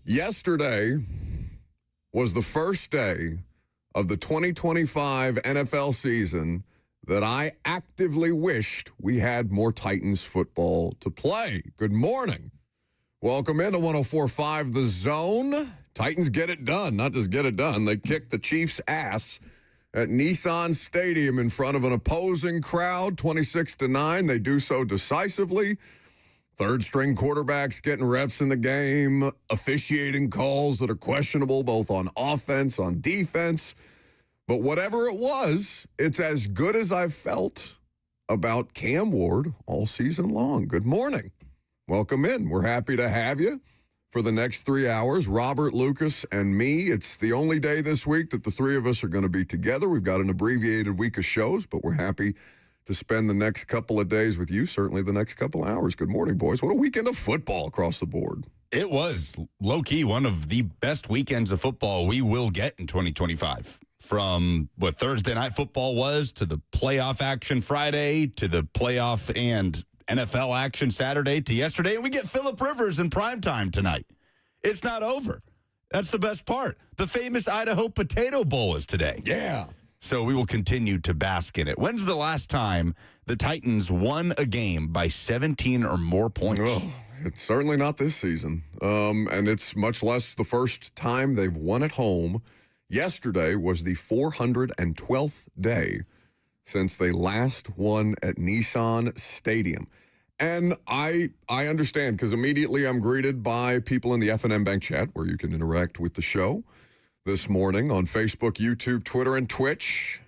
Yesterday was the first day of the 2025 NFL season that I actively wished we had more Titans football to play. Good morning. Welcome into 104.5 The Zone. Titans get it done. Not just get it done. They kicked the Chiefs' ass at Nissan Stadium in front of an opposing crowd, 26-9. They do so decisively. Third-string quarterbacks getting reps in the game, officiating calls that are questionable both on offense, on defense. But whatever it was, it's as good as I've felt about Cam Ward all season long. Good morning. Welcome in. We're happy to have you for the next 3 hours. Robert, Lucas, and me. It's the only day this week that the three of us are going to be together. We've got an abbreviated week of shows, but we're happy to spend the next couple of days with you, certainly the next couple of hours. Good morning, boys. What a weekend of football across the board. It was, low-key, one of the best weekends of football we will get in 2025. From what Thursday Night Football was, to the playoff action Friday, to the playoff and NFL action Saturday, to yesterday, and we get Phillip Rivers in primetime tonight. It's not over. That's the best part. The famous Idaho Potato Bowl is today. Yeah. So we will continue to bask in it. When's the last time the Titans won a game by 17 or more points? Oh, it's certainly not this season. And it's much less the first time they've won at home. Yesterday was the 412th day since they last won at Nissan Stadium. And I understand, because immediately I'm greeted by people in the F&M Bank chat where you can interact with the show this morning on Facebook, YouTube, Twitter, and Twitch.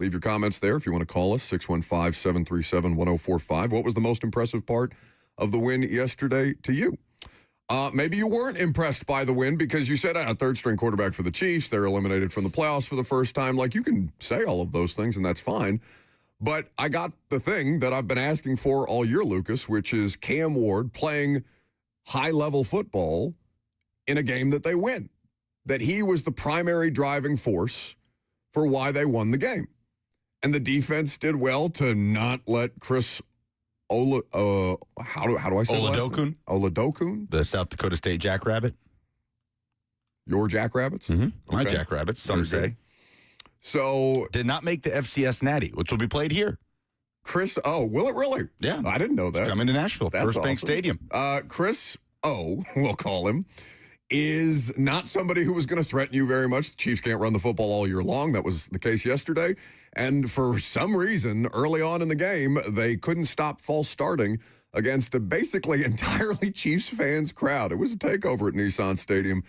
Leave your comments there if you want to call us, 615-737-1045. What was the most impressive part of the win yesterday to you? Maybe you weren't impressed by the win because you said, third-string quarterback for the Chiefs, they're eliminated from the playoffs for the first time. Like, you can say all of those things, and that's fine. But I got the thing that I've been asking for all year, Lucas, which is Cam Ward playing high-level football in a game that they win. That he was the primary driving force for why they won the game. And the defense did well to not let Chris how do I say Oladokun? Oladokun? The South Dakota State Jackrabbit. Your Jackrabbits? Mm-hmm. Okay. My Jackrabbits, some say. So did not make the FCS Natty, which will be played here. Will it really? Yeah. I didn't know that. It's coming to Nashville, That's First Bank awesome. Stadium. Chris O, we'll call him, is not somebody who was going to threaten you very much. The Chiefs can't run the football all year long. That was the case yesterday. And for some reason, early on in the game, they couldn't stop false starting against a basically entirely Chiefs fans crowd. It was a takeover at Nissan Stadium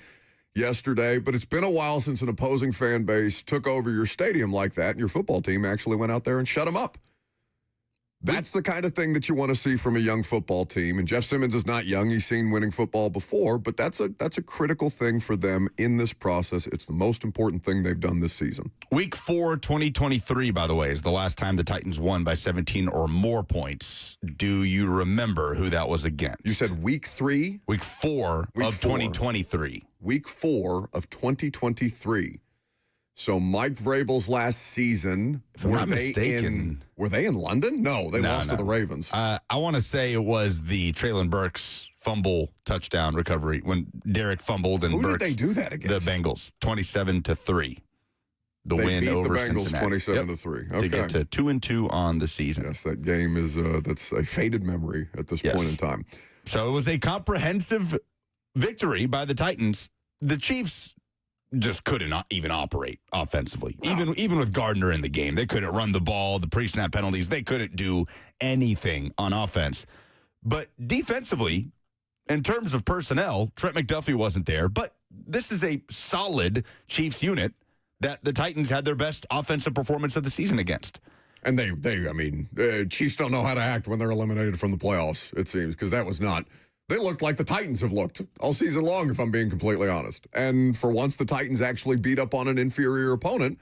yesterday, but it's been a while since an opposing fan base took over your stadium like that, and your football team actually went out there and shut them up. That's the kind of thing that you want to see from a young football team. And Jeff Simmons is not young. He's seen winning football before, but that's a critical thing for them in this process. It's the most important thing they've done this season. Week 4, 2023, by the way, is the last time the Titans won by 17 or more points. Do you remember who that was against? You said week 3? Week 4 of 2023. Week 4 of 2023. So Mike Vrabel's last season, if I'm not mistaken, were they in London? No, they lost to the Ravens. I want to say it was the Traylon Burks fumble touchdown recovery when Derek fumbled and Who Burks. Did they do that against? The Bengals, 27-3. They win beat over the Bengals Cincinnati. 27-3. Okay. To get to 2-2 on the season. Yes, that game is that's a faded memory at this point in time. So it was a comprehensive victory by the Titans. The Chiefs just couldn't even operate offensively. No. Even with Gardner in the game, they couldn't run the ball, the pre-snap penalties, they couldn't do anything on offense. But defensively, in terms of personnel, Trent McDuffie wasn't there, but this is a solid Chiefs unit that the Titans had their best offensive performance of the season against. And Chiefs don't know how to act when they're eliminated from the playoffs, it seems, because that was not. They looked like the Titans have looked all season long, if I'm being completely honest. And for once the Titans actually beat up on an inferior opponent,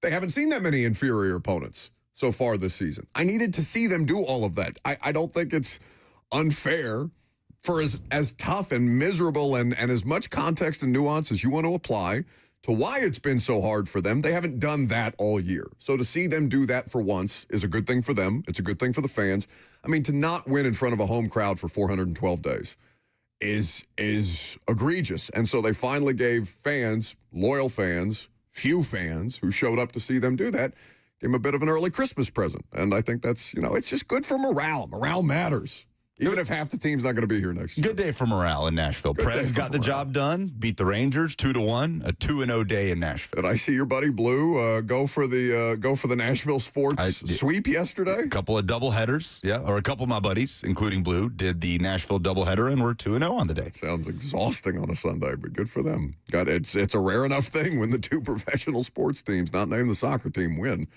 they haven't seen that many inferior opponents so far this season. I needed to see them do all of that. I don't think it's unfair for as tough and miserable and as much context and nuance as you want to apply to why it's been so hard for them. They haven't done that all year. So to see them do that for once is a good thing for them. It's a good thing for the fans. I mean, to not win in front of a home crowd for 412 days is egregious. And so they finally gave fans, loyal fans, few fans who showed up to see them do that, gave them a bit of an early Christmas present. And I think that's, it's just good for morale. Morale matters. Even if half the team's not going to be here next year. Good day for morale in Nashville. Preds got the job done, beat the Rangers 2-1, a 2-0 day in Nashville. Did I see your buddy Blue go for the Nashville sports sweep yesterday? A couple of doubleheaders, or a couple of my buddies, including Blue, did the Nashville doubleheader, and we're 2-0 on the day. That sounds exhausting on a Sunday, but good for them. It's a rare enough thing when the two professional sports teams, not named the soccer team, win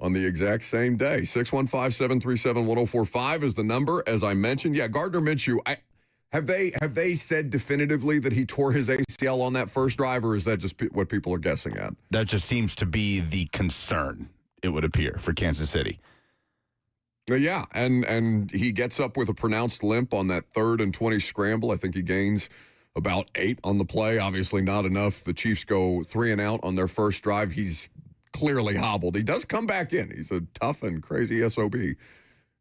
on the exact same day. 615-737-1045 is the number. As I mentioned, Gardner Minshew, have they said definitively that he tore his ACL on that first drive, or is that just what people are guessing at? That just seems to be the concern, it would appear, for Kansas City. Yeah, and he gets up with a pronounced limp on that 3rd and 20 scramble. I think he gains about 8 on the play. Obviously not enough. The Chiefs go 3 and out on their first drive. He's clearly hobbled. He does come back in. He's a tough and crazy SOB.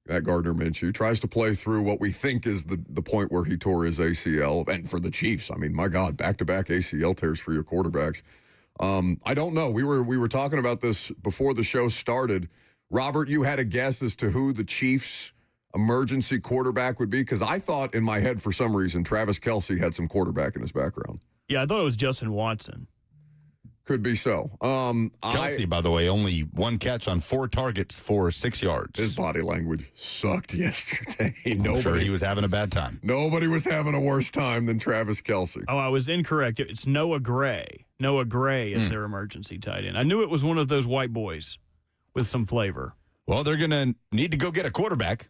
That Gardner Minshew tries to play through what we think is the point where he tore his ACL. And for the Chiefs, I mean, my God, back-to-back ACL tears for your quarterbacks. I don't know. We were talking about this before the show started. Robert, you had a guess as to who the Chiefs' emergency quarterback would be? Because I thought in my head for some reason Travis Kelce had some quarterback in his background. Yeah, I thought it was Justin Watson. Could be so. Kelce, by the way, only 1 catch on 4 targets for 6 yards. His body language sucked yesterday. I'm sure he was having a bad time. Nobody was having a worse time than Travis Kelce. Oh, I was incorrect. It's Noah Gray. Noah Gray is their emergency tight end. I knew it was one of those white boys with some flavor. Well, they're going to need to go get a quarterback,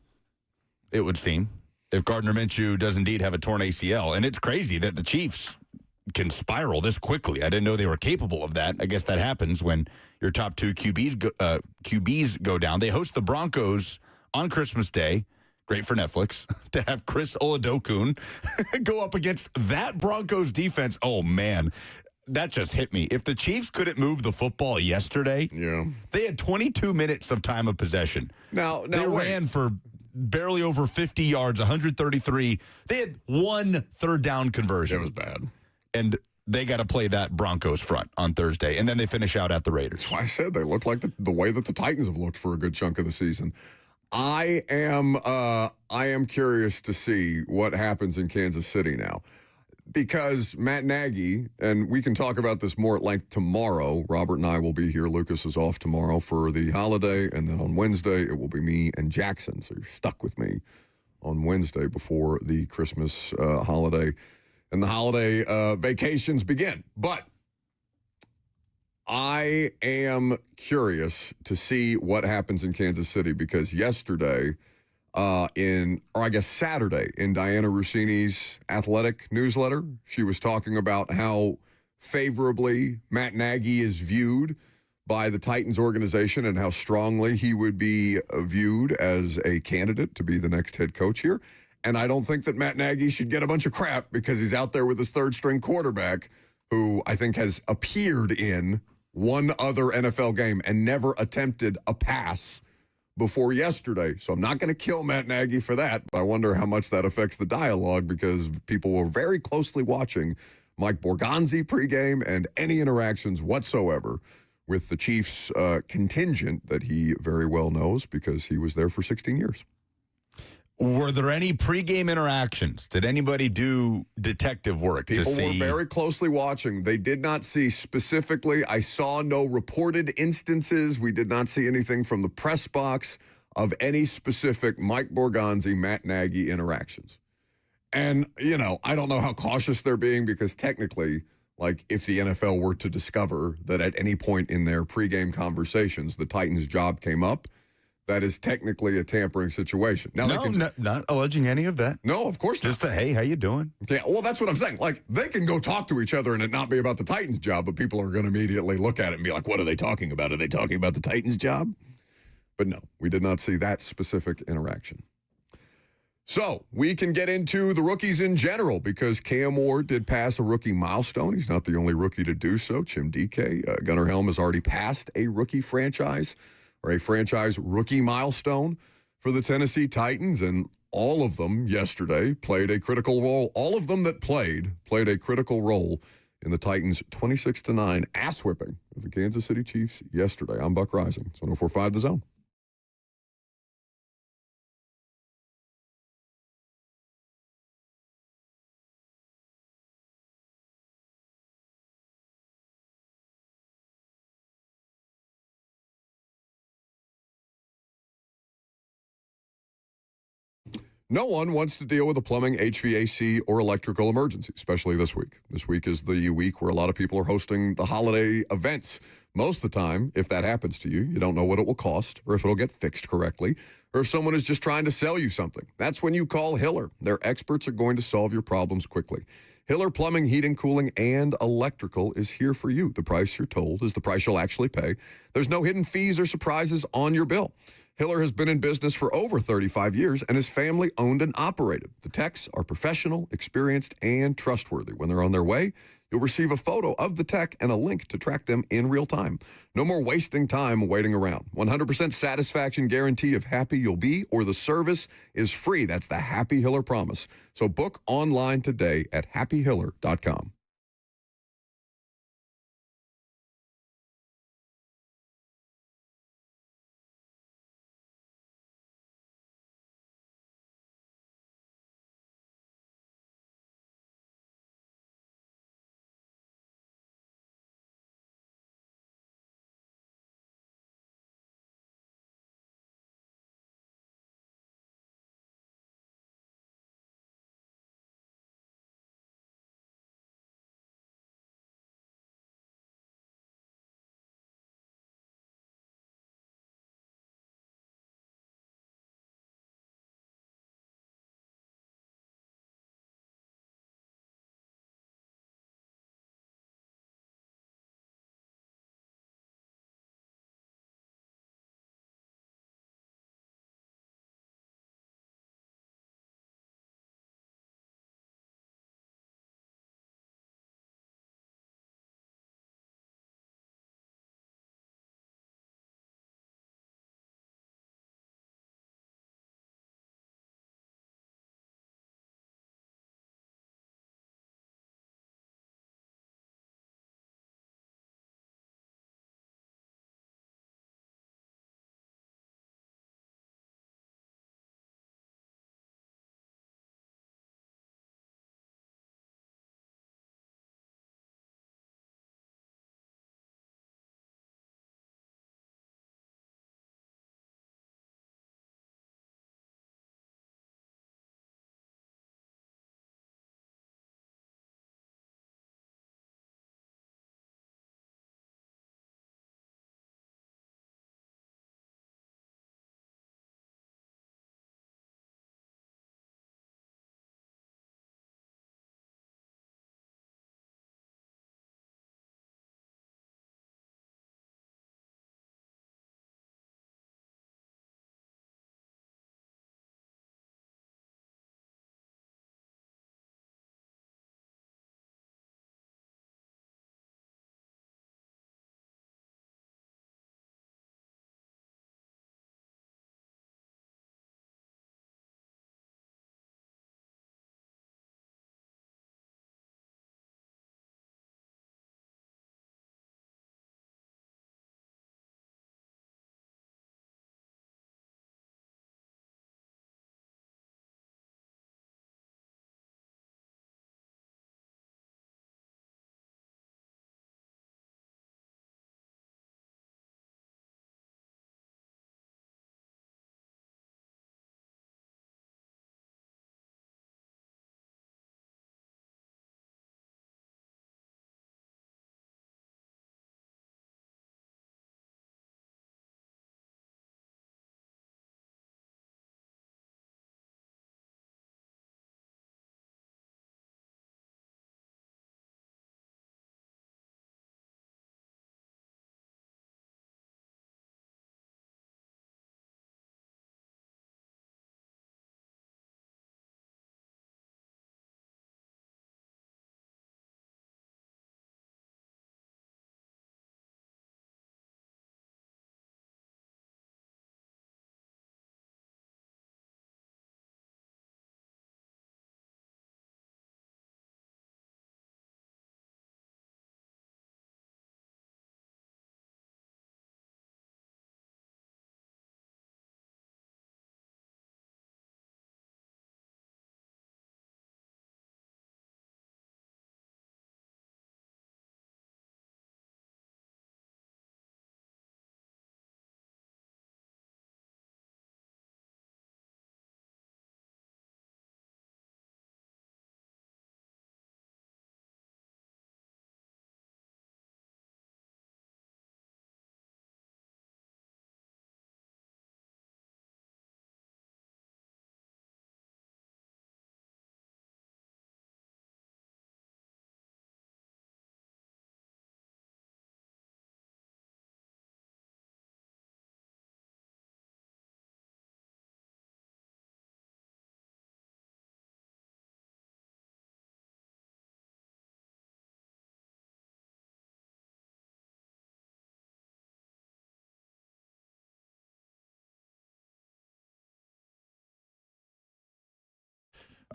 it would seem, if Gardner Minshew does indeed have a torn ACL. And it's crazy that the Chiefs can spiral this quickly. I didn't know they were capable of that. I guess that happens when your top 2 QBs go down. They host the Broncos on Christmas Day. Great for Netflix to have Chris Oladokun go up against that Broncos defense. Oh, man. That just hit me. If the Chiefs couldn't move the football yesterday, they had 22 minutes of time of possession. Now they ran for barely over 50 yards, 133. They had 1 third down conversion. It was bad. And they got to play that Broncos front on Thursday, and then they finish out at the Raiders. That's why I said they look like the way that the Titans have looked for a good chunk of the season. I am curious to see what happens in Kansas City now, because Matt Nagy, and we can talk about this more at length tomorrow. Robert and I will be here. Lucas is off tomorrow for the holiday, and then on Wednesday it will be me and Jackson. So you're stuck with me on Wednesday before the Christmas holiday. And the holiday vacations begin. But I am curious to see what happens in Kansas City, because yesterday, Saturday, in Diana Rossini's athletic newsletter, she was talking about how favorably Matt Nagy is viewed by the Titans organization and how strongly he would be viewed as a candidate to be the next head coach here. And I don't think that Matt Nagy should get a bunch of crap because he's out there with his 3rd-string quarterback, who I think has appeared in 1 other NFL game and never attempted a pass before yesterday. So I'm not going to kill Matt Nagy for that. But I wonder how much that affects the dialogue, because people were very closely watching Mike Borgonzi pregame and any interactions whatsoever with the Chiefs contingent that he very well knows because he was there for 16 years. Were there any pregame interactions? Did anybody do detective work People to see? were very closely watching. They did not see specifically. I saw no reported instances. We did not see anything from the press box of any specific Mike Borgonzi, Matt Nagy interactions. And, I don't know how cautious they're being, because technically, like, if the NFL were to discover that at any point in their pregame conversations the Titans' job came up, that is technically a tampering situation. Now, not alleging any of that. No, of course not. Just hey, how you doing? Yeah, well, that's what I'm saying. Like, they can go talk to each other and it not be about the Titans' job, but people are going to immediately look at it and be like, what are they talking about? Are they talking about the Titans' job? But no, we did not see that specific interaction. So we can get into the rookies in general, because Cam Ward did pass a rookie milestone. He's not the only rookie to do so. Chim DK, Gunnar Helm has already passed a rookie franchise, or a franchise rookie milestone for the Tennessee Titans. And all of them yesterday played a critical role. All of them that played a critical role in the Titans' 26-9 ass whipping of the Kansas City Chiefs yesterday. I'm Buck Rising. It's 104.5 The Zone. No one wants to deal with a plumbing, HVAC, or electrical emergency, especially this week. This week is the week where a lot of people are hosting the holiday events. Most of the time, if that happens to you, you don't know what it will cost or if it'll get fixed correctly or if someone is just trying to sell you something. That's when you call Hiller. Their experts are going to solve your problems quickly. Hiller Plumbing, Heating, Cooling, and Electrical is here for you. The price you're told is the price you'll actually pay. There's no hidden fees or surprises on your bill. Hiller has been in business for over 35 years and is family owned and operated. The techs are professional, experienced, and trustworthy. When they're on their way, you'll receive a photo of the tech and a link to track them in real time. No more wasting time waiting around. 100% satisfaction guarantee of happy you'll be, or the service is free. That's the Happy Hiller promise. So book online today at happyhiller.com.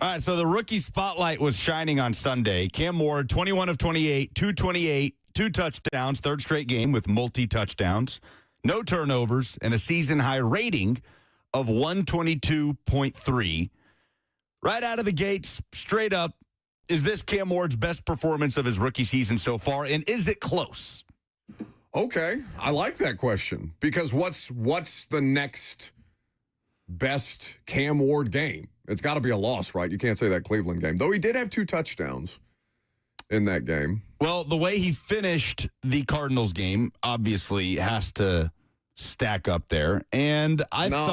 All right, so the rookie spotlight was shining on Sunday. Cam Ward, 21 of 28, 228, 2 touchdowns, third straight game with multi-touchdowns, no turnovers, and a season-high rating of 122.3. Right out of the gates, straight up, is this Cam Ward's best performance of his rookie season so far, and is it close? Okay, I like that question because what's the next best Cam Ward game? It's got to be a loss, right? You can't say that Cleveland game, though he did have 2 touchdowns in that game. Well, the way he finished the Cardinals game obviously has to stack up there, and I think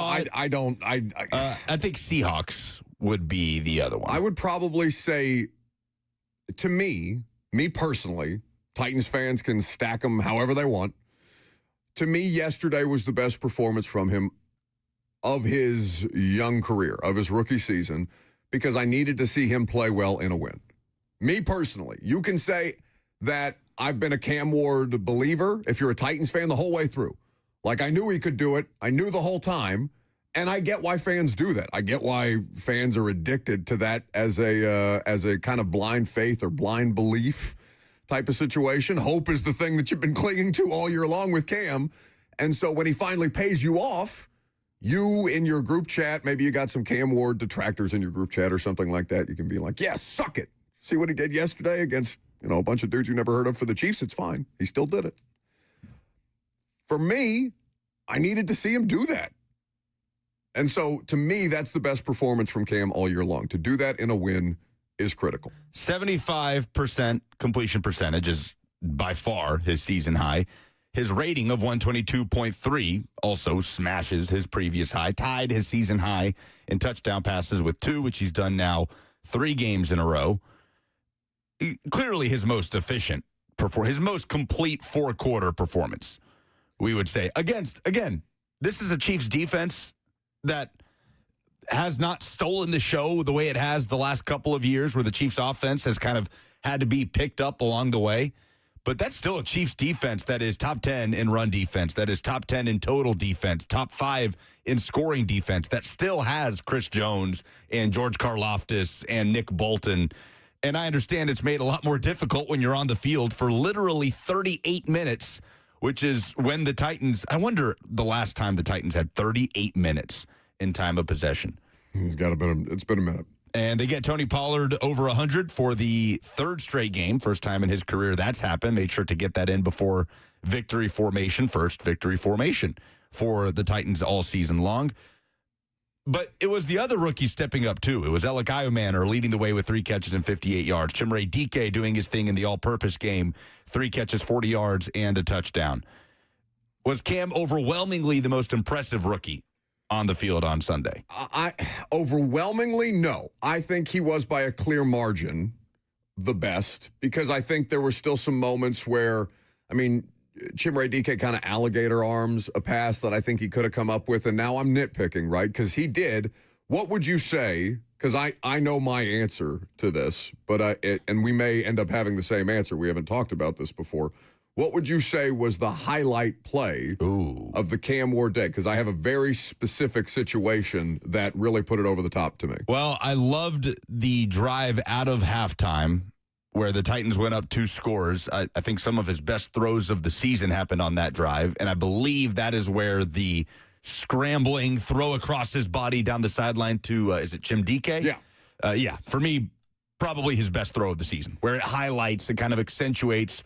Seahawks would be the other one. I would probably say, to me personally, Titans fans can stack them however they want. To me, yesterday was the best performance from him of his young career, of his rookie season, because I needed to see him play well in a win. Me personally, you can say that I've been a Cam Ward believer if you're a Titans fan the whole way through. Like, I knew he could do it. I knew the whole time. And I get why fans do that. I get why fans are addicted to that as a kind of blind faith or blind belief type of situation. Hope is the thing that you've been clinging to all year long with Cam. And so when he finally pays you off, you in your group chat, maybe you got some Cam Ward detractors in your group chat or something like that. You can be like, yeah, suck it. See what he did yesterday against, a bunch of dudes you never heard of for the Chiefs? It's fine. He still did it. For me, I needed to see him do that. And so, to me, that's the best performance from Cam all year long. To do that in a win is critical. 75% completion percentage is by far his season high. His rating of 122.3 also smashes his previous high, tied his season high in touchdown passes with 2, which he's done now 3 games in a row. Clearly his most efficient, his most complete 4-quarter performance, we would say. Again, this is a Chiefs defense that has not stolen the show the way it has the last couple of years, where the Chiefs offense has kind of had to be picked up along the way. But that's still a Chiefs defense that is top 10 in run defense, that is top 10 in total defense, top 5 in scoring defense, that still has Chris Jones and George Karlaftis and Nick Bolton. And I understand it's made a lot more difficult when you're on the field for literally 38 minutes, which is when the Titans, I wonder the last time the Titans had 38 minutes in time of possession. It's been a minute. And they get Tony Pollard over 100 for the 3rd straight game. First time in his career that's happened. Made sure to get that in before victory formation. First victory formation for the Titans all season long. But it was the other rookie stepping up, too. It was Alec Iomanor leading the way with 3 catches and 58 yards. Chimere Dike doing his thing in the all-purpose game. 3 catches, 40 yards, and a touchdown. Was Cam overwhelmingly the most impressive rookie on the field on Sunday? Overwhelmingly, no. I think he was by a clear margin the best, because I think there were still some moments where, Chimere Dike kind of alligator arms a pass that I think he could have come up with, and now I'm nitpicking, right? Because he did. What would you say? Because I know my answer to this, but and we may end up having the same answer. We haven't talked about this before. What would you say was the highlight play of the Cam Ward day? Because I have a very specific situation that really put it over the top to me. Well, I loved the drive out of halftime where the Titans went up 2 scores. I think some of his best throws of the season happened on that drive, and I believe that is where the scrambling throw across his body down the sideline to, is it Jim Dike? Yeah. For me, probably his best throw of the season, where it highlights, it kind of accentuates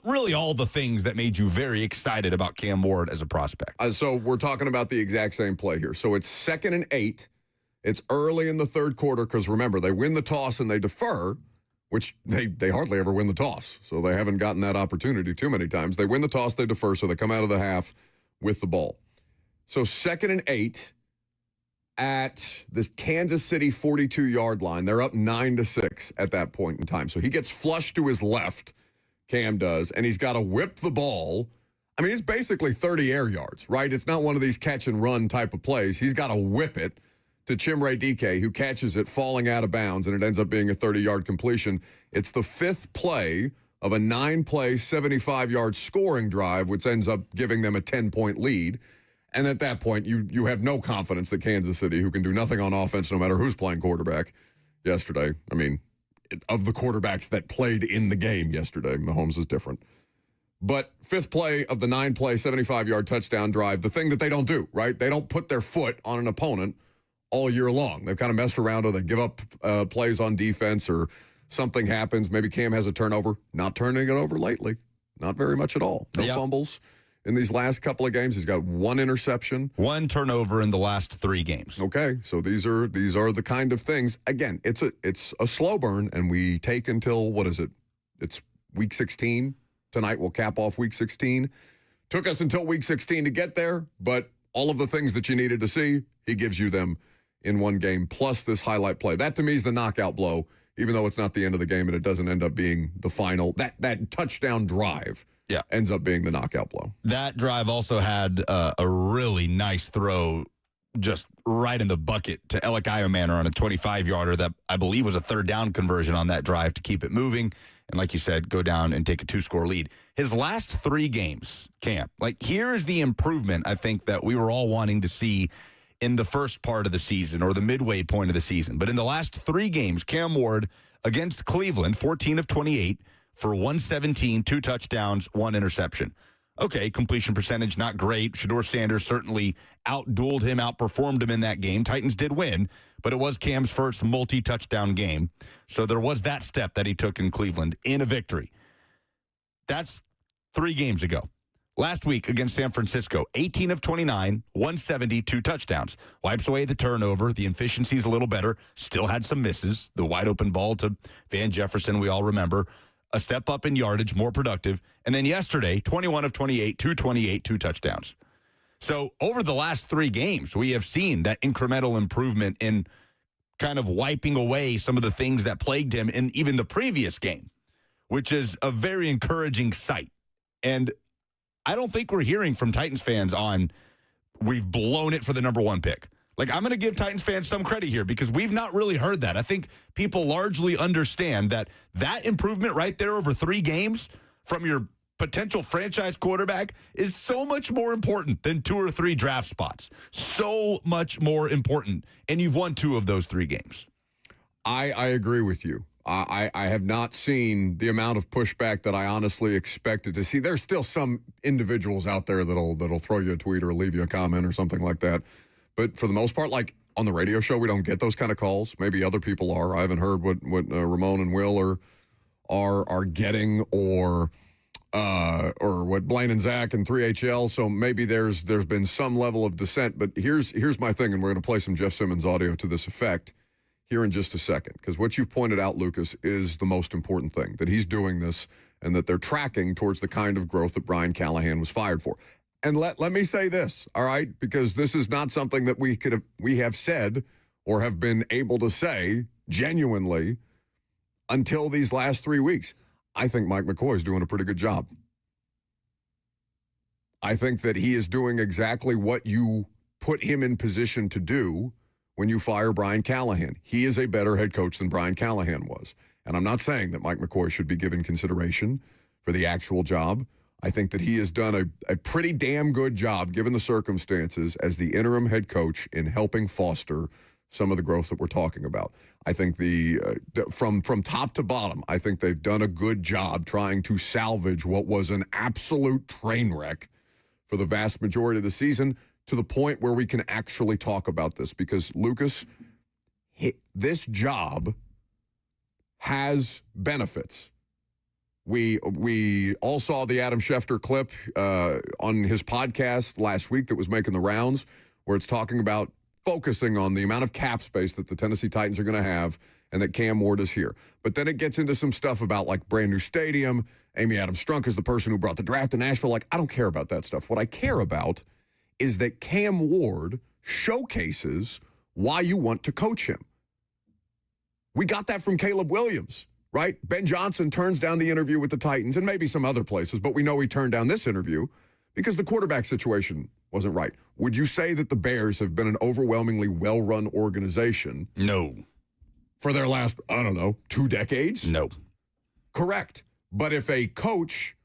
really all the things that made you very excited about Cam Ward as a prospect. So we're talking about the exact same play here. So it's 2nd and 8. It's early in the 3rd quarter because, remember, they win the toss and they defer, which they hardly ever win the toss. So they haven't gotten that opportunity too many times. They win the toss, they defer, so they come out of the half with the ball. So 2nd and 8 at the Kansas City 42-yard line. They're up 9-6 at that point in time. So he gets flushed to his left, Cam does, and he's got to whip the ball. It's basically 30 air yards, right? It's not one of these catch-and-run type of plays. He's got to whip it to Chimere Dike, who catches it falling out of bounds, and it ends up being a 30-yard completion. It's the 5th play of a 9-play, 75-yard scoring drive, which ends up giving them a 10-point lead. And at that point, you have no confidence that Kansas City, who can do nothing on offense no matter who's playing quarterback yesterday. I mean, of the quarterbacks that played in the game yesterday, Mahomes is different. But fifth play of the 9-play, 75-yard touchdown drive, the thing that they don't do, right? They don't put their foot on an opponent all year long. They've kind of messed around, or they give up plays on defense, or something happens. Maybe Cam has a turnover. Not turning it over lately. Not very much at all. No fumbles in these last couple of games. He's got one interception. One turnover in the last 3 games. Okay, so these are the kind of things. Again, it's a slow burn, and we take until, what is it? It's week 16. Tonight we'll cap off week 16. Took us until week 16 to get there, but all of the things that you needed to see, he gives you them in one game, plus this highlight play. That, to me, is the knockout blow, even though it's not the end of the game and it doesn't end up being the final. That touchdown drive ends up being the knockout blow. That drive also had a really nice throw just right in the bucket to Alec Iomanner on a 25-yarder that I believe was a third down conversion on that drive to keep it moving. And like you said, go down and take a 2-score lead. His last 3 games, Cam, here's the improvement I think that we were all wanting to see in the first part of the season or the midway point of the season. But in the last 3 games, Cam Ward against Cleveland, 14 of 28 for 117, 2 touchdowns, 1 interception. Okay, completion percentage, not great. Shedeur Sanders certainly outdueled him, outperformed him in that game. Titans did win, but it was Cam's first multi-touchdown game. So there was that step that he took in Cleveland in a victory. That's 3 games ago. Last week against San Francisco, 18 of 29, 170, 2 touchdowns. Wipes away the turnover. The efficiency's a little better. Still had some misses. The wide open ball to Van Jefferson, we all remember. A step up in yardage, more productive. And then yesterday, 21 of 28, 228, 2 touchdowns. So over the last 3 games, we have seen that incremental improvement in kind of wiping away some of the things that plagued him in even the previous game, which is a very encouraging sight. And I don't think we're hearing from Titans fans on we've blown it for the number 1 pick. I'm going to give Titans fans some credit here because we've not really heard that. I think people largely understand that improvement right there over 3 games from your potential franchise quarterback is so much more important than 2 or 3 draft spots. So much more important. And you've won 2 of those 3 games. I agree with you. I have not seen the amount of pushback that I honestly expected to see. There's still some individuals out there that'll throw you a tweet or leave you a comment or something like that. But for the most part, on the radio show, we don't get those kind of calls. Maybe other people are. I haven't heard what Ramon and Will are getting, or what Blaine and Zach and 3HL. So maybe there's been some level of dissent. But here's my thing, and we're going to play some Jeff Simmons audio to this effect here in just a second, because what you've pointed out, Lucas, is the most important thing, that he's doing this and that they're tracking towards the kind of growth that Brian Callahan was fired for. And let me say this, all right, because this is not something that we have said or have been able to say genuinely until these last 3 weeks. I think Mike McCoy is doing a pretty good job. I think that he is doing exactly what you put him in position to do when you fire Brian Callahan. He is a better head coach than Brian Callahan was. And I'm not saying that Mike McCoy should be given consideration for the actual job. I think that he has done a pretty damn good job, given the circumstances, as the interim head coach in helping foster some of the growth that we're talking about. I think from top to bottom, I think they've done a good job trying to salvage what was an absolute train wreck for the vast majority of the season, to the point where we can actually talk about this. Because, Lucas, this job has benefits. We all saw the Adam Schefter clip on his podcast last week that was making the rounds, where it's talking about focusing on the amount of cap space that the Tennessee Titans are going to have and that Cam Ward is here. But then it gets into some stuff about brand new stadium. Amy Adams Strunk is the person who brought the draft to Nashville. I don't care about that stuff. What I care about is that Cam Ward showcases why you want to coach him. We got that from Caleb Williams, right? Ben Johnson turns down the interview with the Titans, and maybe some other places, but we know he turned down this interview because the quarterback situation wasn't right. Would you say that the Bears have been an overwhelmingly well-run organization? No. For their last, 2 decades? No. Correct. But if a coach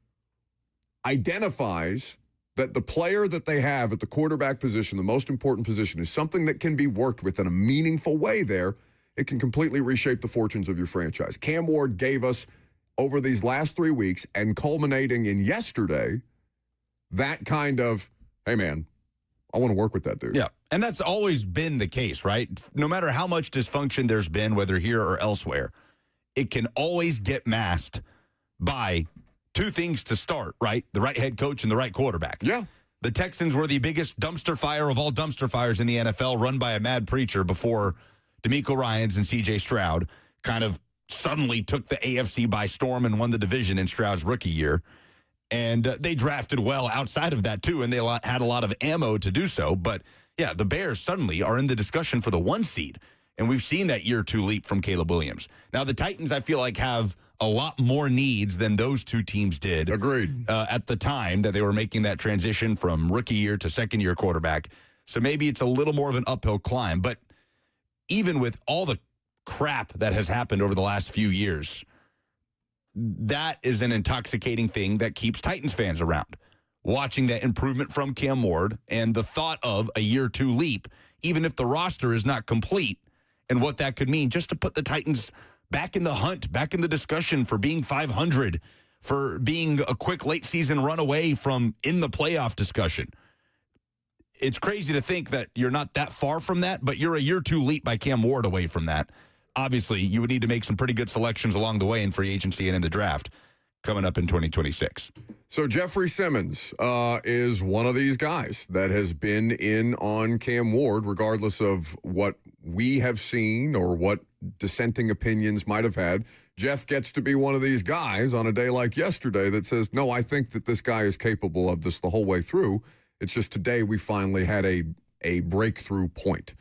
identifies that the player that they have at the quarterback position, the most important position, is something that can be worked with in a meaningful way there, it can completely reshape the fortunes of your franchise. Cam Ward gave us, over these last 3 weeks and culminating in yesterday, that kind of, hey, man, I want to work with that dude. Yeah, and that's always been the case, right? No matter how much dysfunction there's been, whether here or elsewhere, it can always get masked by two things to start, right? The right head coach and the right quarterback. Yeah. The Texans were the biggest dumpster fire of all dumpster fires in the NFL, run by a mad preacher before DeMeco Ryans and C.J. Stroud kind of suddenly took the AFC by storm and won the division in Stroud's rookie year. And they drafted well outside of that, too, and they had a lot of ammo to do so. But, yeah, the Bears suddenly are in the discussion for the 1 seed. And we've seen that year 2 leap from Caleb Williams. Now, the Titans, I feel like, have a lot more needs than those two teams did. Agreed. At the time that they were making that transition from rookie year to second-year quarterback. So maybe it's a little more of an uphill climb. But even with all the crap that has happened over the last few years, that is an intoxicating thing that keeps Titans fans around. Watching that improvement from Cam Ward and the thought of a year 2 leap, even if the roster is not complete, and what that could mean just to put the Titans back in the hunt, back in the discussion for being 500, for being a quick late season run away from in the playoff discussion. It's crazy to think that you're not that far from that, but you're a year 2 leap by Cam Ward away from that. Obviously, you would need to make some pretty good selections along the way in free agency and in the draft coming up in 2026. So Jeffrey Simmons is one of these guys that has been in on Cam Ward, regardless of what we have seen or what dissenting opinions might have had. Jeff gets to be one of these guys on a day like yesterday that says, no, I think that this guy is capable of this the whole way through. It's just today we finally had a breakthrough point.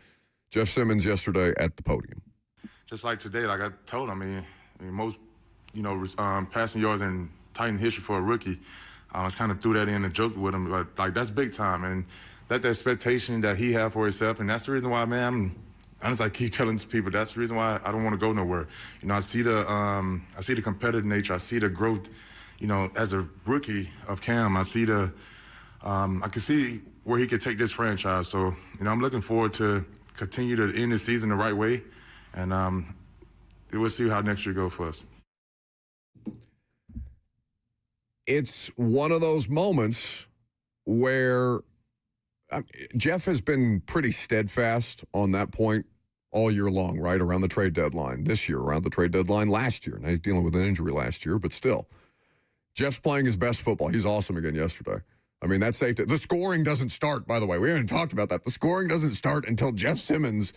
Jeff Simmons yesterday at the podium. Just like today, like I told him, I mean most, passing yards in Titan history for a rookie. I kind of threw that in and joked with him, but like that's big time, and that the expectation that he had for himself, and that's the reason why, man, honestly, I keep telling people that's the reason why I don't want to go nowhere. I see the competitive nature, I see the growth, as a rookie of Cam, I see I can see where he could take this franchise. So, I'm looking forward to continue to end the season the right way. And we'll see how next year goes for us. It's one of those moments where Jeff has been pretty steadfast on that point all year long, right, around the trade deadline. This year, around the trade deadline last year. Now, he's dealing with an injury last year, but still. Jeff's playing his best football. He's awesome again yesterday. I mean, that's safe. The scoring doesn't start, by the way. We haven't talked about that. The scoring doesn't start until Jeff Simmons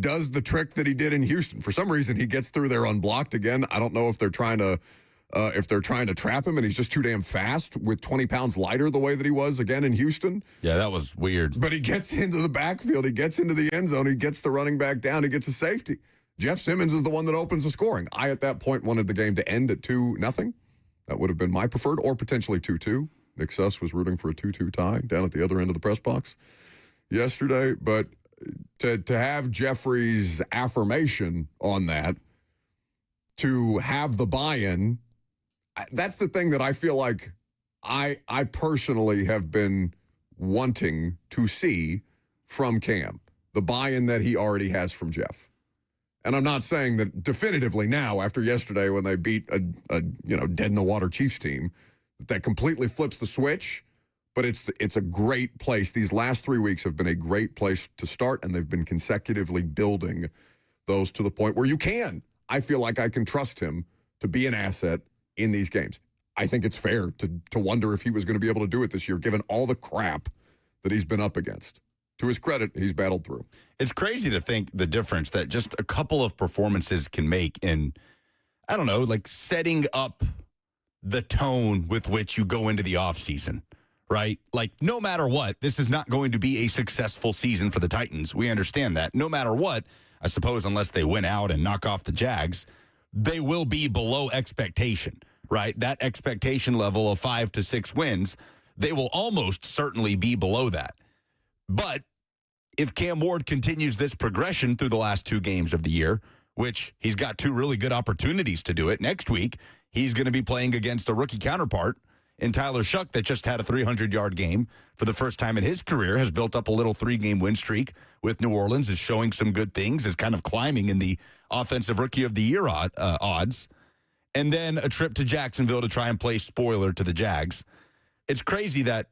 does the trick that he did in Houston. For some reason, he gets through there unblocked again. I don't know if they're trying to trap him and he's just too damn fast with 20 pounds lighter the way that he was again in Houston. Yeah, that was weird. But he gets into the backfield. He gets into the end zone. He gets the running back down. He gets a safety. Jeff Simmons is the one that opens the scoring. I, at that point, wanted the game to end at 2-0. That would have been my preferred, or potentially 2-2. Nick Suss was rooting for a 2-2 tie down at the other end of the press box yesterday. But to have Jeffrey's affirmation on that, to have the buy-in, that's the thing that I feel like I personally have been wanting to see from Cam, the buy-in that he already has from Jeff. And I'm not saying that definitively now, after yesterday when they beat a dead-in-the-water Chiefs team, that completely flips the switch. But it's a great place. These last 3 weeks have been a great place to start, and they've been consecutively building those to the point where I feel like I can trust him to be an asset in these games. I think it's fair to wonder if he was going to be able to do it this year, given all the crap that he's been up against. To his credit, he's battled through. It's crazy to think the difference that just a couple of performances can make in, I don't know, like setting up the tone with which you go into the offseason. Right? Like, no matter what, this is not going to be a successful season for the Titans. We understand that. No matter what, I suppose, unless they win out and knock off the Jags, they will be below expectation, right? That expectation level of 5 to 6 wins, they will almost certainly be below that. But if Cam Ward continues this progression through the last 2 games of the year, which he's got 2 really good opportunities to do it, next week he's going to be playing against a rookie counterpart And Tyler Shuck, that just had a 300-yard game for the first time in his career, has built up a little 3-game win streak with New Orleans, is showing some good things, is kind of climbing in the Offensive Rookie of the Year odds. And then a trip to Jacksonville to try and play spoiler to the Jags. It's crazy that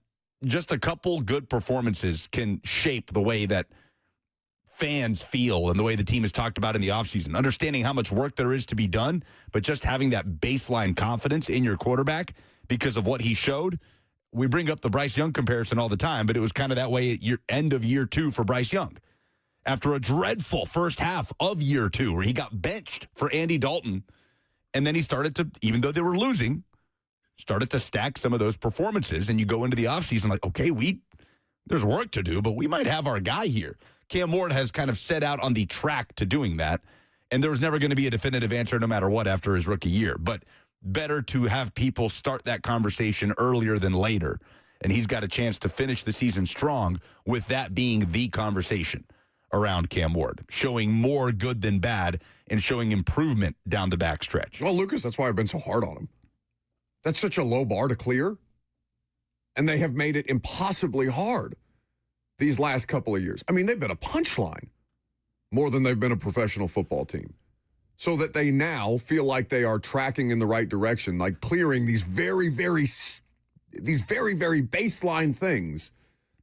just a couple good performances can shape the way that fans feel and the way the team is talked about in the offseason. Understanding how much work there is to be done, but just having that baseline confidence in your quarterback because of what he showed. We bring up the Bryce Young comparison all the time, but it was kind of that way at end of year 2 for Bryce Young. After a dreadful first half of year 2 where he got benched for Andy Dalton, and then he started to, even though they were losing, started to stack some of those performances, and you go into the offseason like, okay, there's work to do, but we might have our guy here. Cam Ward has kind of set out on the track to doing that, and there was never going to be a definitive answer no matter what after his rookie year. But better to have people start that conversation earlier than later, and he's got a chance to finish the season strong with that being the conversation around Cam Ward, showing more good than bad and showing improvement down the backstretch. Well, Lucas, that's why I've been so hard on him. That's such a low bar to clear, and they have made it impossibly hard these last couple of years. I mean, they've been a punchline more than they've been a professional football team. So that they now feel like they are tracking in the right direction, like clearing these very, very baseline things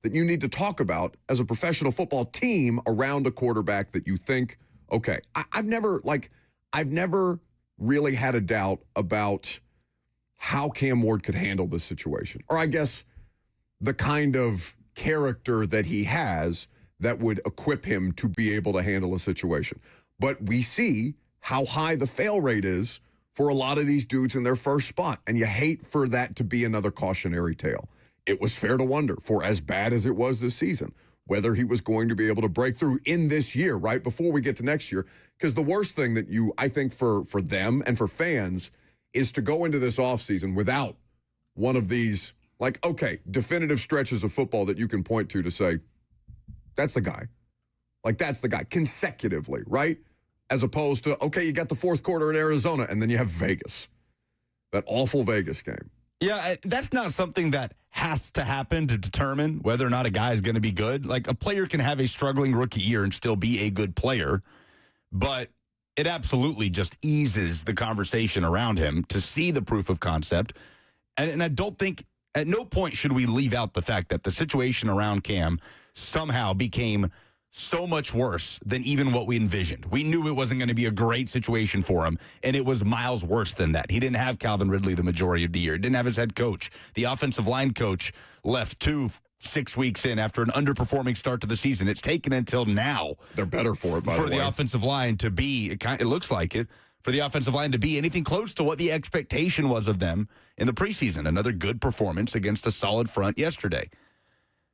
that you need to talk about as a professional football team around a quarterback that you think, okay, I've never really had a doubt about how Cam Ward could handle this situation. Or I guess the kind of character that he has that would equip him to be able to handle a situation. But we see how high the fail rate is for a lot of these dudes in their first spot. And you hate for that to be another cautionary tale. It was fair to wonder, for as bad as it was this season, whether he was going to be able to break through in this year, right, before we get to next year. Because the worst thing that I think for them and for fans is to go into this offseason without one of these, like, okay, definitive stretches of football that you can point to say, that's the guy. Like, that's the guy, consecutively, right? As opposed to, okay, you got the fourth quarter in Arizona, and then you have Vegas. That awful Vegas game. Yeah, that's not something that has to happen to determine whether or not a guy is going to be good. Like, a player can have a struggling rookie year and still be a good player, but it absolutely just eases the conversation around him to see the proof of concept. And I don't think, at no point should we leave out the fact that the situation around Cam somehow became so much worse than even what we envisioned. We knew it wasn't going to be a great situation for him, and it was miles worse than that. He didn't have Calvin Ridley the majority of the year. He didn't have his head coach. The offensive line coach left 6 weeks in after an underperforming start to the season. It's taken until now. They're better for it, by the way. For the offensive line to be, it looks like it, for the offensive line to be anything close to what the expectation was of them in the preseason. Another good performance against a solid front yesterday.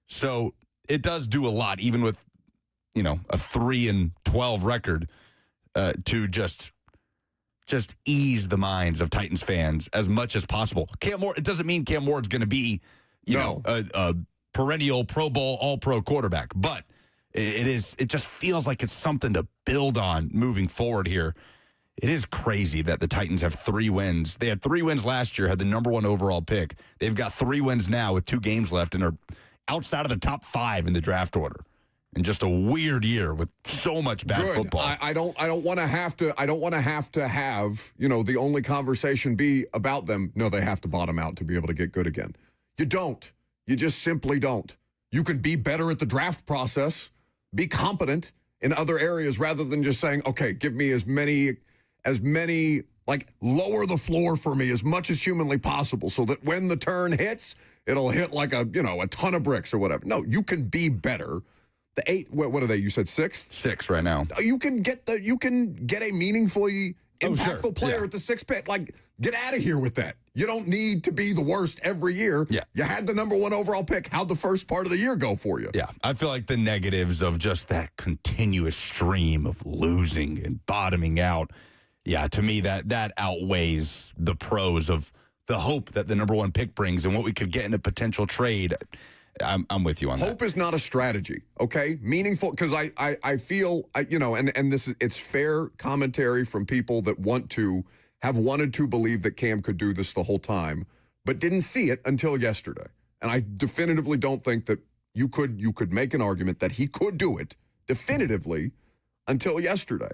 So it does do a lot, even with, a 3-12 record, to just ease the minds of Titans fans as much as possible. Cam Ward, it doesn't mean Cam Ward's going to be, a perennial Pro Bowl, All-Pro quarterback, but it just feels like it's something to build on moving forward here. It is crazy that the Titans have 3 wins. They had 3 wins last year, had the number 1 overall pick. They've got 3 wins now with 2 games left and are outside of the top 5 in the draft order. And just a weird year with so much bad football. I don't want to have to have, the only conversation be about them. No, they have to bottom out to be able to get good again. You don't. You just simply don't. You can be better at the draft process, be competent in other areas rather than just saying, okay, give me as many, like, lower the floor for me as much as humanly possible so that when the turn hits, it'll hit like a ton of bricks or whatever. No, you can be better. The 8, what are they? You said 6th? 6 right now. You can get a meaningfully impactful player at the 6th pick. Like, get out of here with that. You don't need to be the worst every year. Yeah. You had the number 1 overall pick. How'd the first part of the year go for you? Yeah. I feel like the negatives of just that continuous stream of losing and bottoming out, yeah, to me, that outweighs the pros of the hope that the number 1 pick brings and what we could get in a potential trade. I'm with you on that. Hope is not a strategy, okay? Meaningful, because I feel, and this is, it's fair commentary from people that have wanted to believe that Cam could do this the whole time. but didn't see it until yesterday. And I definitively don't think that you could make an argument that he could do it definitively until yesterday,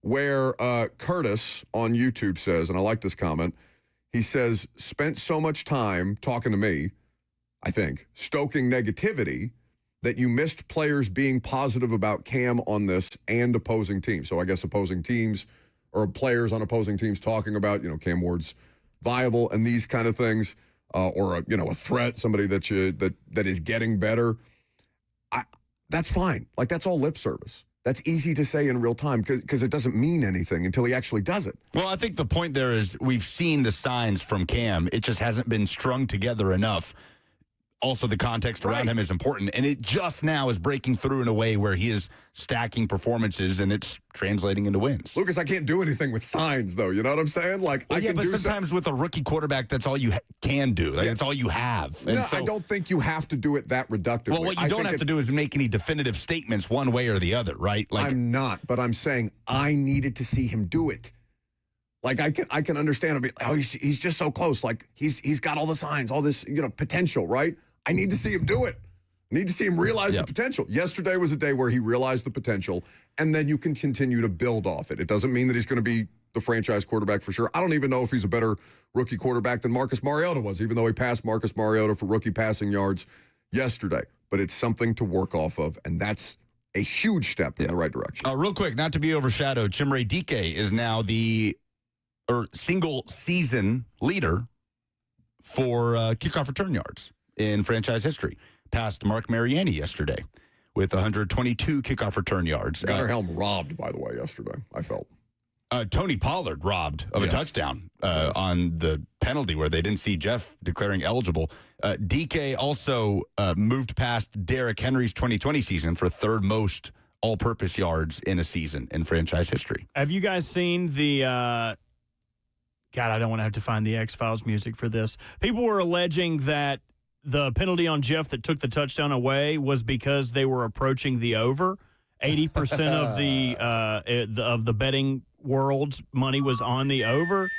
where Curtis on YouTube says, and I like this comment, he says, spent so much time talking to me, I think, stoking negativity that you missed players being positive about Cam on this and opposing teams. So I guess opposing teams or players on opposing teams talking about, Cam Ward's viable and these kind of things, or a threat, somebody that is getting better. That's fine. Like, that's all lip service. That's easy to say in real time because it doesn't mean anything until he actually does it. Well, I think the point there is we've seen the signs from Cam. It just hasn't been strung together enough. Also, the context around him is important, and it just now is breaking through in a way where he is stacking performances, and it's translating into wins. Lucas, I can't do anything with signs, though. You know what I'm saying? Like, well, I can but do sometimes with a rookie quarterback, that's all you can do. Like, that's all you have. And no, I don't think you have to do it that reductively. Well, what you don't have to do is make any definitive statements one way or the other, right? Like, I'm not, but I'm saying I needed to see him do it. Like, I can understand. He's just so close. Like, he's got all the signs, all this potential, right? I need to see him do it. I need to see him realize the potential. Yesterday was a day where he realized the potential, and then you can continue to build off it. It doesn't mean that he's going to be the franchise quarterback for sure. I don't even know if he's a better rookie quarterback than Marcus Mariota was, even though he passed Marcus Mariota for rookie passing yards yesterday. But it's something to work off of, and that's a huge step in the right direction. Real quick, not to be overshadowed, Chimere Dike is now the single season leader for kickoff return yards in franchise history. Passed Mark Mariani yesterday with 122 kickoff return yards. Gunnar Helm robbed, by the way, yesterday, I felt. Tony Pollard robbed of a touchdown on the penalty where they didn't see Jeff declaring eligible. DK also moved past Derrick Henry's 2020 season for third most all-purpose yards in a season in franchise history. Have you guys seen the God, I don't want to have to find the X-Files music for this. People were alleging that the penalty on Jeff that took the touchdown away was because they were approaching the over. 80% of the betting world's money was on the over.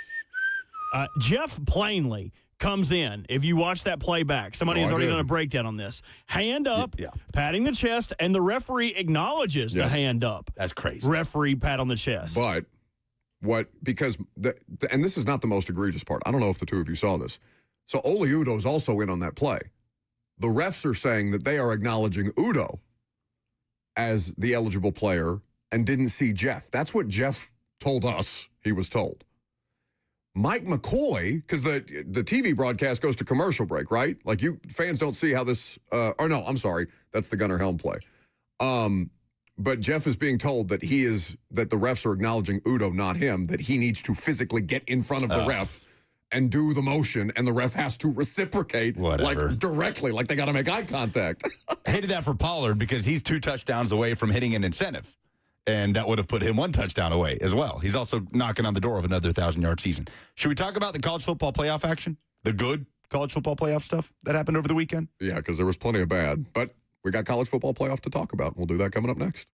Jeff plainly comes in. If you watch that playback, somebody has already done a breakdown on this. Hand up, patting the chest, and the referee acknowledges the hand up. That's crazy. Referee pat on the chest. But because and this is not the most egregious part. I don't know if the two of you saw this. So Oli Udoh's also in on that play. The refs are saying that they are acknowledging Udoh as the eligible player and didn't see Jeff. That's what Jeff told us he was told. Mike McCoy, because the TV broadcast goes to commercial break, right? Like, you fans don't see how this, or no, I'm sorry, that's the Gunnar Helm play. But Jeff is being told that that the refs are acknowledging Udoh, not him, that he needs to physically get in front of the ref and do the motion, and the ref has to reciprocate like directly, like they got to make eye contact. I hated that for Pollard because he's 2 touchdowns away from hitting an incentive, and that would have put him 1 touchdown away as well. He's also knocking on the door of another 1,000-yard season. Should we talk about the college football playoff action? The good college football playoff stuff that happened over the weekend? Yeah, because there was plenty of bad, but we got college football playoff to talk about. We'll do that coming up next.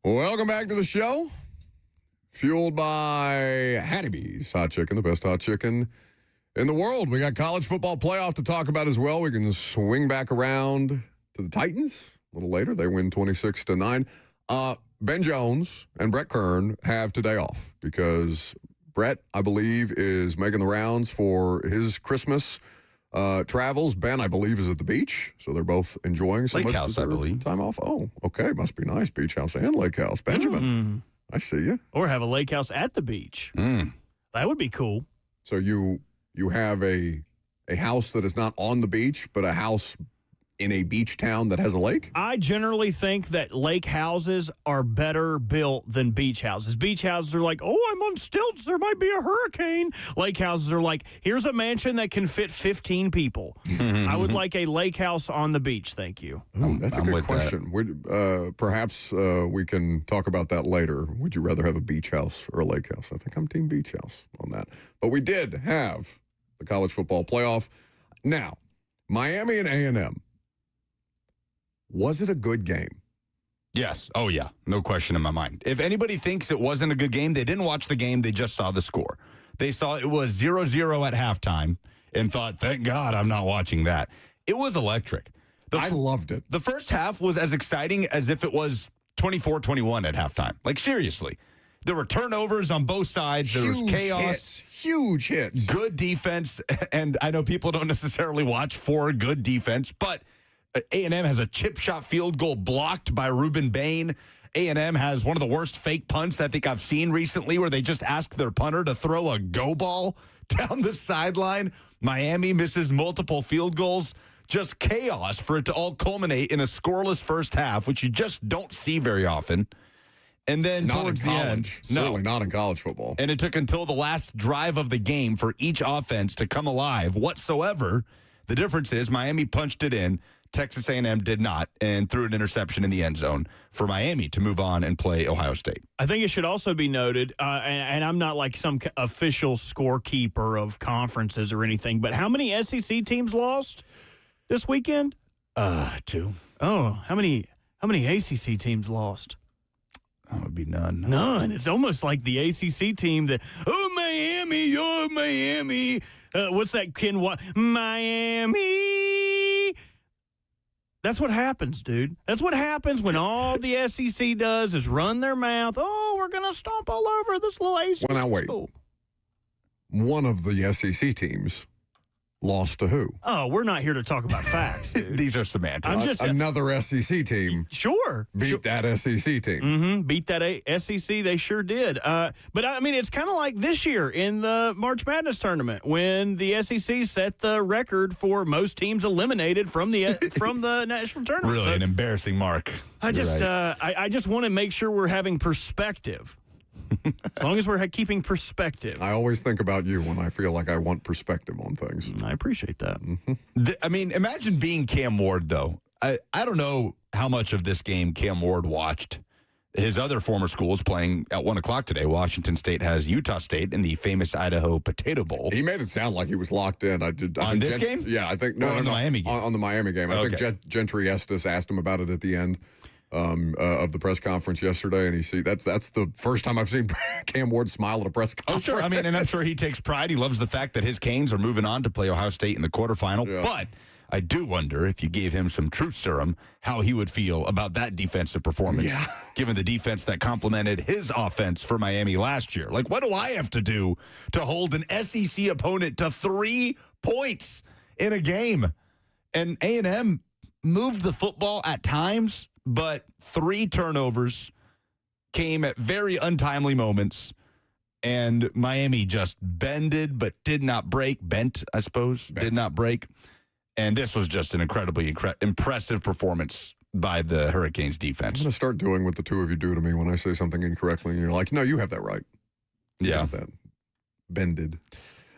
Welcome back to the show. Fueled by Hattie B's Hot Chicken, the best hot chicken in the world. We got college football playoff to talk about as well. We can swing back around to the Titans a little later. They win 26-9. Ben Jones and Brett Kern have today off because Brett, I believe, is making the rounds for his Christmas travels. Ben, I believe, is at the beach, so they're both enjoying some Lake House, I believe. Time off. Oh, okay, must be nice. Beach house and lake house. Benjamin, I see you. Or have a lake house at the beach. That would be cool. So you have a house that is not on the beach, but a house in a beach town that has a lake? I generally think that lake houses are better built than beach houses. Beach houses are like, oh, I'm on stilts. There might be a hurricane. Lake houses are like, here's a mansion that can fit 15 people. I would like a lake house on the beach. Thank you. Ooh, that's a good question. Perhaps we can talk about that later. Would you rather have a beach house or a lake house? I think I'm team beach house on that. But we did have the college football playoff. Now, Miami and A&M. Was it a good game? Yes. Oh, yeah. No question in my mind. If anybody thinks it wasn't a good game, they didn't watch the game. They just saw the score. They saw it was 0-0 at halftime and thought, thank God I'm not watching that. It was electric. I loved it. The first half was as exciting as if it was 24-21 at halftime. Like, seriously. There were turnovers on both sides. There was chaos. Huge hits. Good defense. And I know people don't necessarily watch for good defense, but A&M has a chip shot field goal blocked by Reuben Bain. A&M has one of the worst fake punts I think I've seen recently where they just ask their punter to throw a go ball down the sideline. Miami misses multiple field goals. Just chaos for it to all culminate in a scoreless first half, which you just don't see very often. And then not towards in the college. end, Certainly not in college football. And it took until the last drive of the game for each offense to come alive whatsoever. The difference is Miami punched it in. Texas A&M did not and threw an interception in the end zone for Miami to move on and play Ohio State. I think it should also be noted, and I'm not like some official scorekeeper of conferences or anything, but how many SEC teams lost this weekend? 2. Oh, how many ACC teams lost? That would be none. None. It's almost like the ACC team that, oh, Miami, oh, Miami. What's that, Ken? Miami. That's what happens, dude. That's what happens when all the SEC does is run their mouth. Oh, we're going to stomp all over this little ACC Well, now, wait. school. One of the SEC teams lost to who? Oh, we're not here to talk about facts, dude. These are semantics. I'm just Another SEC team beat that SEC team. Beat that SEC. They sure did. But, I mean, it's kind of like this year in the March Madness tournament when the SEC set the record for most teams eliminated from the national tournament. Really an embarrassing mark. I just want to make sure we're having perspective. As long as we're keeping perspective. I always think about you when I feel like I want perspective on things. I appreciate that. I mean, imagine being Cam Ward, though. I don't know how much of this game Cam Ward watched. His other former school is playing at 1 o'clock today. Washington State has Utah State in the famous Idaho Potato Bowl. He made it sound like he was locked in. On this game? Yeah, I think. No, on the Miami game. On the Miami game. I think Gentry Estes asked him about it at the end of the press conference yesterday, and that's the first time I've seen Cam Ward smile at a press conference. Oh, sure. I mean, and I'm sure he takes pride. He loves the fact that his Canes are moving on to play Ohio State in the quarterfinal. Yeah. But I do wonder if you gave him some truth serum, how he would feel about that defensive performance, given the defense that complemented his offense for Miami last year. Like, what do I have to do to hold an SEC opponent to 3 points in a game? And A&M moved the football at times, but 3 turnovers came at very untimely moments, and Miami just bended but did not break. Bent, I suppose, did not break. And this was just an incredibly impressive performance by the Hurricanes defense. I'm going to start doing what the two of you do to me when I say something incorrectly, and you're like, no, you have that right. You got that. Bended.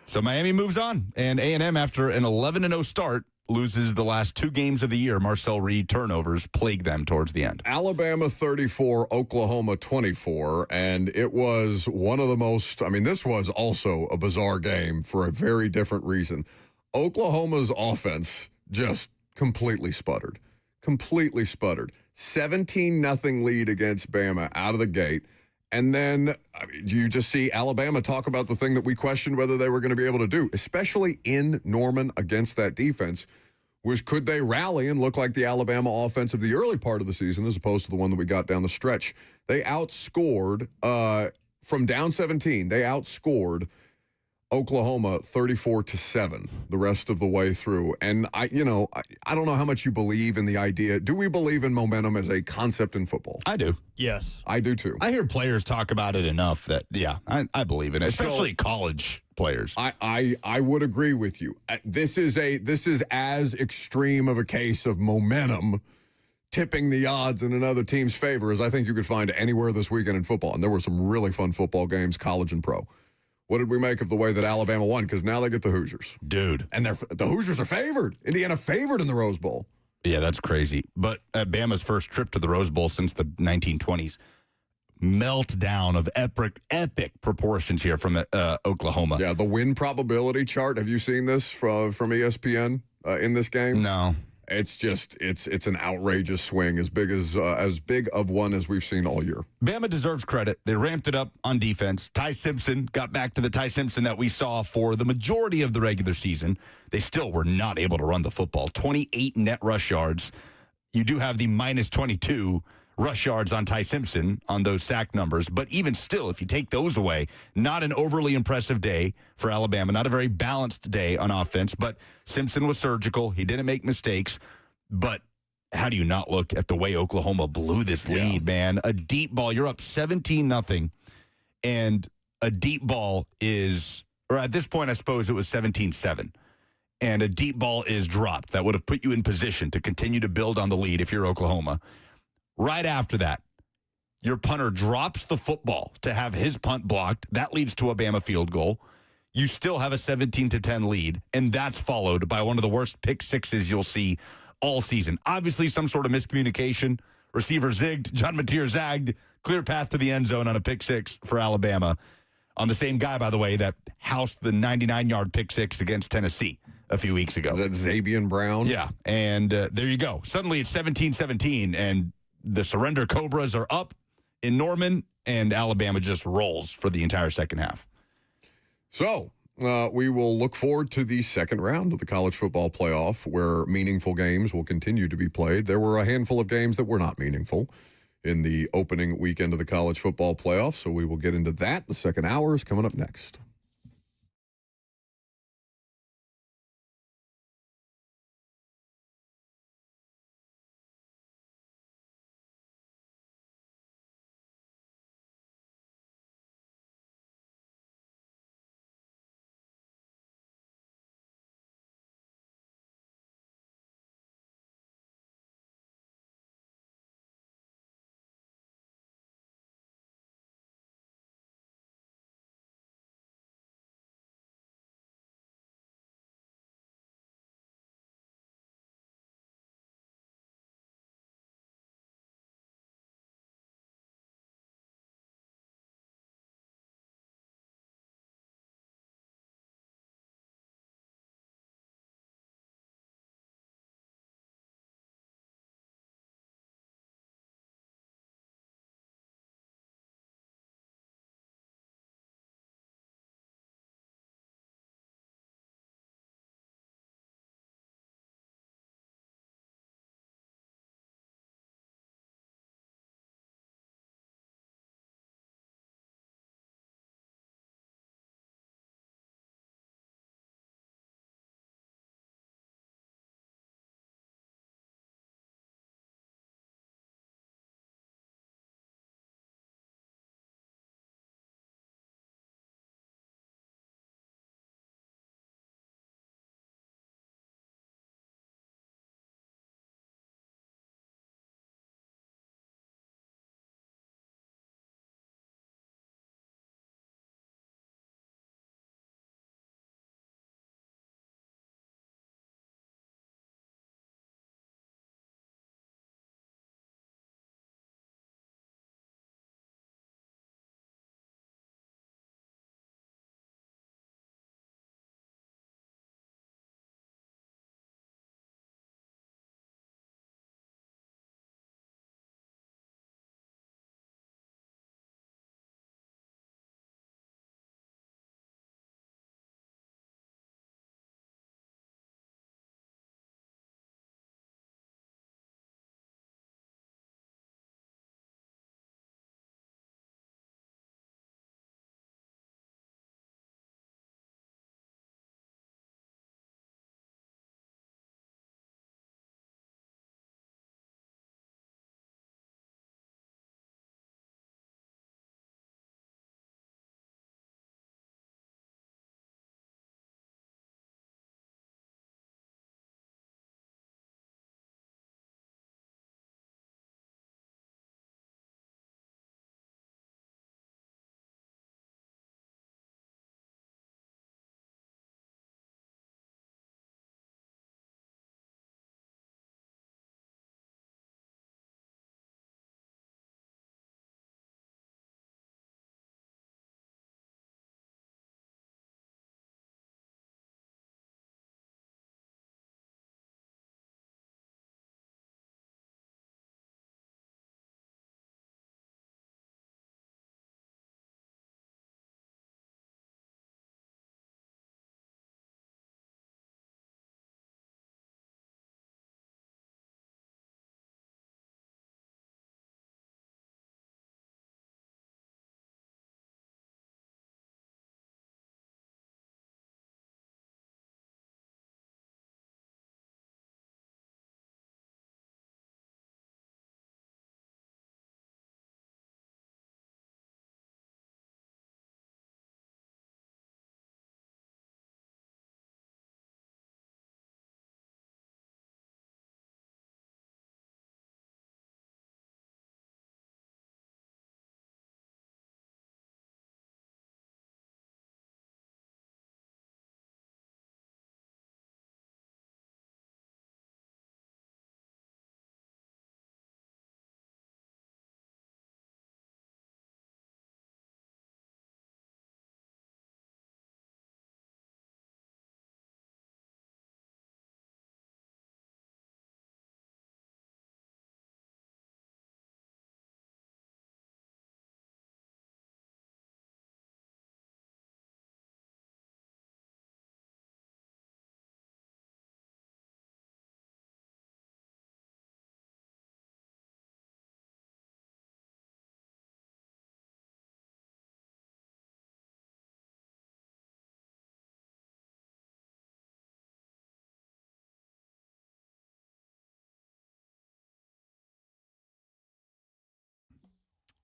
So Miami moves on, and A&M, after an 11-0 start, loses the last 2 games of the year. Marcel Reed turnovers plague them towards the end. Alabama 34, Oklahoma 24, and it was one of the most, I mean, this was also a bizarre game for a very different reason. Oklahoma's offense just completely sputtered. completely sputtered. 17-0 lead against Bama out of the gate. And then you just see Alabama talk about the thing that we questioned whether they were going to be able to do, especially in Norman against that defense, was could they rally and look like the Alabama offense of the early part of the season as opposed to the one that we got down the stretch. They outscored, from down 17, they outscored Oklahoma 34-7 the rest of the way through. And I don't know how much you believe in the idea. Do we believe in momentum as a concept in football? I do. Yes. I do too. I hear players talk about it enough that, I believe in it, especially college players. I would agree with you. This is as extreme of a case of momentum tipping the odds in another team's favor as I think you could find anywhere this weekend in football. And there were some really fun football games, college and pro. What did we make of the way that Alabama won? Because now they get the Hoosiers. Dude. And the Hoosiers are favored. Indiana favored in the Rose Bowl. Yeah, that's crazy. But at Bama's first trip to the Rose Bowl since the 1920s, meltdown of epic proportions here from Oklahoma. Yeah, the win probability chart. Have you seen this from ESPN in this game? No. It's just it's an outrageous swing, as big of one as we've seen all year. Bama deserves credit. They ramped it up on defense. Ty Simpson got back to the Ty Simpson that we saw for the majority of the regular season. They still were not able to run the football. 28 net rush yards. You do have the minus 22 rush yards on Ty Simpson on those sack numbers. But even still, if you take those away, not an overly impressive day for Alabama, not a very balanced day on offense. But Simpson was surgical. He didn't make mistakes. But how do you not look at the way Oklahoma blew this lead, man? A deep ball. You're up 17-0. And a deep ball is, or at this point, I suppose it was 17-7. And a deep ball is dropped. That would have put you in position to continue to build on the lead if you're Oklahoma. Right after that, your punter drops the football to have his punt blocked. That leads to a Bama field goal. You still have a 17-10 lead, and that's followed by one of the worst pick sixes you'll see all season. Obviously, some sort of miscommunication. Receiver zigged. John Mateer zagged. Clear path to the end zone on a pick six for Alabama. On the same guy, by the way, that housed the 99-yard pick six against Tennessee a few weeks ago. Is that Zabian Brown? Yeah, and there you go. Suddenly it's 17-17, and the Surrender Cobras are up in Norman, and Alabama just rolls for the entire second half. So we will look forward to the second round of the college football playoff, where meaningful games will continue to be played. There were a handful of games that were not meaningful in the opening weekend of the college football playoff, so we will get into that. The second hour is coming up next.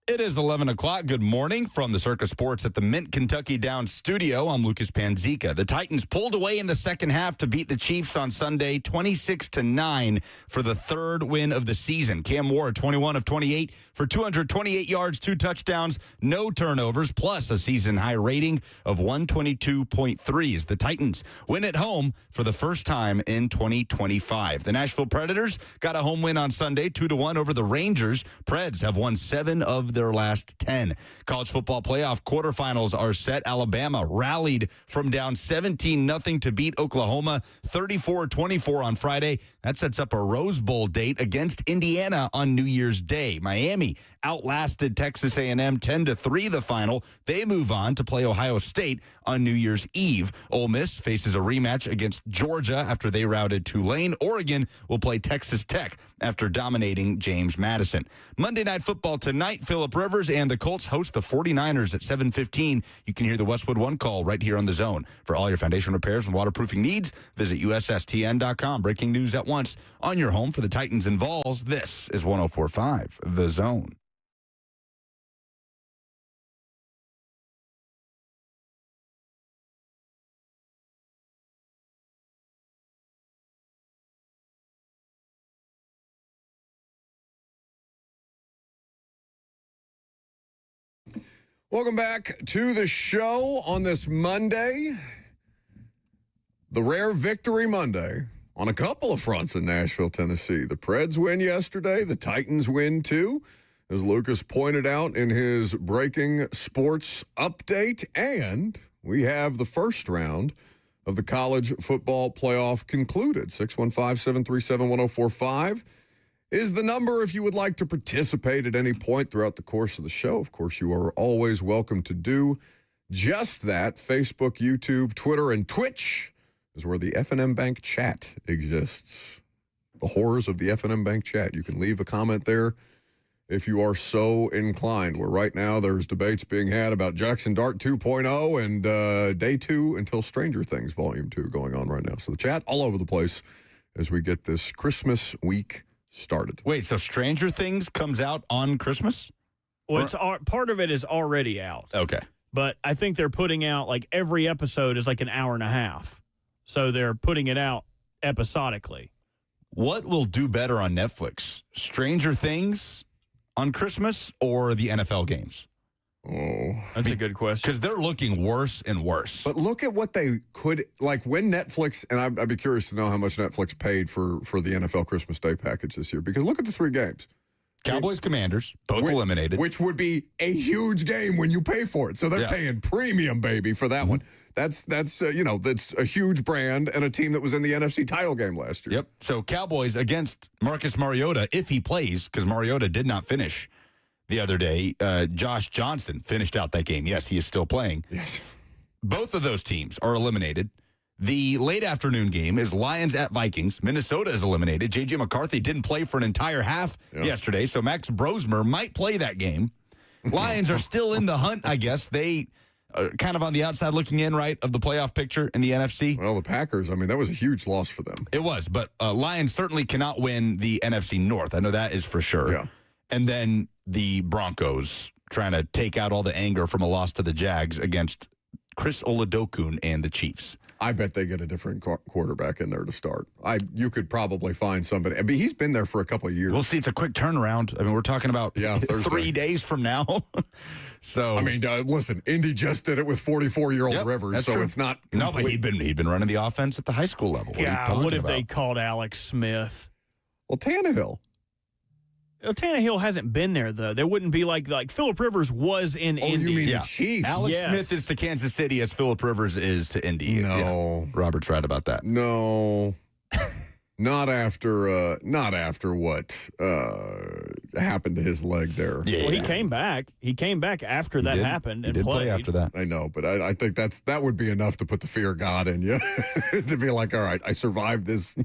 It is 11 o'clock. Good morning from the Circus Sports at the Mint Kentucky Downs studio. I'm Lucas Panzica. The Titans pulled away in the second half to beat the Chiefs on Sunday, 26-9 for the third win of the season. Cam Ward, 21 of 28 for 228 yards, 2 touchdowns, no turnovers, plus a season-high rating of 122.3 as the Titans win at home for the first time in 2025. The Nashville Predators got a home win on Sunday, 2-1 over the Rangers. Preds have won 7 of their last 10. College football playoff quarterfinals are set. Alabama rallied from down 17-0 to beat Oklahoma 34-24 on Friday. That sets up a Rose Bowl date against Indiana on New Year's Day. Miami outlasted Texas A&M 10-3 the final. They move on to play Ohio State on New Year's Eve. Ole Miss faces a rematch against Georgia after they routed Tulane. Oregon will play Texas Tech after dominating James Madison. Monday Night Football tonight, Phillip Rivers and the Colts host the 49ers at 7:15. You can hear the Westwood One call right here on The Zone. For all your foundation repairs and waterproofing needs, visit USSTN.com. Breaking news at once on your home for the Titans and Vols. This is 104.5 The Zone. Welcome back to the show on this Monday, the rare victory Monday on a couple of fronts in Nashville, Tennessee. The Preds win yesterday. The Titans win too, as Lucas pointed out in his breaking sports update. And we have the first round of the college football playoff concluded. 615-737-1045. Is the number if you would like to participate at any point throughout the course of the show. Of course, you are always welcome to do just that. Facebook, YouTube, Twitter, and Twitch is where the F&M Bank chat exists. The horrors of the F&M Bank chat. You can leave a comment there if you are so inclined. Where right now there's debates being had about Jackson Dart 2.0 and Day 2 until Stranger Things Volume 2 going on right now. So the chat all over the place as we get this Christmas week started. Wait, so Stranger Things comes out on Christmas? Well, it's part of it is already out. Okay. But I think they're putting out, like, every episode is like an hour and a half. So they're putting it out episodically. What will do better on Netflix? Stranger Things on Christmas or the NFL games? Oh, that's a good question. Because they're looking worse and worse. But look at what they could, like when Netflix, and I'd be curious to know how much Netflix paid for the NFL Christmas Day package this year. Because look at the 3 games. Cowboys, Commanders, both eliminated. Which would be a huge game when you pay for it. So they're paying premium, baby, for that one. That's that's a huge brand and a team that was in the NFC title game last year. Yep. So Cowboys against Marcus Mariota, if he plays, because Mariota did not finish the other day. Josh Johnson finished out that game. Yes, he is still playing. Yes. Both of those teams are eliminated. The late afternoon game is Lions at Vikings. Minnesota is eliminated. J.J. McCarthy didn't play for an entire half yesterday, so Max Brosmer might play that game. Lions are still in the hunt, I guess. They are kind of on the outside looking in, right, of the playoff picture in the NFC. Well, the Packers, I mean, that was a huge loss for them. It was, but Lions certainly cannot win the NFC North. I know that is for sure. Yeah. And then the Broncos trying to take out all the anger from a loss to the Jags against Chris Oladokun and the Chiefs. I bet they get a different quarterback in there to start. You could probably find somebody. I mean, he's been there for a couple of years. We'll see. It's a quick turnaround. I mean, we're talking about 3 days from now. So I mean, listen, Indy just did it with 44-year-old Rivers, so true. It's not complete. No, but he'd been running the offense at the high school level. What if they called Alex Smith? Well, Tannehill. Tannehill hasn't been there, though. There wouldn't be like Phillip Rivers was in Indy. You mean the Chiefs? Alex Smith is to Kansas City as Phillip Rivers is to Indy. No. Yeah. Robert's right about that. No. Not after what happened to his leg there. Yeah, well, he came back. He came back after that happened and played. Play after that. I know, but I think that would be enough to put the fear of God in you to be like, all right, I survived this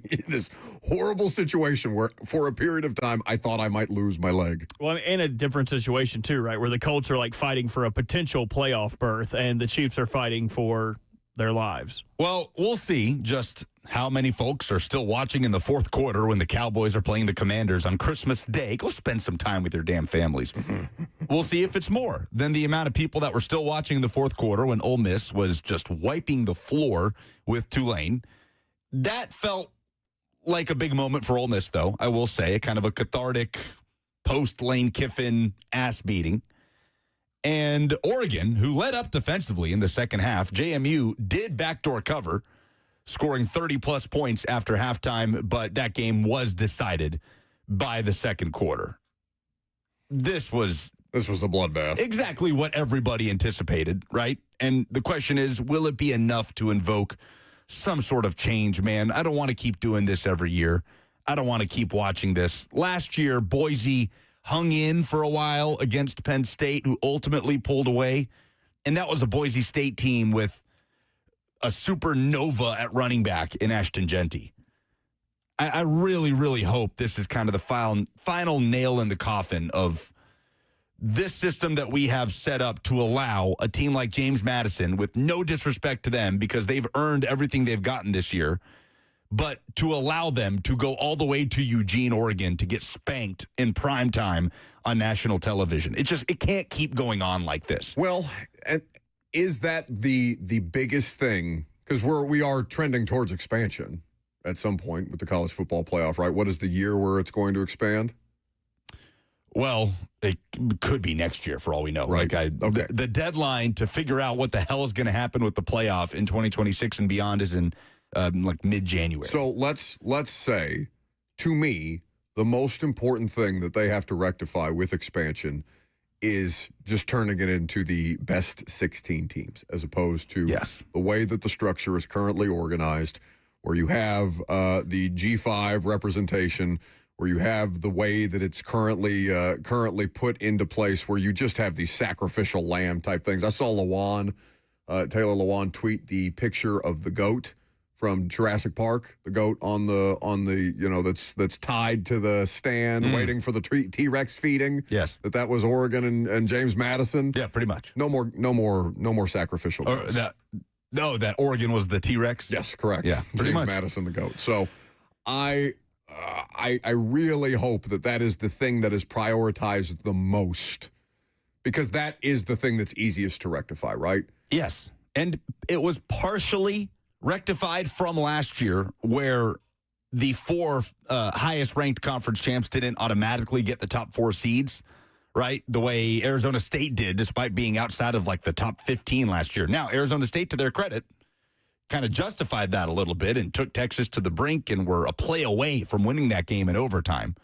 horrible situation where for a period of time I thought I might lose my leg. Well, in a different situation too, right, where the Colts are like fighting for a potential playoff berth and the Chiefs are fighting for their lives. Well, we'll see just how many folks are still watching in the fourth quarter when the Cowboys are playing the Commanders on Christmas Day. Go spend some time with your damn families. We'll see if it's more than the amount of people that were still watching in the fourth quarter when Ole Miss was just wiping the floor with Tulane. That felt like a big moment for Ole Miss, though, I will say. A kind of a cathartic post-Lane Kiffin ass beating. And Oregon, who led up defensively in the second half, JMU did backdoor cover, scoring 30-plus points after halftime, but that game was decided by the second quarter. This was a bloodbath. Exactly what everybody anticipated, right? And the question is, will it be enough to invoke some sort of change, man? I don't want to keep doing this every year. I don't want to keep watching this. Last year, Boise hung in for a while against Penn State, who ultimately pulled away. And that was a Boise State team with a supernova at running back in Ashton Genty. I really, really hope this is kind of the final nail in the coffin of this system that we have set up to allow a team like James Madison, with no disrespect to them because they've earned everything they've gotten this year, but to allow them to go all the way to Eugene, Oregon to get spanked in prime time on national television. It can't keep going on like this. Well, is that the biggest thing? Because we are trending towards expansion at some point with the college football playoff, right? What is the year where it's going to expand? Well, it could be next year for all we know. Right. The deadline to figure out what the hell is going to happen with the playoff in 2026 and beyond is in mid-January. So let's say, to me, the most important thing that they have to rectify with expansion is just turning it into the best 16 teams, as opposed to the way that the structure is currently organized, where you have the G5 representation, where you have the way that it's currently put into place, where you just have these sacrificial lamb type things. I saw Taylor Lewan tweet the picture of the goat from Jurassic Park, the goat on the that's tied to the stand waiting for the T-Rex feeding. Yes. That was Oregon and James Madison. Yeah, pretty much. No more sacrificial goats. That Oregon was the T-Rex? Yes, correct. Yeah, pretty James much. Madison, the goat. So I really hope that is the thing that is prioritized the most, because that is the thing that's easiest to rectify, right? Yes. And it was partially rectified from last year, where the four highest-ranked conference champs didn't automatically get the top four seeds, right? The way Arizona State did, despite being outside of the top 15 last year. Now, Arizona State, to their credit, kind of justified that a little bit and took Texas to the brink and were a play away from winning that game in overtime.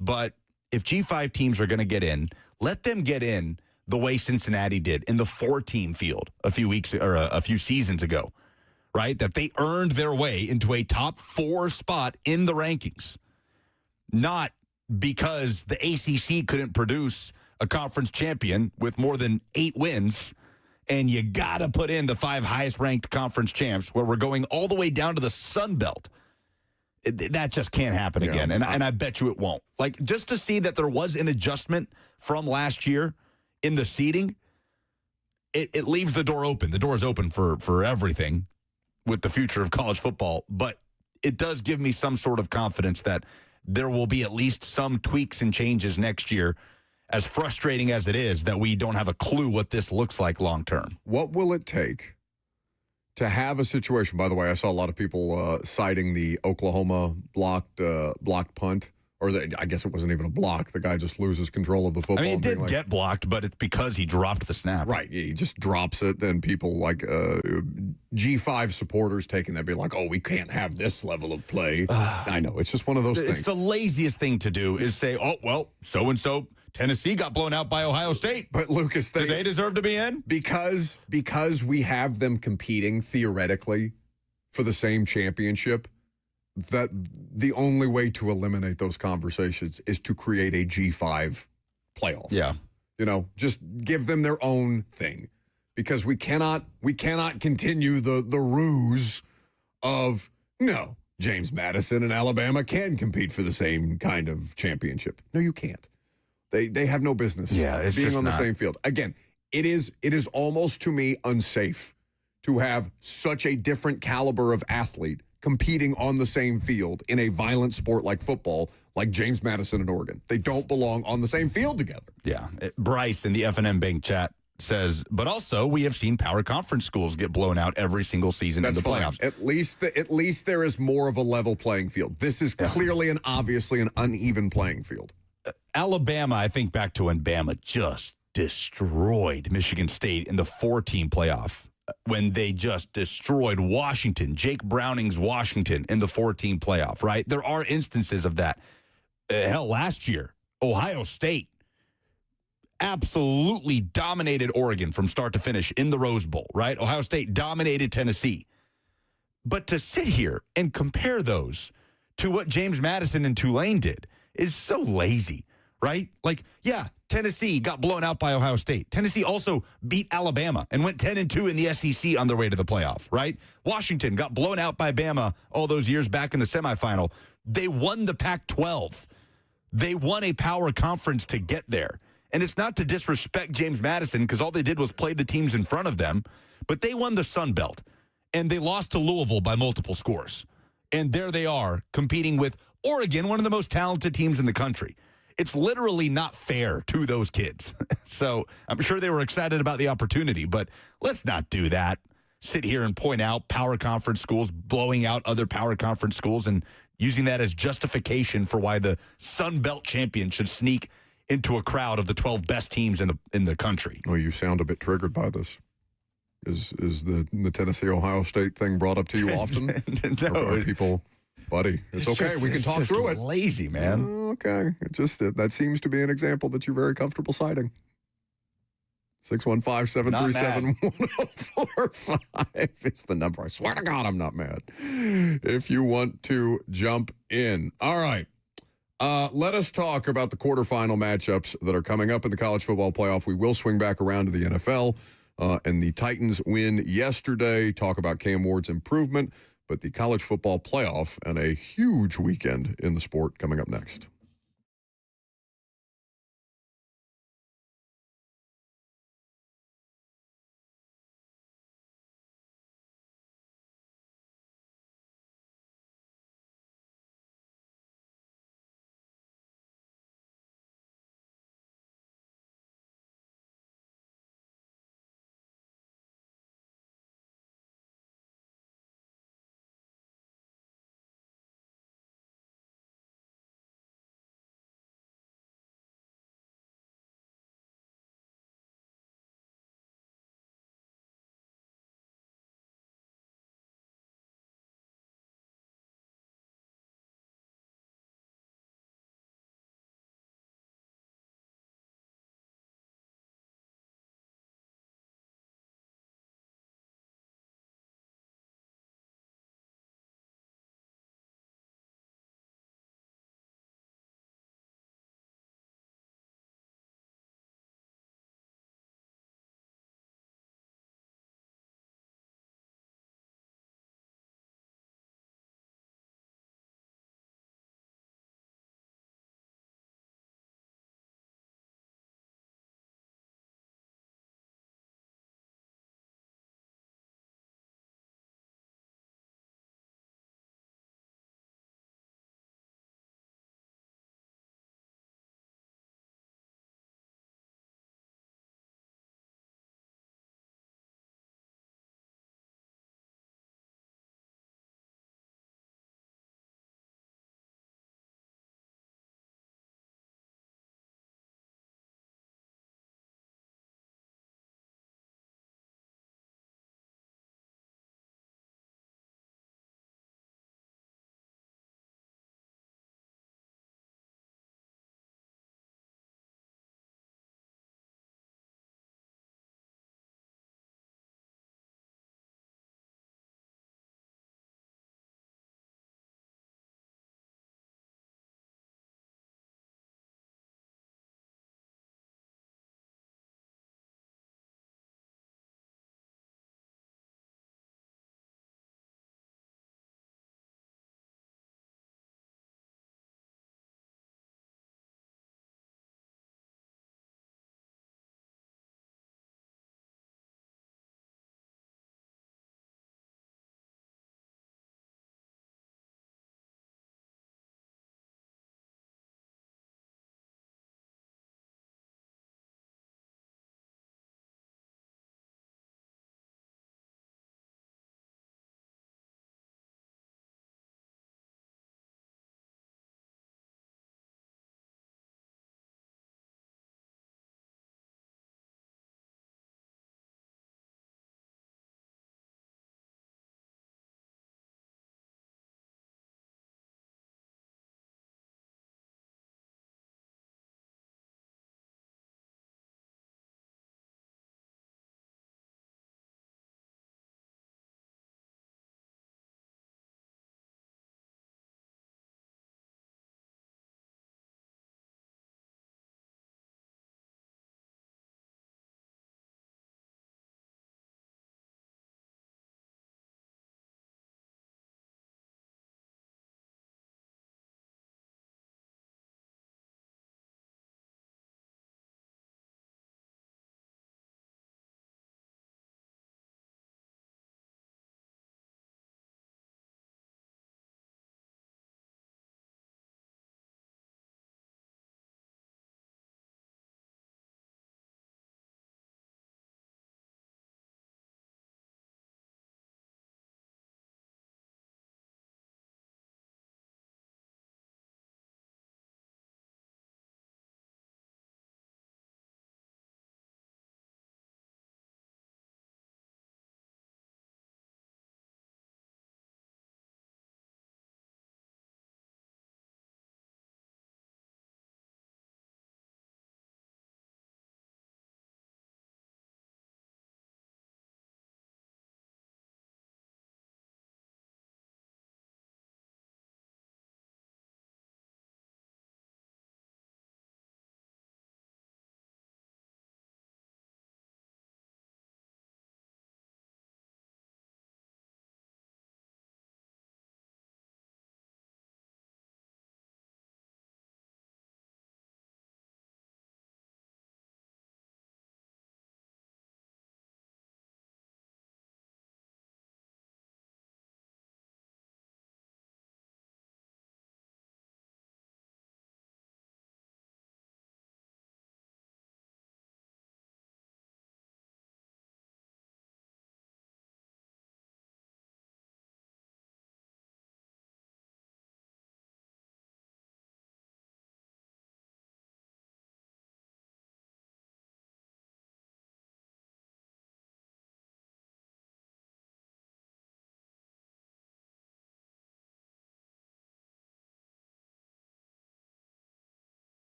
But if G5 teams are going to get in, let them get in the way Cincinnati did in the 4-team field a few seasons ago, right? That they earned their way into a top 4 spot in the rankings, not because the ACC couldn't produce a conference champion with more than 8 wins. And you got to put in the 5 highest-ranked conference champs, where we're going all the way down to the Sun Belt. That just can't happen again, and I bet you it won't. Just to see that there was an adjustment from last year in the seeding, it leaves the door open. The door is open for everything with the future of college football, but it does give me some sort of confidence that there will be at least some tweaks and changes next year, as frustrating as it is that we don't have a clue what this looks like long term. What will it take to have a situation? By the way, I saw a lot of people citing the Oklahoma blocked punt. Or I guess it wasn't even a block. The guy just loses control of the football. I mean, it did get blocked, but it's because he dropped the snap. Right. He just drops it, and people G5 supporters taking that, be like, oh, we can't have this level of play. I know. It's just one of those things. It's the laziest thing to do is say, oh, well, so-and-so, Tennessee got blown out by Ohio State. But, Lucas, do they deserve to be in? Because we have them competing theoretically for the same championship, that the only way to eliminate those conversations is to create a G5 playoff. Yeah. Just give them their own thing, because we cannot continue the ruse of, no, James Madison and Alabama can compete for the same kind of championship. No, you can't. They have no business being on the same field. Again, it is almost, to me, unsafe to have such a different caliber of athlete competing on the same field in a violent sport like football, like James Madison and Oregon. They don't belong on the same field together. Yeah. Bryce in the F&M Bank chat says, but also we have seen power conference schools get blown out every single season in the playoffs. At least there is more of a level playing field. This is clearly and obviously an uneven playing field. Alabama, I think back to when Bama just destroyed Michigan State in the 4-team playoff, when they just destroyed Washington, Jake Browning's Washington in the 4-team playoff, right? There are instances of that. Hell, last year, Ohio State absolutely dominated Oregon from start to finish in the Rose Bowl, right? Ohio State dominated Tennessee. But to sit here and compare those to what James Madison and Tulane did is so lazy, right? Like, yeah, Tennessee got blown out by Ohio State. Tennessee also beat Alabama and went 10-2 in the SEC on their way to the playoff, right? Washington got blown out by Bama all those years back in the semifinal. They won the Pac-12. They won a power conference to get there. And it's not to disrespect James Madison because all they did was play the teams in front of them, but they won the Sun Belt, and they lost to Louisville by multiple scores. And there they are competing with Oregon, one of the most talented teams in the country. It's literally not fair to those kids. So I'm sure they were excited about the opportunity, but let's not do that. Sit here and point out power conference schools blowing out other power conference schools and using that as justification for why the Sun Belt champion should sneak into a crowd of the 12 best teams in the country. Oh, you sound a bit triggered by this. Is the Tennessee-Ohio State thing brought up to you often? No. Are people... Buddy, it's okay. We can talk through it. Lazy, man. Okay. That seems to be an example that you're very comfortable citing. 615-737-1045. It's the number. I swear to God, I'm not mad. If you want to jump in. All right. Let us talk about the quarterfinal matchups that are coming up in the college football playoff. We will swing back around to the NFL. And the Titans win yesterday. Talk about Cam Ward's improvement. But the college football playoff and a huge weekend in the sport coming up next.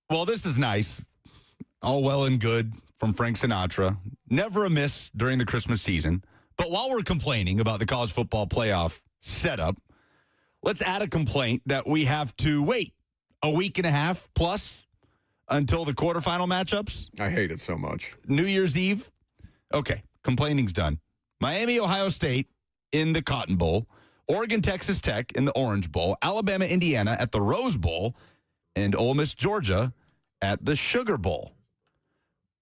Well, this is nice. All well and good from Frank Sinatra. Never a miss during the Christmas season. But while we're complaining about the college football playoff setup, let's add a complaint that we have to wait a week and a half plus until the quarterfinal matchups. I hate it so much. New Year's Eve. Okay, complaining's done. Miami, Ohio State in the Cotton Bowl. Oregon, Texas Tech in the Orange Bowl. Alabama, Indiana at the Rose Bowl. And Ole Miss, Georgia at the Sugar Bowl.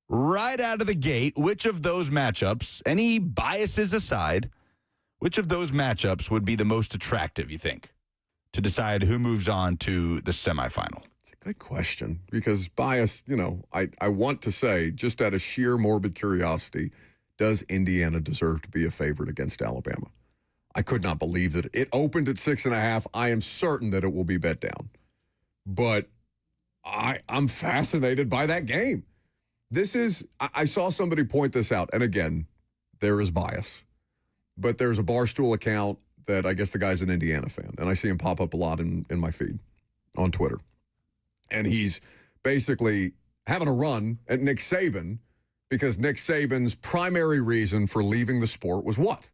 Right out of the gate, which of those matchups, any biases aside, which of those matchups would be the most attractive, you think, to decide who moves on to the semifinal? It's a good question because bias, I want to say, just out of sheer morbid curiosity, does Indiana deserve to be a favorite against Alabama? I could not believe that it opened at 6.5. I am certain that it will be bet down. But I'm fascinated by that game. I saw somebody point this out, and again, there is bias. But there's a Barstool account that I guess the guy's an Indiana fan, and I see him pop up a lot in my feed on Twitter. And he's basically having a run at Nick Saban because Nick Saban's primary reason for leaving the sport was what?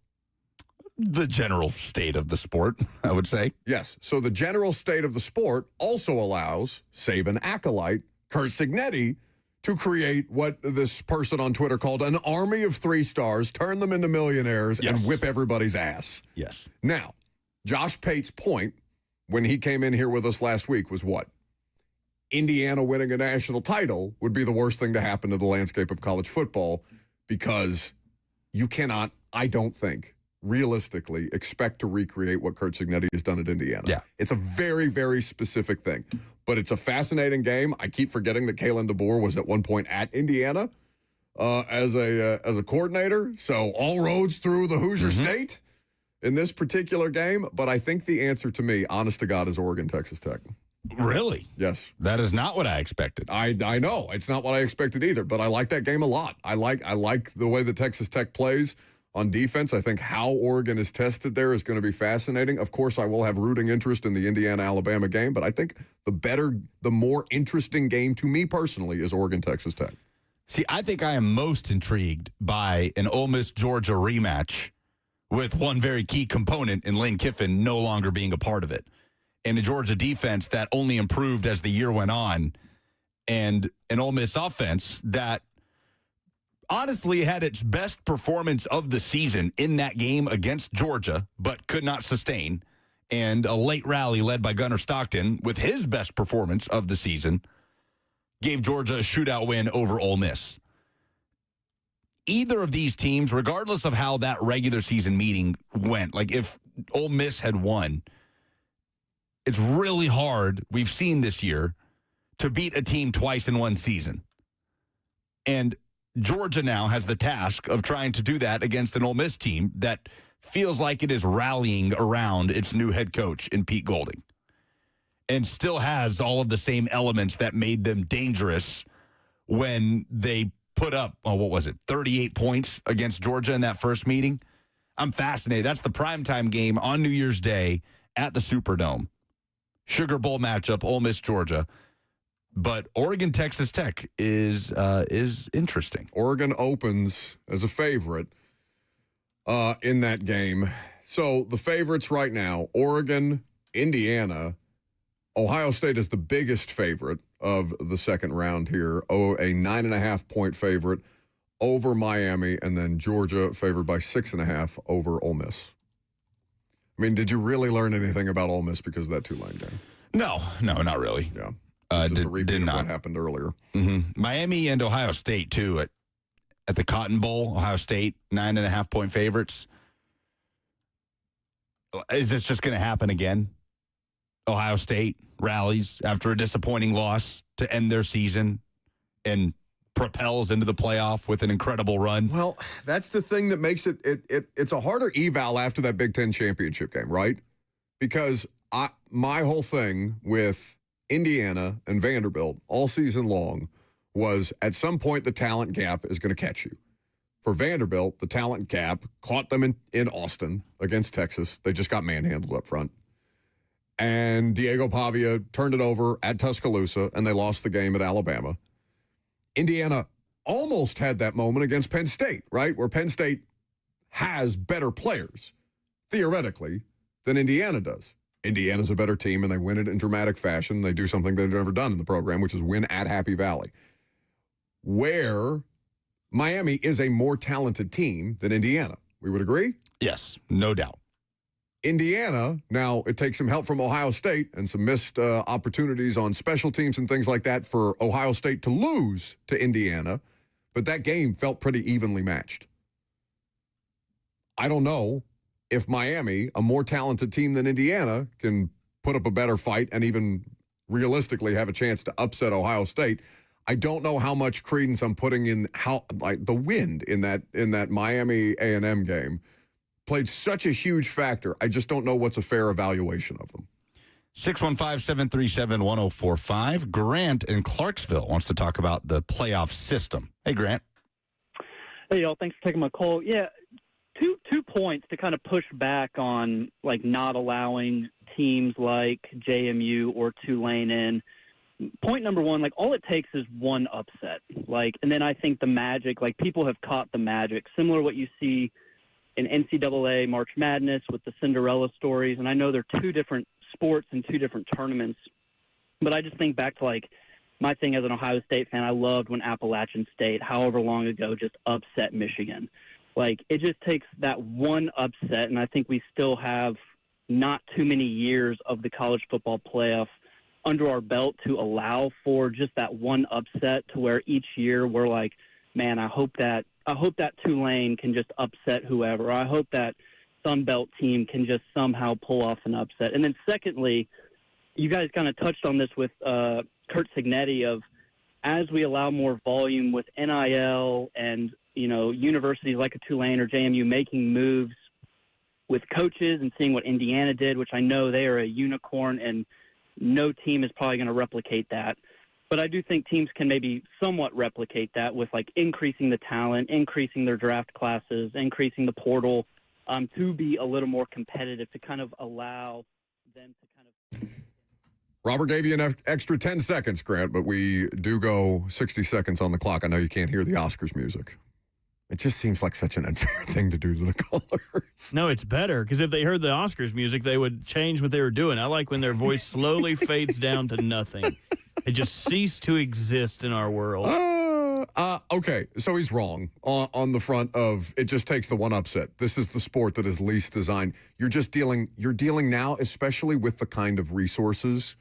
The general state of the sport, I would say. Yes. So the general state of the sport also allows Saban acolyte Kurt Signetti to create what this person on Twitter called an army of 3-stars, turn them into millionaires, and whip everybody's ass. Yes. Now, Josh Pate's point when he came in here with us last week was what? Indiana winning a national title would be the worst thing to happen to the landscape of college football because you cannot, I don't think, realistically expect to recreate what Kurt Signetti has done at Indiana. Yeah. It's a very, very specific thing. But it's a fascinating game. I keep forgetting that Kalen DeBoer was at one point at Indiana as a coordinator. So all roads through the Hoosier State in this particular game. But I think the answer to me, honest to God, is Oregon, Texas Tech. Really? Yes. That is not what I expected. I know. It's not what I expected either. But I like that game a lot. I like the way that Texas Tech plays on defense. I think how Oregon is tested there is going to be fascinating. Of course, I will have rooting interest in the Indiana-Alabama game, but I think the more interesting game to me personally is Oregon-Texas Tech. See, I think I am most intrigued by an Ole Miss-Georgia rematch with one very key component in Lane Kiffin no longer being a part of it, and a Georgia defense that only improved as the year went on, and an Ole Miss offense that honestly had its best performance of the season in that game against Georgia, but could not sustain. And a late rally led by Gunnar Stockton with his best performance of the season gave Georgia a shootout win over Ole Miss. Either of these teams, regardless of how that regular season meeting went, like if Ole Miss had won, it's really hard, we've seen this year, to beat a team twice in one season. And Georgia now has the task of trying to do that against an Ole Miss team that feels like it is rallying around its new head coach in Pete Golding and still has all of the same elements that made them dangerous when they put up, 38 points against Georgia in that first meeting. I'm fascinated. That's the primetime game on New Year's Day at the Superdome. Sugar Bowl matchup, Ole Miss, Georgia. But Oregon, Texas Tech is interesting. Oregon opens as a favorite in that game. So the favorites right now, Oregon, Indiana, Ohio State is the biggest favorite of the second round here. A 9.5-point favorite over Miami, and then Georgia favored by 6.5 over Ole Miss. I mean, did you really learn anything about Ole Miss because of that Tulane game? No, not really. Yeah. This is the repeat did of not. what happened earlier. Mm-hmm. Miami and Ohio State, too, at the Cotton Bowl. Ohio State, 9.5-point favorites. Is this just going to happen again? Ohio State rallies after a disappointing loss to end their season and propels into the playoff with an incredible run. Well, that's the thing that makes it's a harder eval after that Big Ten championship game, right? Because my whole thing with Indiana and Vanderbilt all season long was at some point the talent gap is going to catch you. For Vanderbilt, the talent gap caught them in Austin against Texas. They just got manhandled up front. and Diego Pavia turned it over at Tuscaloosa, and they lost the game at Alabama. Indiana almost had that moment against Penn State, right, where Penn State has better players, theoretically, than Indiana does. Indiana's a better team, and they win it in dramatic fashion. They do something they've never done in the program, which is win at Happy Valley, where Miami is a more talented team than Indiana. We would agree? Yes, no doubt. Indiana, now it takes some help from Ohio State and some missed opportunities on special teams and things like that for Ohio State to lose to Indiana, but that game felt pretty evenly matched. I don't know if Miami, a more talented team than Indiana, can put up a better fight and even realistically have a chance to upset Ohio State. I don't know how much credence I'm putting in the wind in that Miami A&M game played such a huge factor. I just don't know what's a fair evaluation of them. 615-737-1045. Grant in Clarksville wants to talk about the playoff system. Hey, Grant. Hey, y'all. Thanks for taking my call. Yeah, two points to kind of push back on, like, not allowing teams like JMU or Tulane in. Point number one, like, all it takes is one upset. Like, and then I think the magic, like, people have caught the magic, similar to what you see in NCAA March Madness with the Cinderella stories. And I know they're two different sports and two different tournaments, but I just think back to, like, my thing as an Ohio State fan, I loved when Appalachian State, however long ago, just upset Michigan. Like, it just takes that one upset, and I think we still have not too many years of the college football playoff under our belt to allow for just that one upset to where each year we're like, man, I hope that Tulane can just upset whoever. I hope that Sun Belt team can just somehow pull off an upset. And then secondly, you guys kind of touched on this with Kurt Signetti of as we allow more volume with NIL and, you know, universities like a Tulane or JMU making moves with coaches and seeing what Indiana did, which I know they are a unicorn and no team is probably going to replicate that. But I do think teams can maybe somewhat replicate that with, like, increasing the talent, increasing their draft classes, increasing the portal to be a little more competitive, to kind of allow them to kind of. Robert gave you an extra 10 seconds, Grant, but we do go 60 seconds on the clock. I know you can't hear the Oscars music. It just seems like such an unfair thing to do to the callers. No, it's better, because if they heard the Oscars music, they would change what they were doing. I like when their voice slowly fades down to nothing. It just ceased to exist in our world. Okay, so he's wrong on the front of it just takes the one upset. This is the sport that is least designed. You're dealing now, especially with the kind of resources,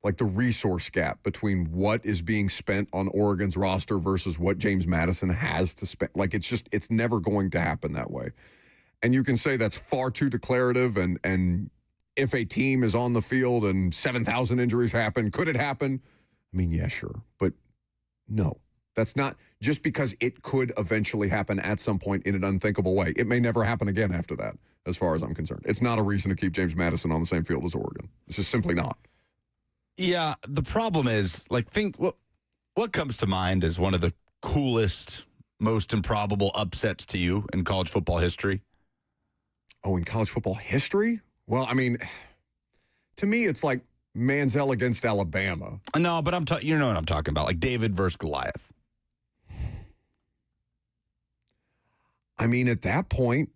like the resource gap between what is being spent on Oregon's roster versus what James Madison has to spend. Like, it's never going to happen that way. And you can say that's far too declarative, and if a team is on the field and 7,000 injuries happen, could it happen? I mean, yeah, sure. But no, that's not just because it could eventually happen at some point in an unthinkable way. It may never happen again after that, as far as I'm concerned. It's not a reason to keep James Madison on the same field as Oregon. It's just simply not. Yeah, the problem is, like, think what comes to mind as one of the coolest, most improbable upsets to you in college football history? Oh, in college football history? Well, I mean, to me, it's like Manziel against Alabama. No, but you know what I'm talking about, like David versus Goliath. I mean, at that point,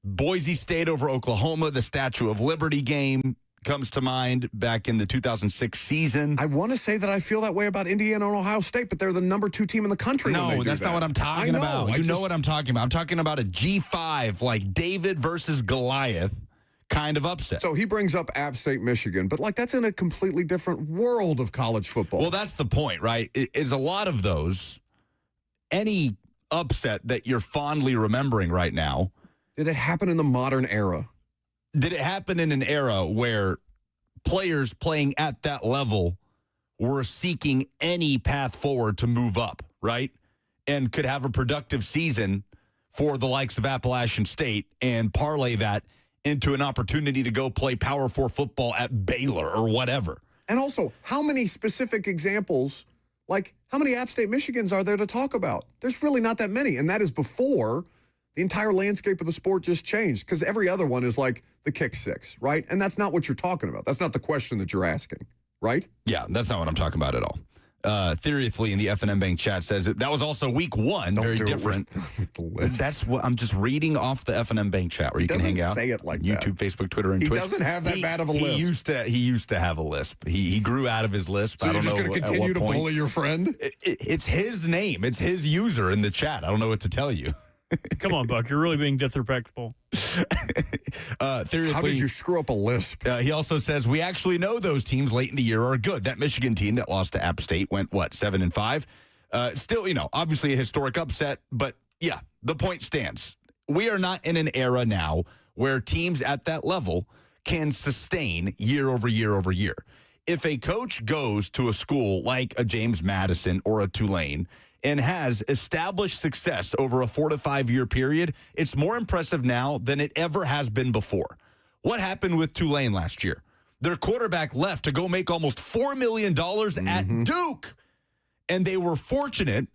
Boise State over Oklahoma, the Statue of Liberty game comes to mind back in the 2006 season. I want to say that I feel that way about Indiana and Ohio State, but they're the number 2 team in the country. No, that's not what I'm talking about. You know what I'm talking about. I'm talking about a G5, like David versus Goliath kind of upset. So he brings up App State, Michigan, but like that's in a completely different world of college football. Well, that's the point, right? It is a lot of those. Any upset that you're fondly remembering right now. Did it happen in the modern era? Did it happen in an era where players playing at that level were seeking any path forward to move up, right? And could have a productive season for the likes of Appalachian State and parlay that into an opportunity to go play Power 4 football at Baylor or whatever. And also, how many specific examples, like how many App State Michigans are there to talk about? There's really not that many. And that is before the entire landscape of the sport just changed because every other one is like the kick six, right? And that's not what you're talking about. That's not the question that you're asking, right? Yeah, that's not what I'm talking about at all. Theoretically in the FNM Bank chat says that was also week one, very different. With the list. That's what I'm just reading off the FNM Bank chat where you can hang out. Say it like YouTube, that. Facebook, Twitter, and He Twitch. doesn't have that bad of a lisp. He used to have a lisp. He grew out of his lisp. So I don't you're just know going to at continue what to point. bully your friend? It's his name. It's his user in the chat. I don't know what to tell you. Come on, Buck. You're really being disrespectful. Theoretically, How did you screw up a lisp? he also says we actually know those teams late in the year are good. That Michigan team that lost to App State went 7-5. Still, obviously a historic upset, but yeah, the point stands. We are not in an era now where teams at that level can sustain year over year over year. If a coach goes to a school like a James Madison or a Tulane and has established success over a 4 to 5 year period, it's more impressive now than it ever has been before. What happened with Tulane last year? Their quarterback left to go make almost $4 million at Duke. And they were fortunate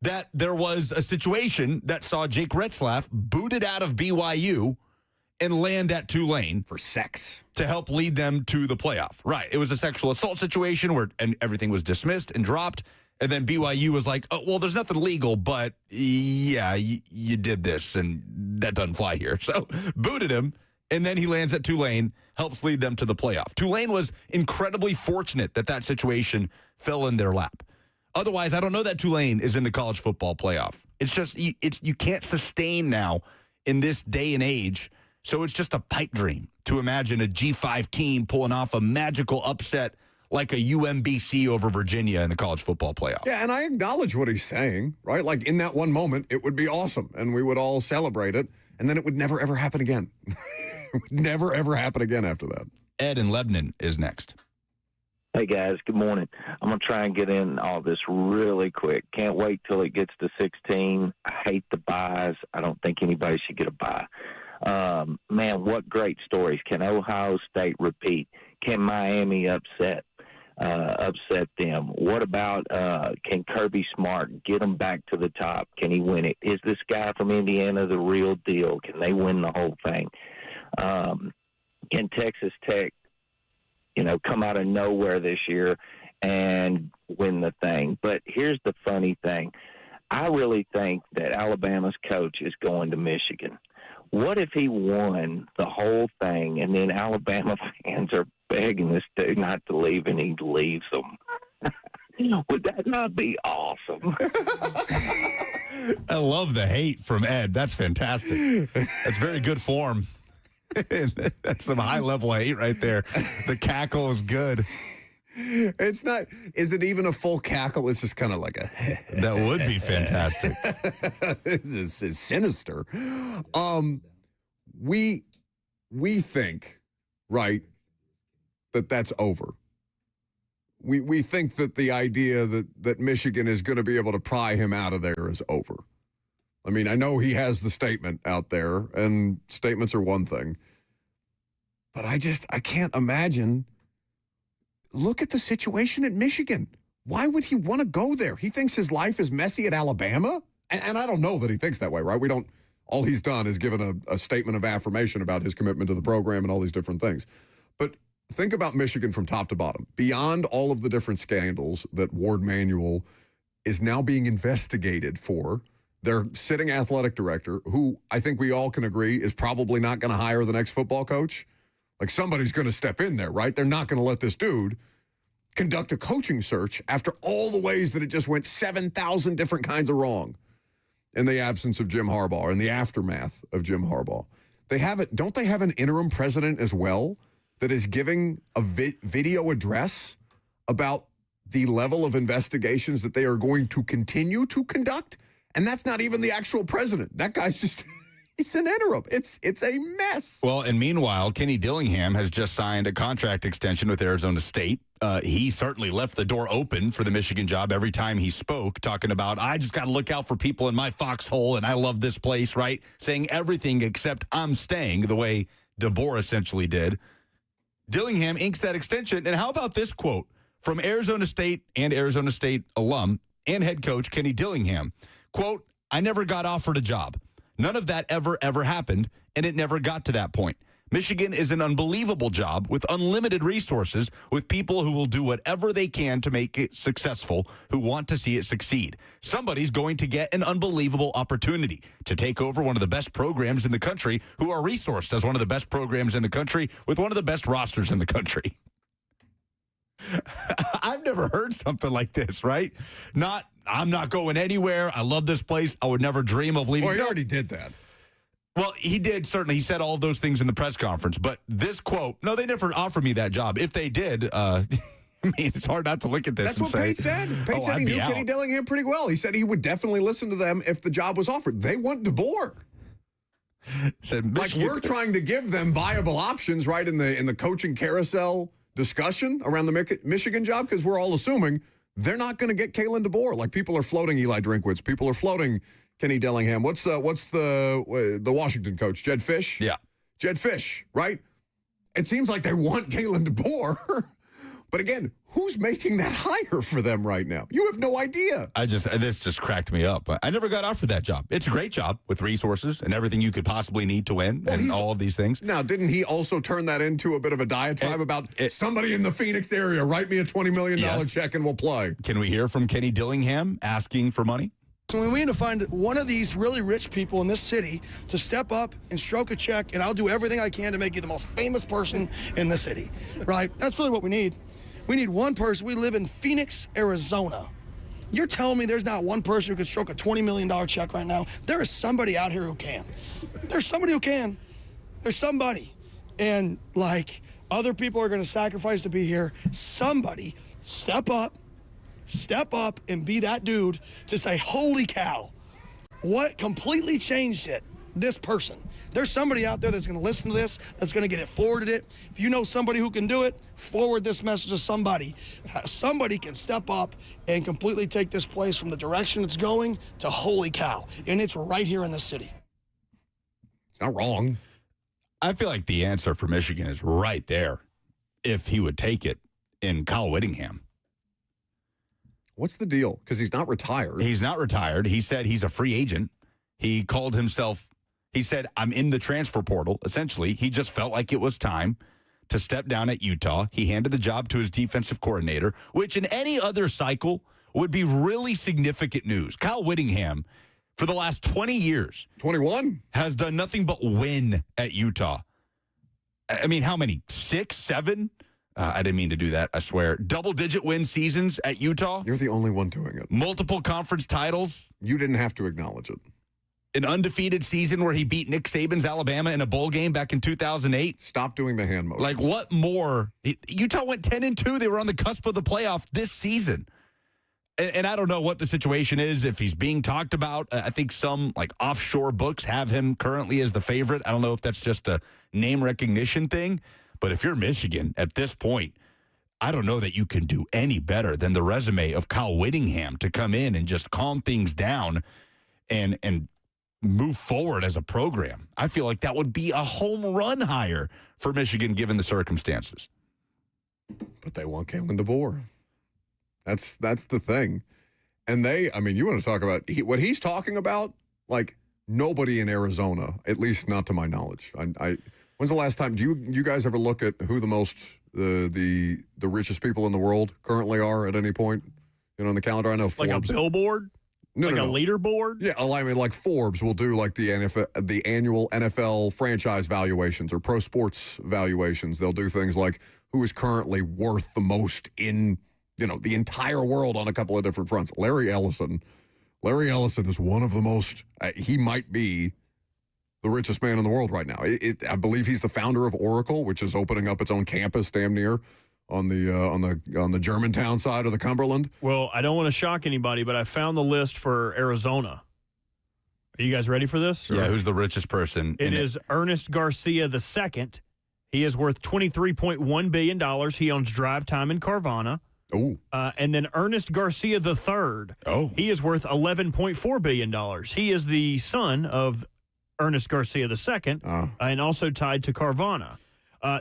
that there was a situation that saw Jake Retzlaff booted out of BYU and land at Tulane For sex. to help lead them to the playoff. Right. It was a sexual assault situation and everything was dismissed and dropped. And then BYU was like, oh, well, there's nothing legal, but yeah, you did this, and that doesn't fly here. So booted him, and then he lands at Tulane, helps lead them to the playoff. Tulane was incredibly fortunate that situation fell in their lap. Otherwise, I don't know that Tulane is in the college football playoff. It's just you can't sustain now in this day and age. So it's just a pipe dream to imagine a G5 team pulling off a magical upset like a UMBC over Virginia in the college football playoff. Yeah, and I acknowledge what he's saying, right? Like in that one moment, it would be awesome, and we would all celebrate it, and then it would never, ever happen again. It would never, ever happen again after that. Ed in Lebanon is next. Hey, guys. Good morning. I'm going to try and get in all this really quick. Can't wait till it gets to 16. I hate the buys. I don't think anybody should get a buy. Man, what great stories. Can Ohio State repeat? Can Miami upset them? What about can Kirby Smart get them back to the top? Can he win it? Is this guy from Indiana the real deal? Can they win the whole thing? Can Texas Tech, come out of nowhere this year and win the thing? But here's the funny thing. I really think that Alabama's coach is going to Michigan. What if he won the whole thing and then Alabama fans are begging this dude not to leave and he leaves them? Would that not be awesome? I love the hate from Ed. That's fantastic. That's very good form. That's some high-level hate right there. The cackle is good. It's not, is it even a full cackle? It's just kind of like a. That would be fantastic. It's sinister. We think, right, that's over. We think that the idea that Michigan is going to be able to pry him out of there is over. I mean, I know he has the statement out there, and statements are one thing. But I can't imagine. Look at the situation at Michigan. Why would he want to go there? He thinks his life is messy at Alabama? And I don't know that he thinks that way, right? All he's done is given a statement of affirmation about his commitment to the program and all these different things. But think about Michigan from top to bottom. Beyond all of the different scandals that Ward Manuel is now being investigated for, their sitting athletic director, who I think we all can agree is probably not going to hire the next football coach. Like, somebody's going to step in there, right? They're not going to let this dude conduct a coaching search after all the ways that it just went 7,000 different kinds of wrong in the absence of Jim Harbaugh, or in the aftermath of Jim Harbaugh. Don't they have an interim president as well that is giving a video address about the level of investigations that they are going to continue to conduct? And that's not even the actual president. That guy's just... It's an interim. It's a mess. Well, and meanwhile, Kenny Dillingham has just signed a contract extension with Arizona State. He certainly left the door open for the Michigan job every time he spoke, talking about, I just got to look out for people in my foxhole, and I love this place, right? Saying everything except I'm staying, the way DeBoer essentially did. Dillingham inks that extension. And how about this quote from Arizona State and Arizona State alum and head coach Kenny Dillingham? Quote, I never got offered a job. None of that ever happened, and it never got to that point. Michigan is an unbelievable job with unlimited resources, with people who will do whatever they can to make it successful, who want to see it succeed. Somebody's going to get an unbelievable opportunity to take over one of the best programs in the country, who are resourced as one of the best programs in the country, with one of the best rosters in the country. I've never heard something like this, right? I'm not going anywhere. I love this place. I would never dream of leaving. Well, he already did that. Well, he did, certainly. He said all of those things in the press conference. But this quote, no, they never offered me that job. If they did, I mean, it's hard not to look at this That's and what say, Pate said. Pate said he knew Kenny Dillingham pretty well. He said he would definitely listen to them if the job was offered. They want DeBoer. Said Like, we're trying to give them viable options, right, in the coaching carousel discussion around the Michigan job, because we're all assuming they're not going to get Kalen DeBoer. Like, people are floating Eli Drinkwitz. People are floating Kenny Dillingham. What's the Washington coach? Jed Fish? Yeah. Jed Fish, right? It seems like they want Kalen DeBoer. But again, who's making that hire for them right now? You have no idea. This just cracked me up. I never got offered that job. It's a great job with resources and everything you could possibly need to win, and all of these things. Now, didn't he also turn that into a bit of a diatribe about somebody in the Phoenix area, write me a $20 million check and we'll play? Can we hear from Kenny Dillingham asking for money? We need to find one of these really rich people in this city to step up and stroke a check, and I'll do everything I can to make you the most famous person in the city, right? That's really what we need. We need one person. We live in Phoenix, Arizona. You're telling me there's not one person who could stroke a $20 million check right now? There is somebody out here who can. There's somebody who can. There's somebody. And, like, other people are going to sacrifice to be here. Somebody step up and be that dude to say, holy cow, what completely changed it? This person. There's somebody out there that's going to listen to this, that's going to get it forwarded it. If you know somebody who can do it, forward this message to somebody. Somebody can step up and completely take this place from the direction it's going to holy cow. And it's right here in the city. It's not wrong. I feel like the answer for Michigan is right there, if he would take it, in Kyle Whittingham. What's the deal? Because he's not retired. He's not retired. He said he's a free agent. He called himself, he said, I'm in the transfer portal. Essentially, he just felt like it was time to step down at Utah. He handed the job to his defensive coordinator, which in any other cycle would be really significant news. Kyle Whittingham, for the last 20 years, 21, has done nothing but win at Utah. I mean, how many? 6, 7? I didn't mean to do that, I swear. Double-digit win seasons at Utah. You're the only one doing it. Multiple conference titles. You didn't have to acknowledge it. An undefeated season where he beat Nick Saban's Alabama in a bowl game back in 2008. Stop doing the hand motions. Like, what more? Utah went 10-2. They were on the cusp of the playoff this season. And I don't know what the situation is, if he's being talked about. I think some, like, offshore books have him currently as the favorite. I don't know if that's just a name recognition thing. But if you're Michigan at this point, I don't know that you can do any better than the resume of Kyle Whittingham to come in and just calm things down and move forward as a program. I feel like that would be a home run hire for Michigan given the circumstances. But they want Kalen DeBoer. That's the thing. And you want to talk about what he's talking about? Like, nobody in Arizona, at least not to my knowledge. When's the last time? Do you guys ever look at who the richest people in the world currently are at any point? On the calendar, I know Forbes. Like a billboard, a leaderboard. Yeah, I mean, like Forbes will do like the annual NFL franchise valuations or pro sports valuations. They'll do things like who is currently worth the most in the entire world on a couple of different fronts. Larry Ellison is one of the most. He might be the richest man in the world right now. I believe he's the founder of Oracle, which is opening up its own campus damn near on the Germantown side of the Cumberland. Well, I don't want to shock anybody, but I found the list for Arizona. Are you guys ready for this? Yeah, who's the richest person? It is Ernest Garcia II. He is worth $23.1 billion. He owns Drive Time in Carvana. Oh. And then Ernest Garcia III. Oh. He is worth $11.4 billion. He is the son of Ernest Garcia II, and also tied to Carvana.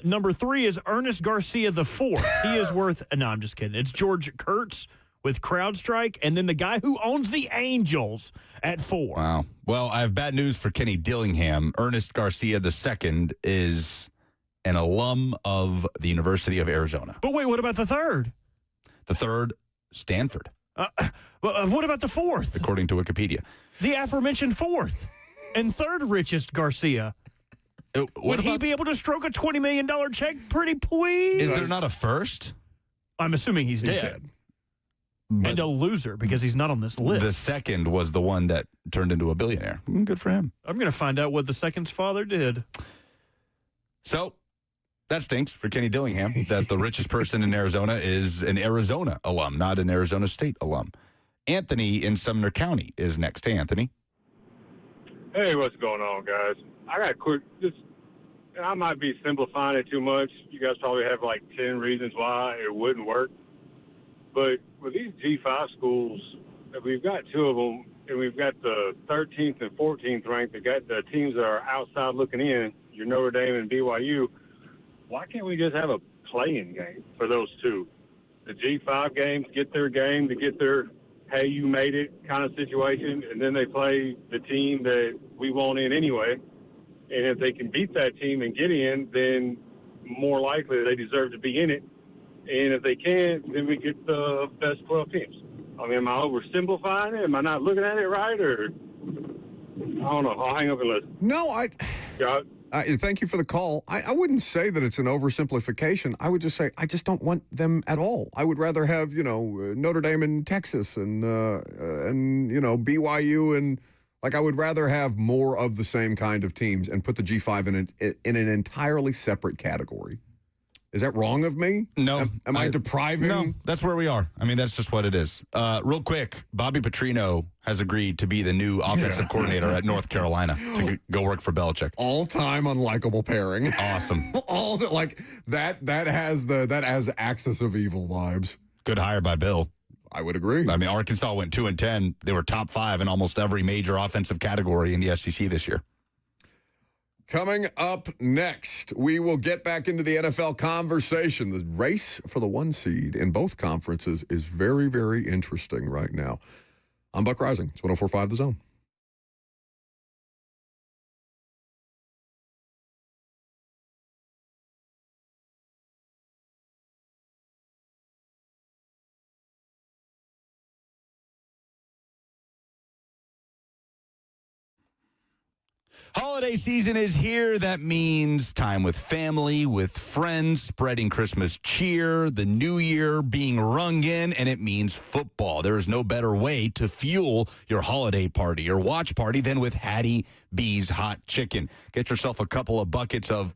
Number 3 is Ernest Garcia IV. He is worth, no, I'm just kidding. It's George Kurtz with CrowdStrike, and then the guy who owns the Angels at 4. Wow. Well, I have bad news for Kenny Dillingham. Ernest Garcia II is an alum of the University of Arizona. But wait, what about the third? The third, Stanford, What about the fourth? according to Wikipedia. The aforementioned fourth and third richest Garcia. Would he be able to stroke a $20 million check pretty please? Is there not a first? I'm assuming he's dead. And a loser because he's not on this list. The second was the one that turned into a billionaire. Good for him. I'm going to find out what the second's father did. So that stinks for Kenny Dillingham that the richest person in Arizona is an Arizona alum, not an Arizona State alum. Anthony in Sumner County is next. Hey, Anthony. Hey, what's going on, guys? I got quick, and I might be simplifying it too much. You guys probably have like 10 reasons why it wouldn't work. But with these G5 schools, we've got 2 of them, and we've got the 13th and 14th ranked. They got the teams that are outside looking in, your Notre Dame and BYU. Why can't we just have a play-in game for those 2? The G5 games get their game to get their, hey, you made it kind of situation, and then they play the team that we want in anyway. And if they can beat that team and get in, then more likely they deserve to be in it. And if they can't, then we get the best 12 teams. I mean, am I oversimplifying it? Am I not looking at it right? Or I don't know. I'll hang up and listen. No, thank you for the call. I wouldn't say that it's an oversimplification. I would just say I just don't want them at all. I would rather have, Notre Dame in Texas and BYU and I would rather have more of the same kind of teams and put the G5 in an entirely separate category. Is that wrong of me? No. Am I depriving? No, that's where we are. I mean, that's just what it is. Real quick, Bobby Petrino has agreed to be the new offensive coordinator at North Carolina to go work for Belichick. All-time unlikable pairing. Awesome. That has Axis of Evil vibes. Good hire by Bill. I would agree. I mean, Arkansas went 2-10. They were top 5 in almost every major offensive category in the SEC this year. Coming up next, we will get back into the NFL conversation. The race for the 1 seed in both conferences is very, very interesting right now. I'm Buck Rising. It's 104.5 The Zone. Holiday season is here. That means time with family, with friends, spreading Christmas cheer, the new year being rung in, and it means football. There is no better way to fuel your holiday party or watch party than with Hattie B's Hot Chicken. Get yourself a couple of buckets of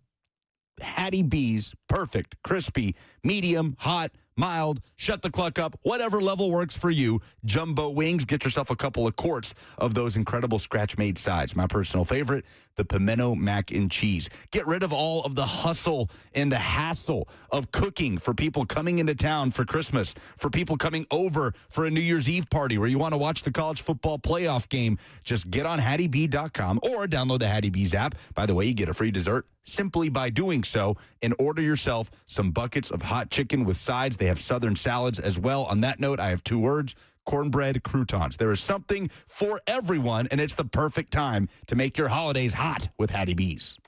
Hattie B's, perfect, crispy, medium, hot, mild, shut the cluck up, whatever level works for you. Jumbo wings, get yourself a couple of quarts of those incredible scratch-made sides. My personal favorite, the pimento mac and cheese. Get rid of all of the hustle and the hassle of cooking for people coming into town for Christmas, for people coming over for a New Year's Eve party where you want to watch the college football playoff game. Just get on HattieB.com or download the Hattie B's app. By the way, you get a free dessert simply by doing so, and order yourself some buckets of hot chicken with sides. They have Southern salads as well. On that note, I have 2 words: cornbread croutons. There is something for everyone, and it's the perfect time to make your holidays hot with Hattie B's.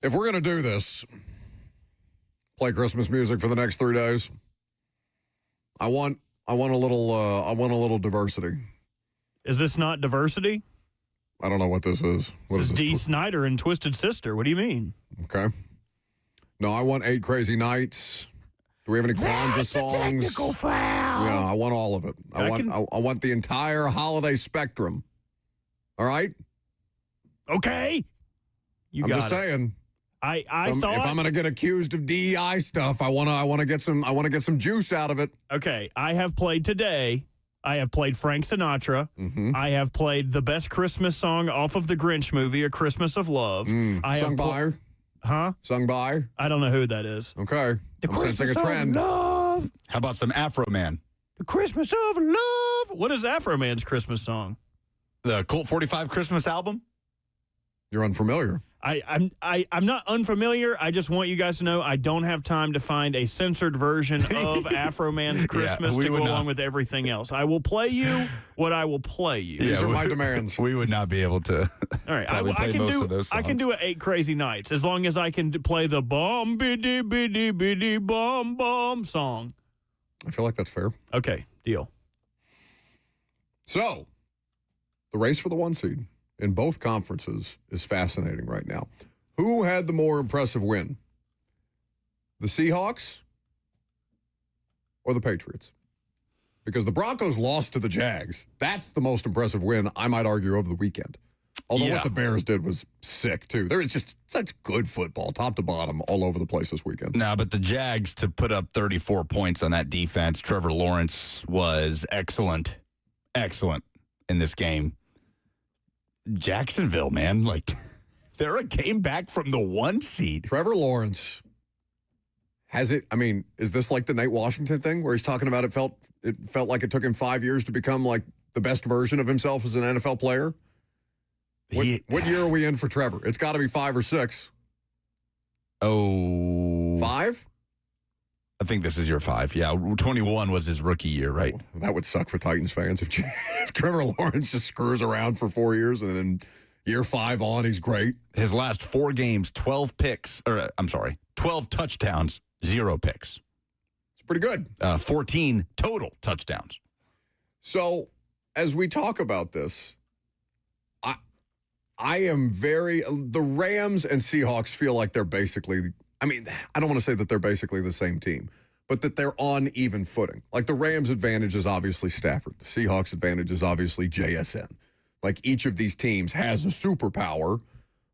if we're going to do this, play Christmas music for the next 3 days, I want a little diversity. Is this not diversity? I don't know what this is. What This is is Dee Snider and Twisted Sister. What do you mean? Okay. No, I want 8 Crazy Nights. Do we have any Kwanzaa songs? Technical foul. Yeah, I want all of it. I want the entire holiday spectrum. All right? Okay. I'm just saying. I If I'm going to get accused of DEI stuff, I want to get some juice out of it. Okay, I have played today. I have played Frank Sinatra. Mm-hmm. I have played the best Christmas song off of the Grinch movie, A Christmas of Love. Sung by? Huh? Sung by? I don't know who that is. Okay. I'm sensing a trend. Of love. How about some Afro Man? The Christmas of Love. What is Afro Man's Christmas song? The Colt 45 Christmas album? You're unfamiliar. I'm not unfamiliar. I just want you guys to know I don't have time to find a censored version of Afro Man's Christmas to go along with everything else. I will play you what I will play you. These are my demands. We would not be able to. All right, I can do of those songs. I can do it 8 Crazy Nights as long as I can play the bum biddy biddy biddy bum bum song. I feel like that's fair. Okay, deal. So, the race for the 1 seed in both conferences is fascinating right now. Who had the more impressive win? The Seahawks or the Patriots? Because the Broncos lost to the Jags. That's the most impressive win, I might argue, over the weekend. Although what the Bears did was sick, too. There was just such good football, top to bottom, all over the place this weekend. No, but the Jags to put up 34 points on that defense, Trevor Lawrence was excellent in this game. Jacksonville, man, like they're a game back from the 1 seed. Trevor Lawrence has it. I mean, is this like the Nate Washington thing where he's talking about it felt like it took him 5 years to become like the best version of himself as an NFL player? What year are we in for Trevor? It's got to be 5 or 6. Oh, 5? I think this is year 5. Yeah, 21 was his rookie year, right? That would suck for Titans fans if Trevor Lawrence just screws around for 4 years and then year 5 on, he's great. His last 4 games, 12 touchdowns, 0 picks. It's pretty good. 14 total touchdowns. So, as we talk about this, I am the Rams and Seahawks feel like they're basically, I mean, I don't want to say that they're basically the same team, but that they're on even footing. Like the Rams' advantage is obviously Stafford. The Seahawks' advantage is obviously JSN. Like each of these teams has a superpower,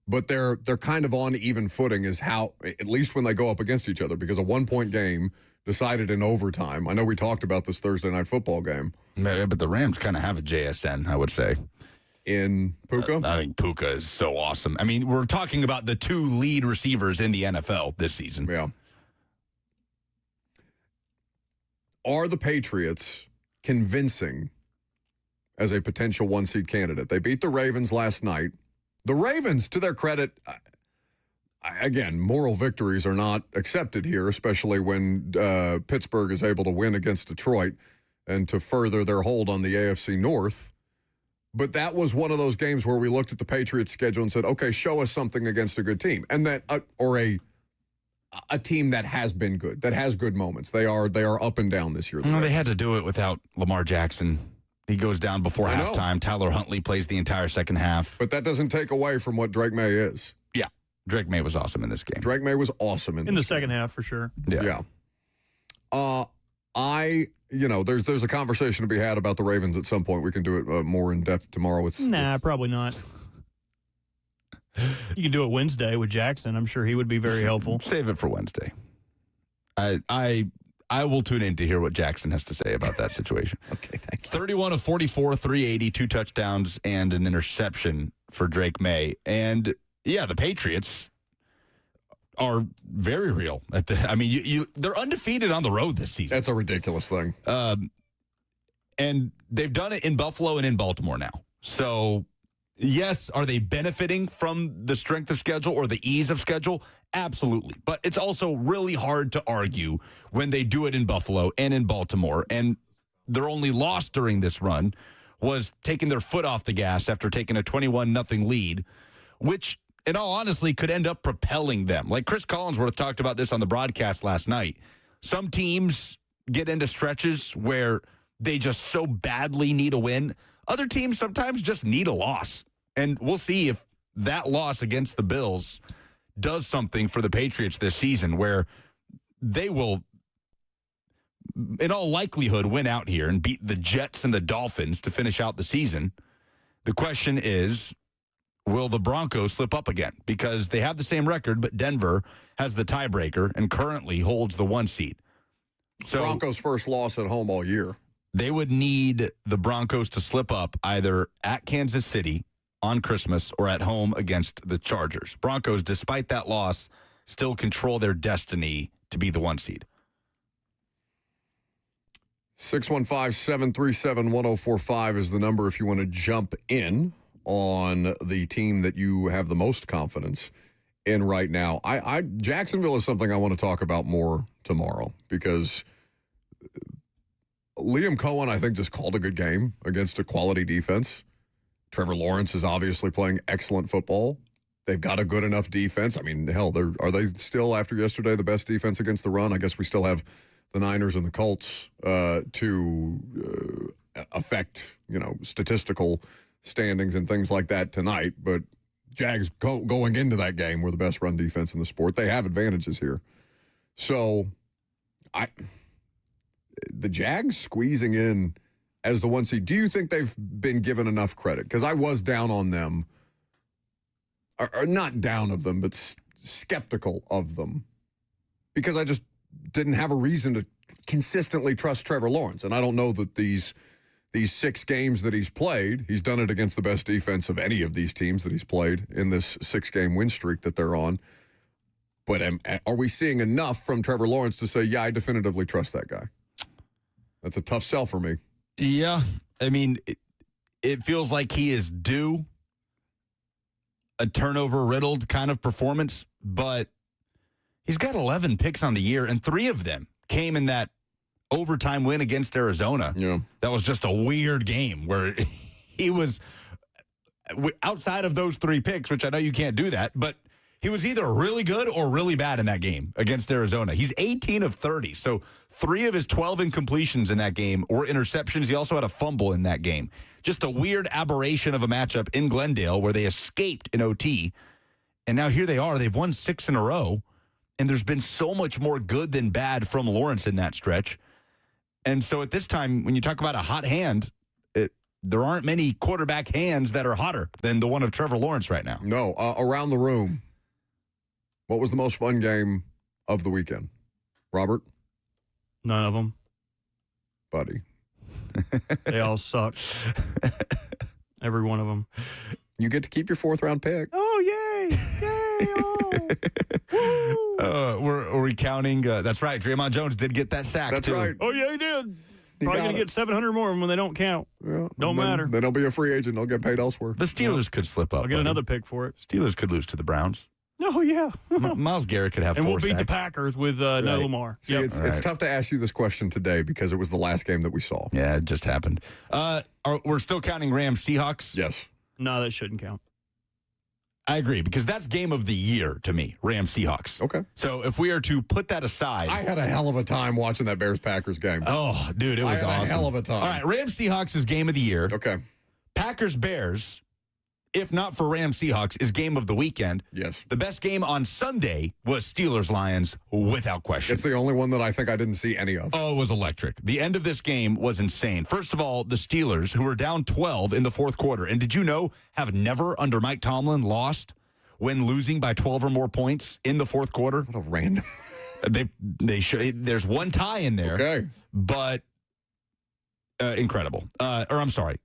but they're kind of on even footing is how, at least when they go up against each other, because a 1-point game decided in overtime. I know we talked about this Thursday night football game. But the Rams kind of have a JSN, I would say. In Puka? I think Puka is so awesome. I mean, we're talking about the 2 lead receivers in the NFL this season. Yeah. Are the Patriots convincing as a potential 1-seed candidate? They beat the Ravens last night. The Ravens, to their credit, again, moral victories are not accepted here, especially when Pittsburgh is able to win against Detroit and to further their hold on the AFC North. But that was one of those games where we looked at the Patriots' schedule and said, okay, show us something against a good team. And that, or a team that has been good, that has good moments. They are up and down this year. They had to do it without Lamar Jackson. He goes down before halftime. Tyler Huntley plays the entire second half. But that doesn't take away from what Drake May is. Yeah. Drake May was awesome in this game. Drake May was awesome in the second half, for sure. Yeah. There's a conversation to be had about the Ravens at some point. We can do it more in depth tomorrow. Probably not. You can do it Wednesday with Jackson. I'm sure he would be very helpful. Save it for Wednesday. I will tune in to hear what Jackson has to say about that situation. Okay, thank you. 31 of 44, 380, 2 touchdowns, and an interception for Drake May. And, yeah, the Patriots are very real. They're undefeated on the road this season. That's a ridiculous thing. And they've done it in Buffalo and in Baltimore now. So, yes, are they benefiting from the strength of schedule or the ease of schedule? Absolutely. But it's also really hard to argue when they do it in Buffalo and in Baltimore. And their only loss during this run was taking their foot off the gas after taking a 21-0 lead, which in all honesty, could end up propelling them. Like Chris Collinsworth talked about this on the broadcast last night. Some teams get into stretches where they just so badly need a win. Other teams sometimes just need a loss. And we'll see if that loss against the Bills does something for the Patriots this season, where they will, in all likelihood, win out here and beat the Jets and the Dolphins to finish out the season. The question is, will the Broncos slip up again? Because they have the same record, but Denver has the tiebreaker and currently holds the 1 seed. So Broncos' first loss at home all year. They would need the Broncos to slip up either at Kansas City on Christmas or at home against the Chargers. Broncos, despite that loss, still control their destiny to be the 1 seed. 615-737-1045 is the number if you want to jump in on the team that you have the most confidence in right now. Jacksonville is something I want to talk about more tomorrow because Liam Cohen, I think, just called a good game against a quality defense. Trevor Lawrence is obviously playing excellent football. They've got a good enough defense. I mean, hell, are they still, after yesterday, the best defense against the run? I guess we still have the Niners and the Colts to affect, statistical standings and things like that tonight. But Jags going into that game were the best run defense in the sport. They have advantages here. So the Jags squeezing in as the 1 seed, do you think they've been given enough credit? Because I was down on them, or not down of them, but skeptical of them, because I just didn't have a reason to consistently trust Trevor Lawrence. And I don't know that these 6 games that he's played, he's done it against the best defense of any of these teams that he's played in this 6-game win streak that they're on. But are we seeing enough from Trevor Lawrence to say, yeah, I definitively trust that guy? That's a tough sell for me. Yeah. I mean, it feels like he is due a turnover-riddled kind of performance, but he's got 11 picks on the year, and 3 of them came in that overtime win against Arizona. Yeah. That was just a weird game where he was outside of those 3 picks, which I know you can't do that, but he was either really good or really bad in that game against Arizona. He's 18 of 30, so 3 of his 12 incompletions in that game were interceptions. He also had a fumble in that game. Just a weird aberration of a matchup in Glendale where they escaped in OT, and now here they are. They've won 6 in a row, and there's been so much more good than bad from Lawrence in that stretch. And so at this time, when you talk about a hot hand, there aren't many quarterback hands that are hotter than the one of Trevor Lawrence right now. No, around the room, what was the most fun game of the weekend? Robert? None of them. Buddy. They all suck. Every one of them. You get to keep your 4th-round pick. Oh, yay. Yay. Oh. We're recounting. That's right. Draymond Jones did get that sack, That's too. right. Oh, yeah, he did. Probably going to get 700 more when they don't count. Yeah, don't matter. Then he'll be a free agent. They'll get paid elsewhere. The Steelers could slip up. I'll get another pick for it. Steelers could lose to the Browns. Oh, yeah. Myles Garrett could have and 4 we'll beat sacks. the Packers with no Lamar. See, it's tough to ask you this question today because it was the last game that we saw. Yeah, it just happened. We're still counting Rams Seahawks? Yes. No, that shouldn't count. I agree, because that's game of the year to me, Rams Seahawks. Okay. So if we are to put that aside. I had a hell of a time watching that Bears-Packers game. Oh, dude, it was I had awesome. a hell of a time. All right, Rams Seahawks is game of the year. Okay. Packers Bears, if not for Rams Seahawks, is game of the weekend. Yes. The best game on Sunday was Steelers Lions, without question. It's the only one that I think I didn't see any of. Oh, it was electric. The end of this game was insane. First of all, the Steelers, who were down 12 in the 4th quarter, and did you know have never under Mike Tomlin lost when losing by 12 or more points in the 4th quarter? What a random. There's one tie in there. Okay. But incredible. I'm sorry.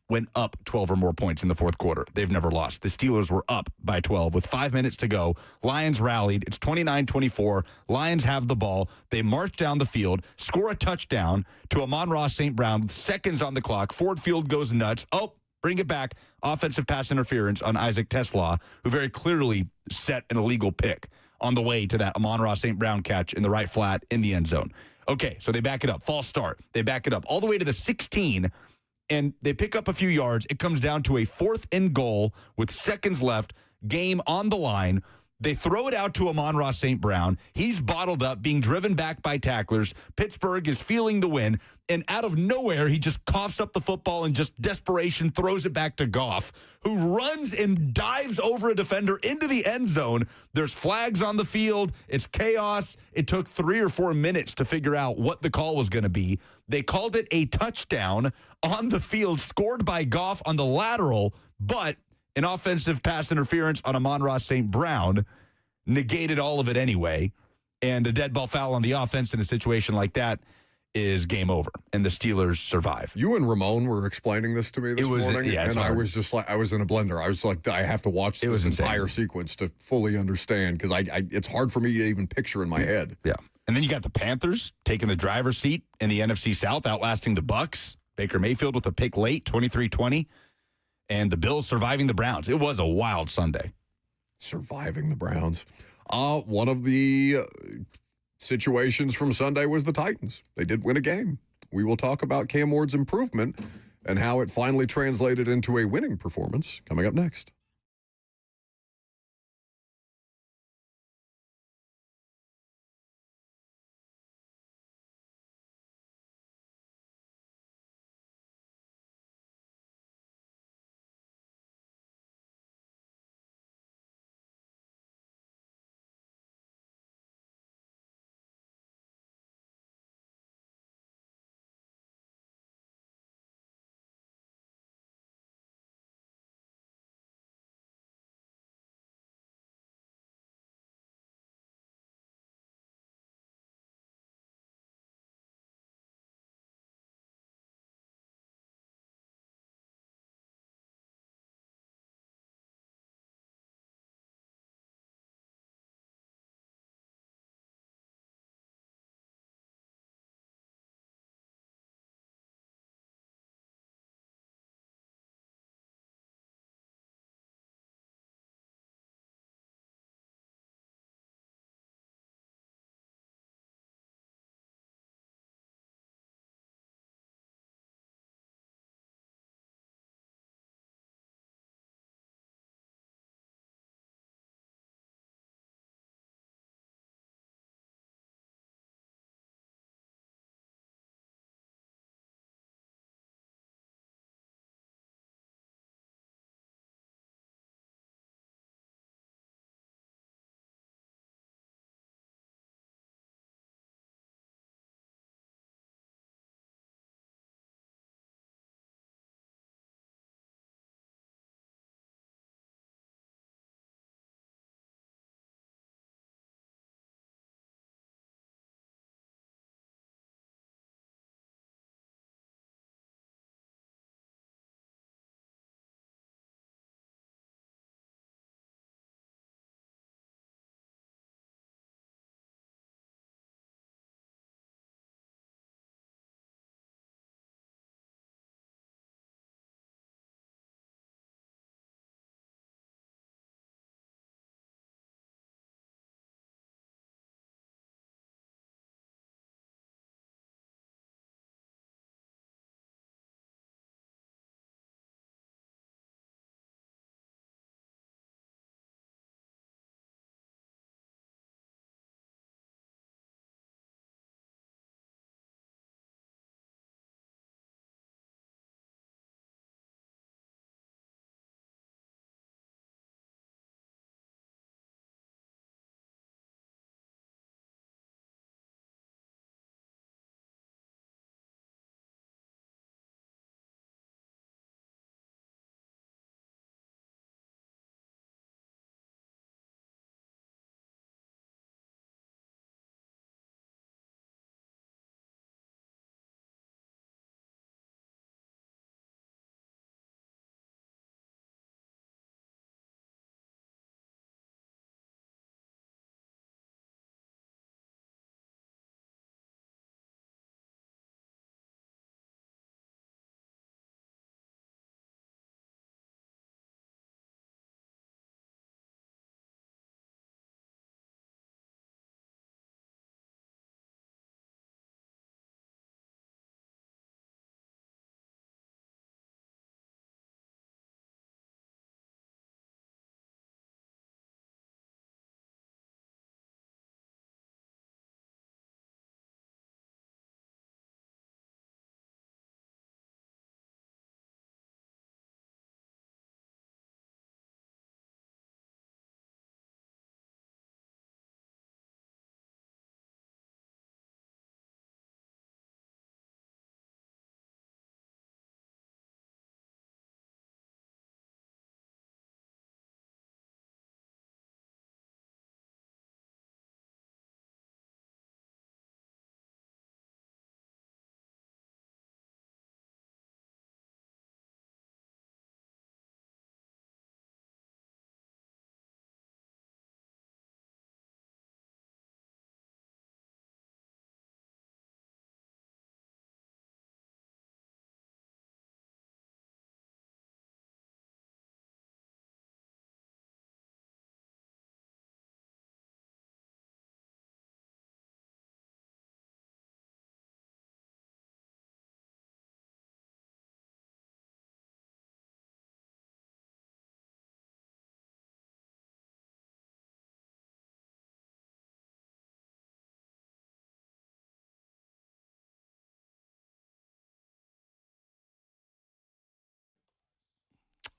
Went up 12 or more points in the 4th quarter. They've never lost. The Steelers were up by 12 with 5 minutes to go. Lions rallied. It's 29-24. Lions have the ball. They march down the field, score a touchdown to Amon-Ra St. Brown with seconds on the clock. Ford Field goes nuts. Oh, bring it back. Offensive pass interference on Isaac Tesla, who very clearly set an illegal pick on the way to that Amon-Ra St. Brown catch in the right flat in the end zone. Okay, so they back it up. False start. They back it up all the way to the 16, and they pick up a few yards. It comes down to a 4th and goal with seconds left. game on the line. They throw it out to Amon-Ra St. Brown. He's bottled up, being driven back by tacklers. Pittsburgh is feeling the win. And out of nowhere, he just coughs up the football and just desperation throws it back to Goff, who runs and dives over a defender into the end zone. There's flags on the field. It's chaos. It took 3 or 4 minutes to figure out what the call was going to be. They called it a touchdown on the field, scored by Goff on the lateral, but an offensive pass interference on Amon-Ra St. Brown negated all of it anyway. And a dead ball foul on the offense in a situation like that is game over, and the Steelers survive. You and Ramon were explaining this to me this morning, and hard. I was just like, I was in a blender. I was like, I have to watch this entire sequence to fully understand, because it's hard for me to even picture in my head. Yeah. And then you got the Panthers taking the driver's seat in the NFC South, outlasting the Bucks. Baker Mayfield with a pick late, 23-20. And the Bills surviving the Browns. It was a wild Sunday. Surviving the Browns. One of the situations from Sunday was the Titans. They did win a game. We will talk about Cam Ward's improvement and how it finally translated into a winning performance coming up next.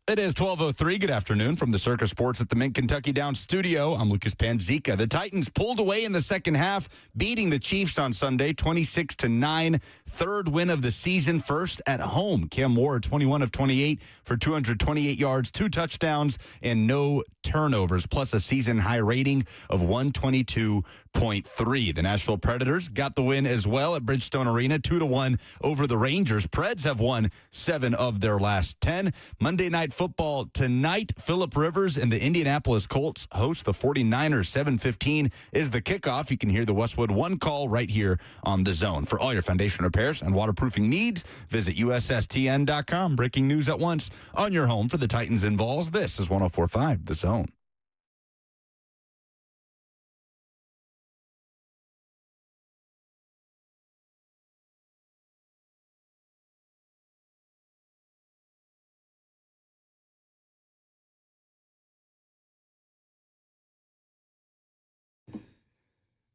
It is 12:03. Good afternoon from the Circus Sports at the Mint Kentucky Downs studio. I'm Lucas Panzica. The Titans pulled away in the second half, beating the Chiefs on Sunday 26-9. Third win of the season, first at home. Cam Ward, 21 of 28 for 228 yards, 2 touchdowns, and no turnovers, plus a season-high rating of 122.3. The Nashville Predators got the win as well at Bridgestone Arena, 2-1 over the Rangers. Preds have won 7 of their last 10. Monday Night Football tonight. Phillip Rivers and the Indianapolis Colts host the 49ers. 7:15 is the kickoff. You can hear the Westwood One call right here on The Zone. For all your foundation repairs and waterproofing needs, visit USSTN.com. Breaking news at once on your home for the Titans and Vols. This is 104.5 The Zone.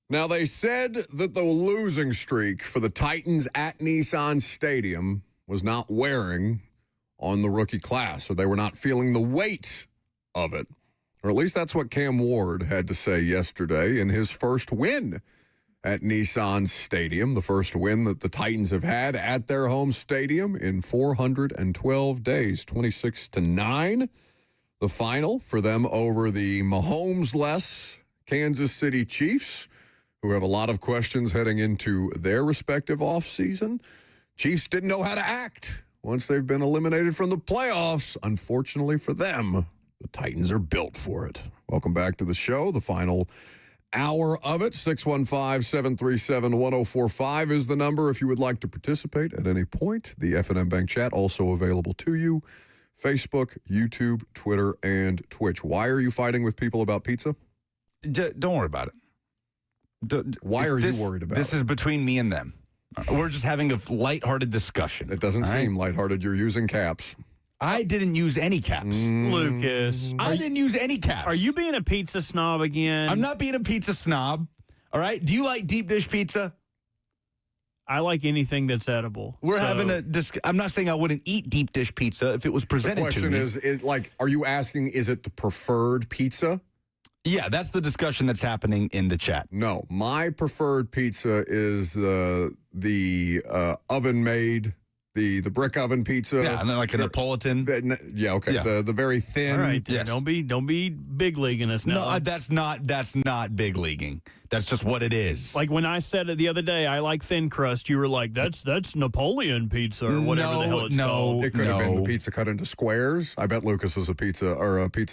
Now, they said that the losing streak for the Titans at Nissan Stadium was not wearing on the rookie class, or they were not feeling the weight of it. Or at least that's what Cam Ward had to say yesterday in his first win at Nissan Stadium, the first win that the Titans have had at their home stadium in 412 days, 26-9. The final for them over the Mahomes-less Kansas City Chiefs, who have a lot of questions heading into their respective offseason. Chiefs didn't know how to act once they've been eliminated from the playoffs. Unfortunately for them, the Titans are built for it. Welcome back to the show. The final hour of it, 615-737-1045 is the number if you would like to participate at any point. The F&M Bank chat also available to you. Facebook, YouTube, Twitter, and Twitch. Why are you fighting with people about pizza? Don't worry about it. Why are you worried about it? This is between me and them. We're just having a lighthearted discussion. It doesn't seem lighthearted. You're using caps. I didn't use any caps. Lucas. I didn't use any caps. Are you being a pizza snob again? I'm not being a pizza snob. All right? Do you like deep dish pizza? I like anything that's edible. We're having a I'm not saying I wouldn't eat deep dish pizza if it was presented to me. The question is like, are you asking, is it the preferred pizza? Yeah, that's the discussion that's happening in the chat. No, my preferred pizza is the oven-made, the brick oven pizza. Yeah, and then like a Napolitan. Yeah, okay. Yeah. The very thin. All right, yes. don't be big leaguing us now. No, that's not big leaguing. That's just what it is. Like when I said it the other day, I like thin crust. You were like, "That's Napoleon pizza or whatever the hell it's called." It could have been the pizza cut into squares. I bet Lucas is a pizza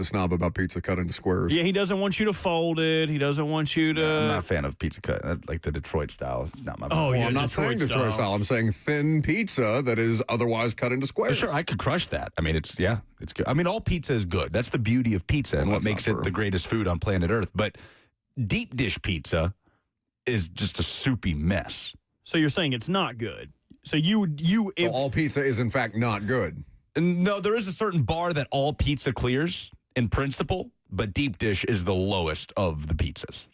snob about pizza cut into squares. Yeah, he doesn't want you to fold it. He doesn't want you to. I'm not a fan of pizza cut, like the Detroit style. It's not my. Oh, yeah, I'm not saying Detroit style. I'm saying thin pizza that is otherwise cut into squares. Sure, I could crush that. I mean, it's good. I mean, all pizza is good. That's the beauty of pizza and what makes it the greatest food on planet Earth. But deep dish pizza is just a soupy mess. So you're saying it's not good. So if all pizza is in fact not good. No, there is a certain bar that all pizza clears in principle, but deep dish is the lowest of the pizzas.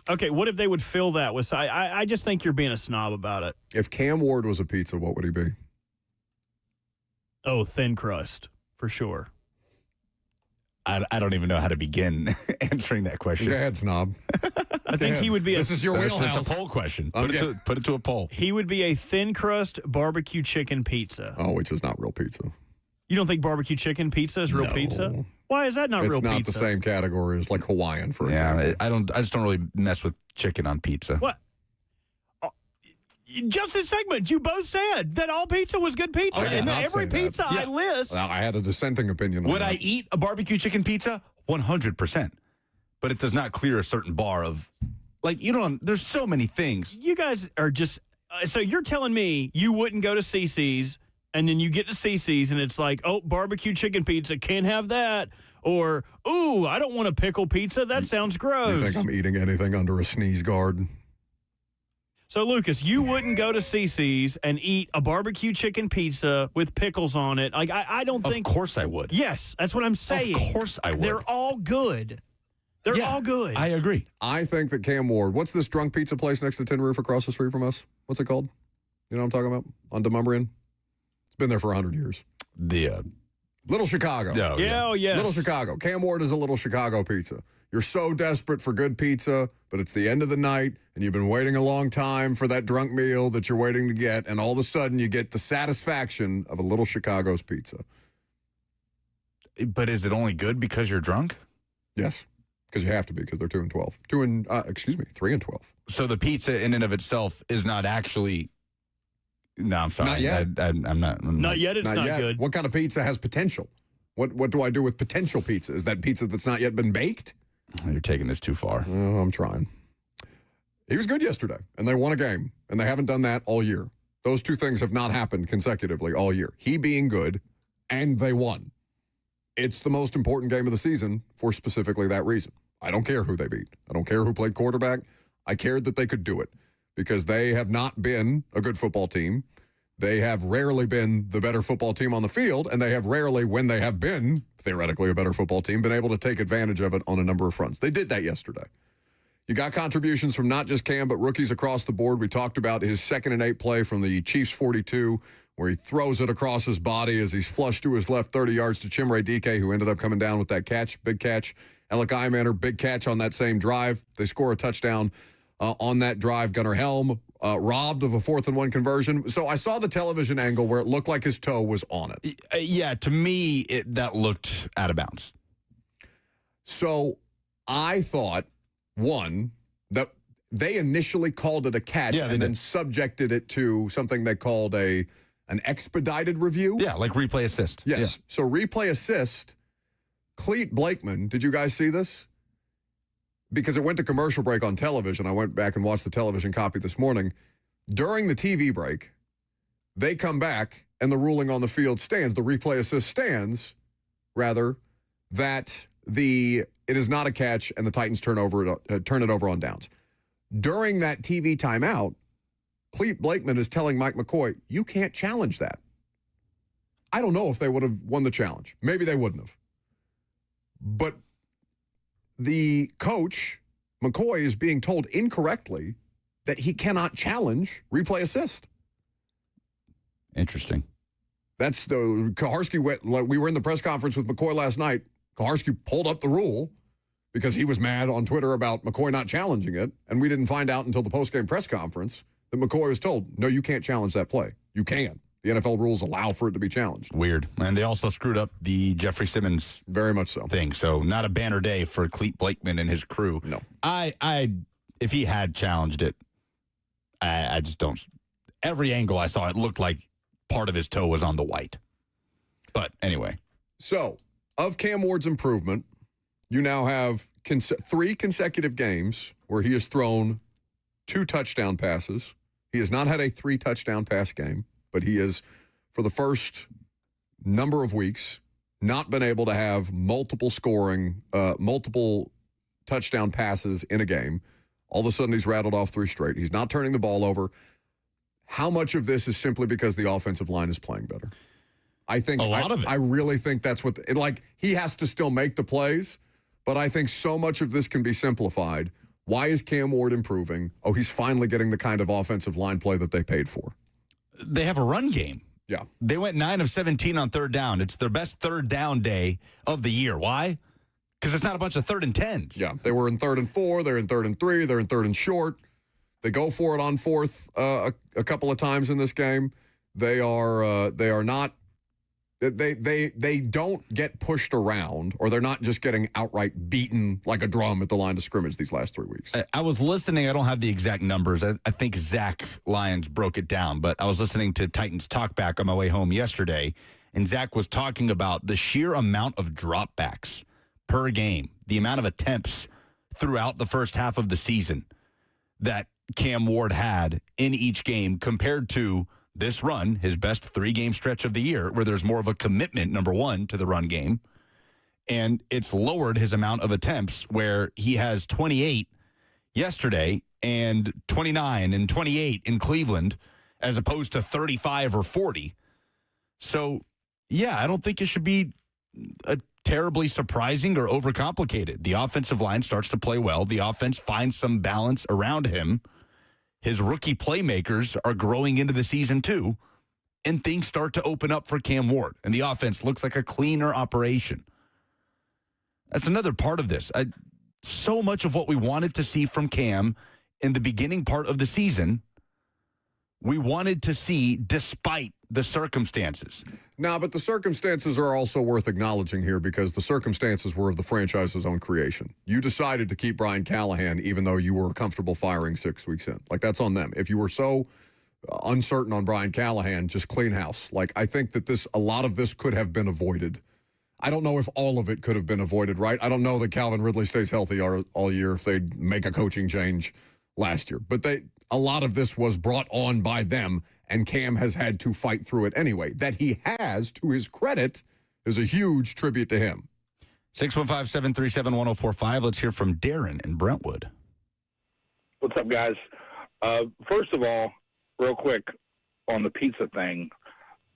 Okay, what if they would fill that with? I just think you're being a snob about it. If Cam Ward was a pizza, what would he be? Oh, thin crust for sure. I don't even know how to begin answering that question. Go ahead, snob. I think he would be. This is your wheelhouse. It's a poll question. Put it to a poll. He would be a thin crust barbecue chicken pizza. Oh, which is not real pizza. You don't think barbecue chicken pizza is real pizza? Why is that not real pizza? It's not the same category as like Hawaiian, for example. I just don't really mess with chicken on pizza. What? Just this segment, you both said that all pizza was good pizza, and that every pizza I list. Well, I had a dissenting opinion on Would I eat a barbecue chicken pizza? 100%. But it does not clear a certain bar of, like, there's so many things. You guys are just, so you're telling me you wouldn't go to CC's, and then you get to CC's, and it's like, oh, barbecue chicken pizza, can't have that. Or, ooh, I don't want a pickle pizza. That sounds gross. You think I'm eating anything under a sneeze guard? So, Lucas, you wouldn't go to CC's and eat a barbecue chicken pizza with pickles on it. Like, I don't think. Of course I would. Yes, that's what I'm saying. Of course I would. They're all good. They're all good. I agree. I think that Cam Ward, what's this drunk pizza place next to Tin Roof across the street from us? What's it called? You know what I'm talking about? On Demumbrian? It's been there for 100 years. Little Chicago. Oh, yes. Little Chicago. Cam Ward is a Little Chicago pizza. You're so desperate for good pizza, but it's the end of the night, and you've been waiting a long time for that drunk meal that you're waiting to get, and all of a sudden you get the satisfaction of a Little Chicago's pizza. But is it only good because you're drunk? Yes, because you have to be, because they're 2-12. 3-12. So the pizza in and of itself is not actually... No, I'm sorry. Not yet. I'm not. Not yet. It's not yet. good. What kind of pizza has potential? What do I do with potential pizza? Is that pizza that's not yet been baked? You're taking this too far. Oh, I'm trying. He was good yesterday, and they won a game, and they haven't done that all year. Those two things have not happened consecutively all year. He being good, and they won. It's the most important game of the season for specifically that reason. I don't care who they beat. I don't care who played quarterback. I cared that they could do it because they have not been a good football team. They have rarely been the better football team on the field, and they have rarely, when they have been, theoretically, a better football team, been able to take advantage of it on a number of fronts. They did that yesterday. You got contributions from not just Cam, but rookies across the board. We talked about his 2nd and 8 play from the Chiefs 42, where he throws it across his body as he's flushed to his left 30 yards to Chimere Dike, who ended up coming down with that catch, big catch. Alec Imaner, big catch on that same drive. They score a touchdown on that drive. Gunnar Helm robbed of a 4th and 1 conversion. So I saw the television angle where it looked like his toe was on it. Yeah, to me, that looked out of bounds. So I thought, one, that they initially called it a catch and then subjected it to something they called an expedited review. Yeah, like replay assist. Yes. Yeah. So replay assist, Cleet Blakeman, did you guys see this? Because it went to commercial break on television. I went back and watched the television copy this morning. During the TV break, they come back and the ruling on the field stands, the replay assist stands, rather, that it is not a catch and the Titans turn it over on downs. During that TV timeout, Cleet Blakeman is telling Mike McCoy, you can't challenge that. I don't know if they would have won the challenge. Maybe they wouldn't have. But the coach, McCoy, is being told incorrectly that he cannot challenge replay assist. Interesting. That's the Kaharski went. We were in the press conference with McCoy last night. Kaharski pulled up the rule because he was mad on Twitter about McCoy not challenging it, and we didn't find out until the postgame press conference that McCoy was told, no, you can't challenge that play. You can. The NFL rules allow for it to be challenged. Weird. And they also screwed up the Jeffrey Simmons very much so thing. So not a banner day for Cleet Blakeman and his crew. No. If he had challenged it, I just don't. Every angle I saw, it looked like part of his toe was on the white. But anyway. So, of Cam Ward's improvement, you now have 3 consecutive games where he has thrown 2 touchdown passes. He has not had a 3 touchdown pass game, but he has, for the first number of weeks, not been able to have multiple touchdown passes in a game. All of a sudden, he's rattled off 3 straight. He's not turning the ball over. How much of this is simply because the offensive line is playing better? I think a lot of it. I really think that's what, he has to still make the plays, but I think so much of this can be simplified. Why is Cam Ward improving? Oh, he's finally getting the kind of offensive line play that they paid for. They have a run game. Yeah. They went 9 of 17 on 3rd down. It's their best 3rd down day of the year. Why? Because it's not a bunch of 3rd and 10s. Yeah. They were in 3rd and 4. They're in 3rd and 3. They're in 3rd and short. They go for it on 4th a couple of times in this game. They are not. They don't get pushed around, or they're not just getting outright beaten like a drum at the line of scrimmage these last 3 weeks. I was listening. I don't have the exact numbers. I think Zach Lyons broke it down, but I was listening to Titans Talkback on my way home yesterday, and Zach was talking about the sheer amount of dropbacks per game, the amount of attempts throughout the first half of the season that Cam Ward had in each game compared to this run, his best 3-game stretch of the year, where there's more of a commitment, number one, to the run game. And it's lowered his amount of attempts, where he has 28 yesterday and 29 and 28 in Cleveland, as opposed to 35 or 40. So, yeah, I don't think it should be terribly surprising or overcomplicated. The offensive line starts to play well. The offense finds some balance around him. His rookie playmakers are growing into the season, too. and things start to open up for Cam Ward, and the offense looks like a cleaner operation. That's another part of this. So much of what we wanted to see from Cam in the beginning part of the season, we wanted to see despite the circumstances. No, but the circumstances are also worth acknowledging here because the circumstances were of the franchise's own creation. You decided to keep Brian Callahan even though you were comfortable firing 6 weeks in. Like, that's on them. If you were so uncertain on Brian Callahan, just clean house. Like, I think that a lot of this could have been avoided. I don't know if all of it could have been avoided, right? I don't know that Calvin Ridley stays healthy all year if they'd make a coaching change last year. But a lot of this was brought on by them, and Cam has had to fight through it anyway. That he has, to his credit, is a huge tribute to him. 615-737-1045. Let's hear from Darren in Brentwood. What's up, guys? First of all, real quick, on the pizza thing,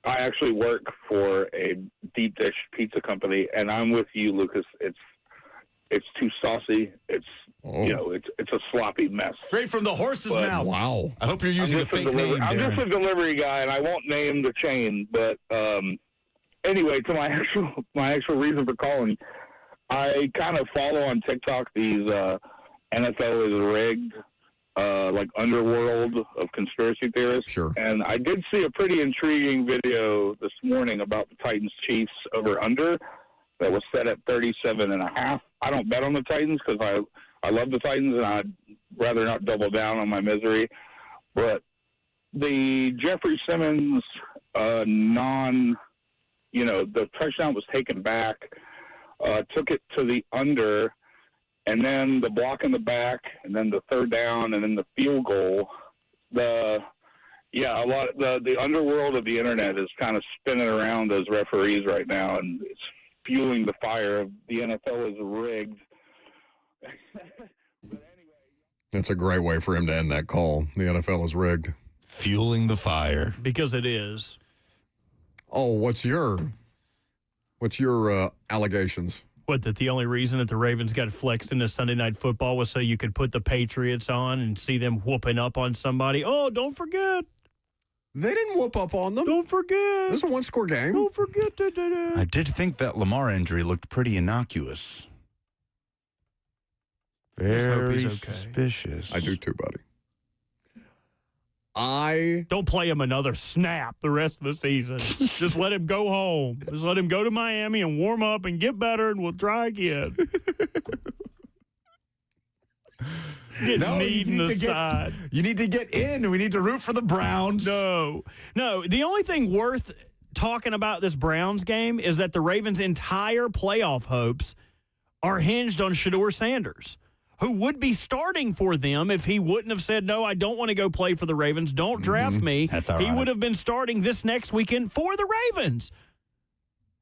I actually work for a deep dish pizza company, and I'm with you, Lucas. It's too saucy. It's a sloppy mess. Straight from the horse's mouth. Wow. I hope you're using a fake name, I'm Darren. just a delivery guy, and I won't name the chain. But anyway, to my actual reason for calling, I kind of follow on TikTok these NFL is rigged, like underworld of conspiracy theorists. Sure. And I did see a pretty intriguing video this morning about the Titans Chiefs over under that was set at 37.5. I don't bet on the Titans because I love the Titans and I'd rather not double down on my misery. But the Jeffrey Simmons the touchdown was taken back, took it to the under, and then the block in the back, and then the third down, and then the field goal. The underworld of the internet is kind of spinning around as referees right now, and it's fueling the fire of the NFL is rigged. That's a great way for him to end that call. The NFL is rigged. Fueling the fire. Because it is. Oh, what's your allegations? What, that the only reason that the Ravens got flexed into Sunday Night Football was so you could put the Patriots on and see them whooping up on somebody? Oh, don't forget. They didn't whoop up on them. Don't forget. This is a one-score game. Don't forget. I did think that Lamar injury looked pretty innocuous. Let's hope Very he's okay. suspicious. I do too, buddy. Don't play him another snap the rest of the season. Just let him go home. Just let him go to Miami and warm up and get better, and we'll try again. You need to get in. We need to root for the Browns. No. The only thing worth talking about this Browns game is that the Ravens' entire playoff hopes are hinged on Shedeur Sanders, who would be starting for them if he wouldn't have said, no, I don't want to go play for the Ravens. Don't draft me. That's all He right. would have been starting this next weekend for the Ravens.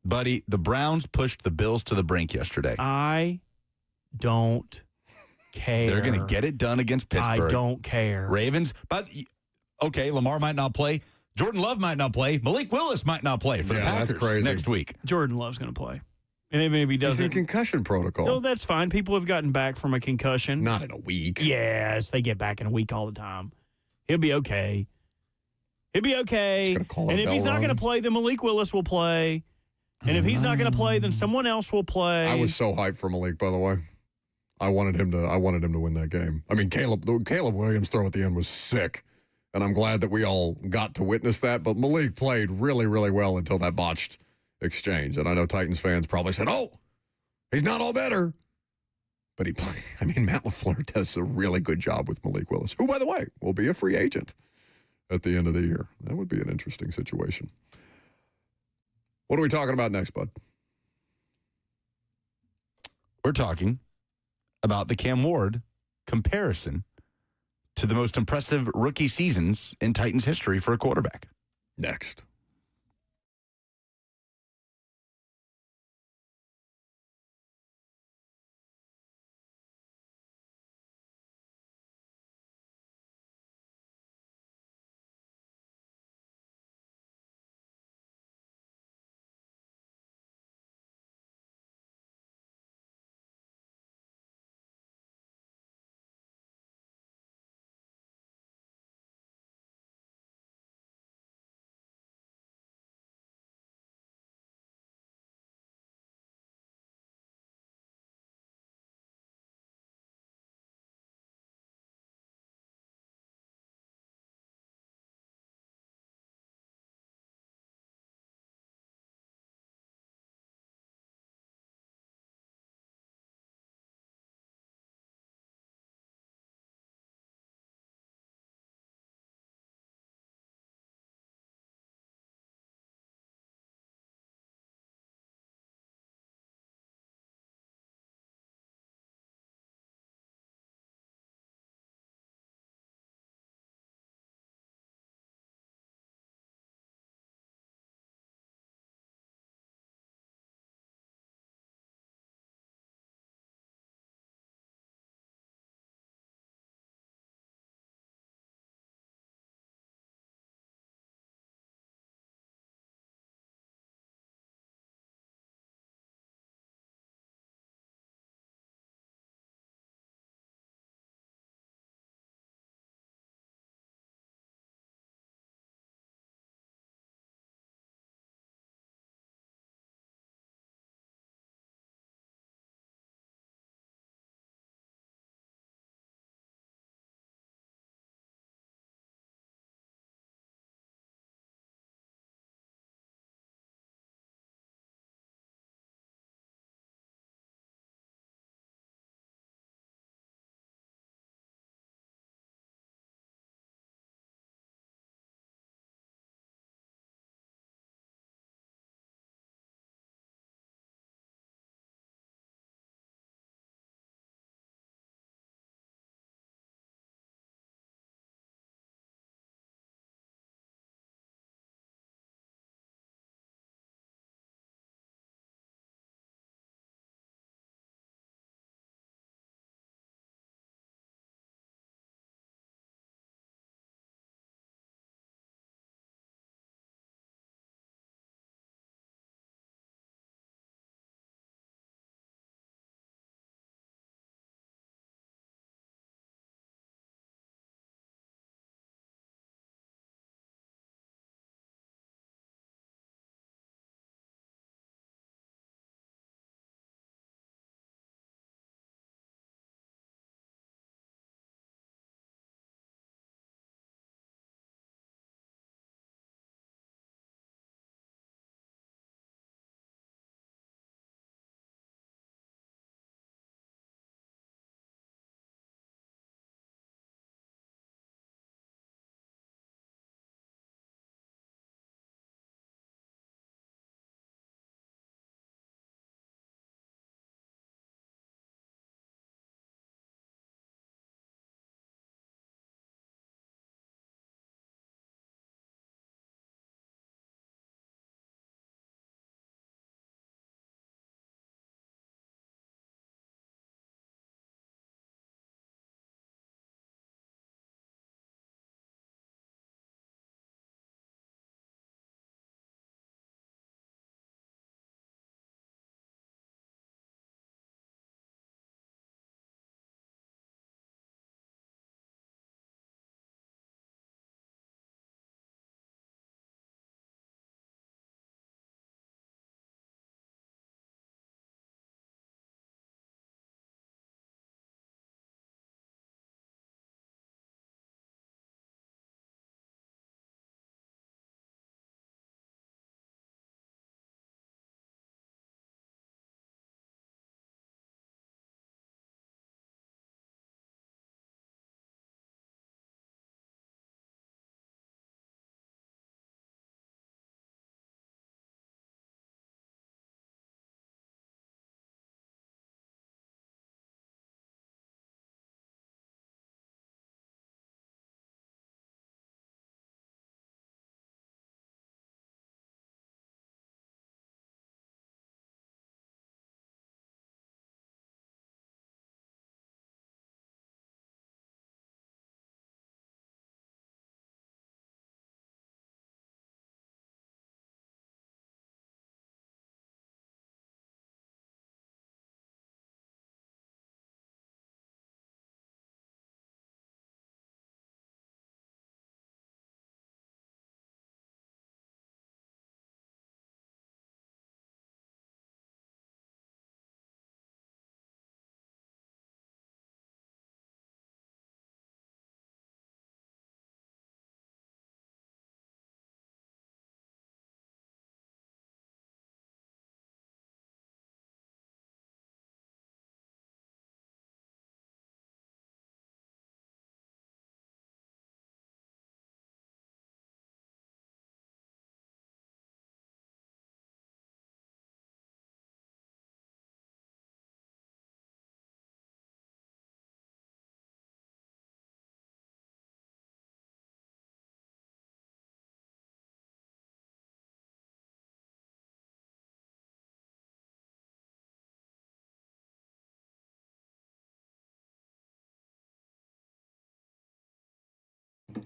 Buddy, the Browns pushed the Bills to the brink yesterday. I don't care. They're going to get it done against Pittsburgh. I don't care. Ravens, but okay, Lamar might not play. Jordan Love might not play. Malik Willis might not play for the Packers that's crazy. next week. Jordan Love's going to play. And even if he He's doesn't. in concussion protocol. Oh, that's fine. People have gotten back from a concussion. Not in a week. Yes, they get back in a week all the time. He'll be okay. He'll be okay. And if he's not going to play, then Malik Willis will play. And if he's not going to play, then someone else will play. I was so hyped for Malik, by the way. I wanted him to win that game. I mean, Caleb Williams' throw at the end was sick. And I'm glad that we all got to witness that. But Malik played really, really well until that botched exchange. And I know Titans fans probably said, oh, he's not all better. But he played. I mean, Matt LaFleur does a really good job with Malik Willis, who, by the way, will be a free agent at the end of the year. That would be an interesting situation. What are we talking about next, bud? We're talking about the Cam Ward comparison to the most impressive rookie seasons in Titans history for a quarterback. Next.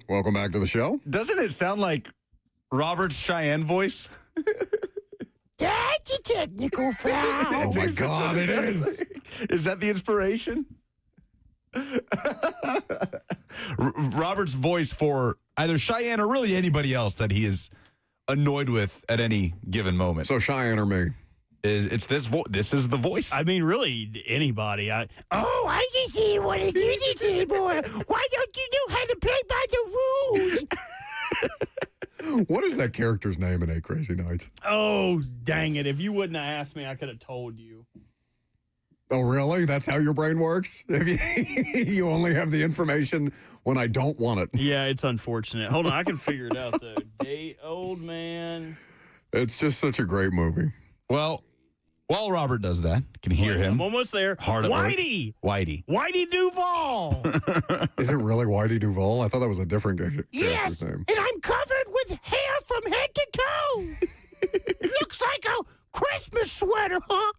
Welcome back to the show. Doesn't it sound like Robert's Cheyenne voice? That's a technical foul. Oh, my God, it is. Is that the inspiration? Robert's voice for either Cheyenne or really anybody else that he is annoyed with at any given moment. So Cheyenne or me? It's this this is the voice. I mean, really, anybody. I just didn't want to do this anymore. Why don't you know how to play by the rules? What is that character's name in 8 Crazy Nights? Oh, dang it. If you wouldn't have asked me, I could have told you. Oh, really? That's how your brain works? You only have the information when I don't want it. Yeah, it's unfortunate. Hold on, I can figure it out, though. Old man. It's just such a great movie. Well, while Robert does that, can hear him. I'm almost there. Hard at work. Whitey. Whitey Duvall. Is it really Whitey Duvall? I thought that was a different character's name. And I'm covered with hair from head to toe. Looks like a Christmas sweater, huh?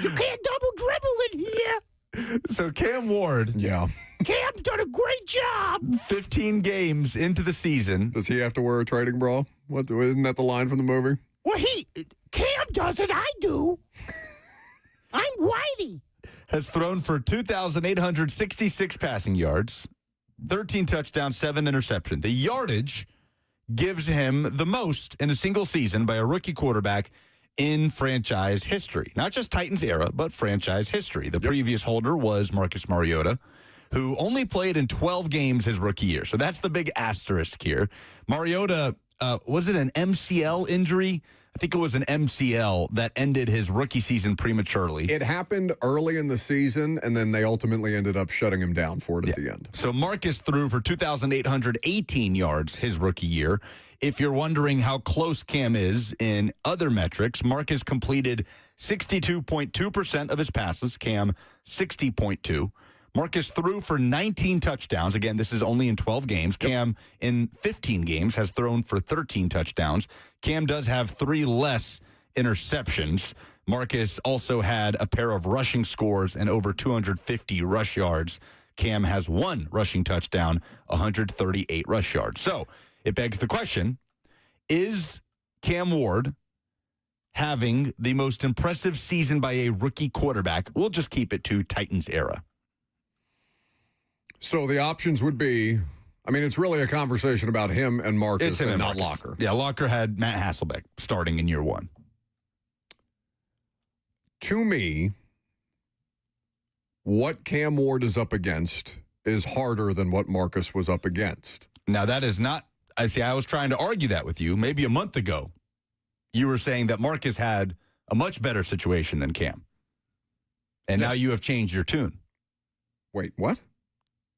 You can't double dribble in here. So Cam Ward. Yeah. Cam's done a great job. 15 games into the season. Does he have to wear a trading bra? Isn't that the line from the movie? Well, Cam does it, I do. I'm Whitey. Has thrown for 2,866 passing yards, 13 touchdowns, 7 interceptions. The yardage gives him the most in a single season by a rookie quarterback in franchise history. Not just Titans era, but franchise history. The previous holder was Marcus Mariota, who only played in 12 games his rookie year. So that's the big asterisk here. Mariota, was it an MCL injury? I think it was an MCL that ended his rookie season prematurely. It happened early in the season, and then they ultimately ended up shutting him down for it at the end. So Marcus threw for 2,818 yards his rookie year. If you're wondering how close Cam is in other metrics, Marcus completed 62.2% of his passes, Cam 60.2%. Marcus threw for 19 touchdowns. Again, this is only in 12 games. Cam, in 15 games, has thrown for 13 touchdowns. Cam does have 3 less interceptions. Marcus also had a pair of rushing scores and over 250 rush yards. Cam has 1 rushing touchdown, 138 rush yards. So it begs the question, is Cam Ward having the most impressive season by a rookie quarterback? We'll just keep it to Titans era. So the options would be, I mean, it's really a conversation about him and Marcus It's him and and not Marcus. Locker. Yeah, Locker had Matt Hasselbeck starting in year 1. To me, what Cam Ward is up against is harder than what Marcus was up against. Now, that is not, I was trying to argue that with you. Maybe a month ago, you were saying that Marcus had a much better situation than Cam. And now you have changed your tune. Wait, what?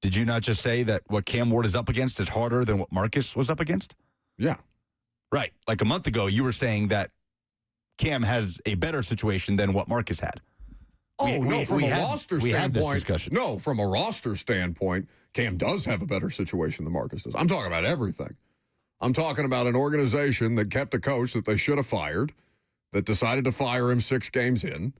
Did you not just say that what Cam Ward is up against is harder than what Marcus was up against? Yeah. Right. Like a month ago, you were saying that Cam has a better situation than what Marcus had. From a roster we had this standpoint. discussion. No, from a roster standpoint, Cam does have a better situation than Marcus does. I'm talking about everything. I'm talking about an organization that kept a coach that they should have fired, that decided to fire him 6 games in,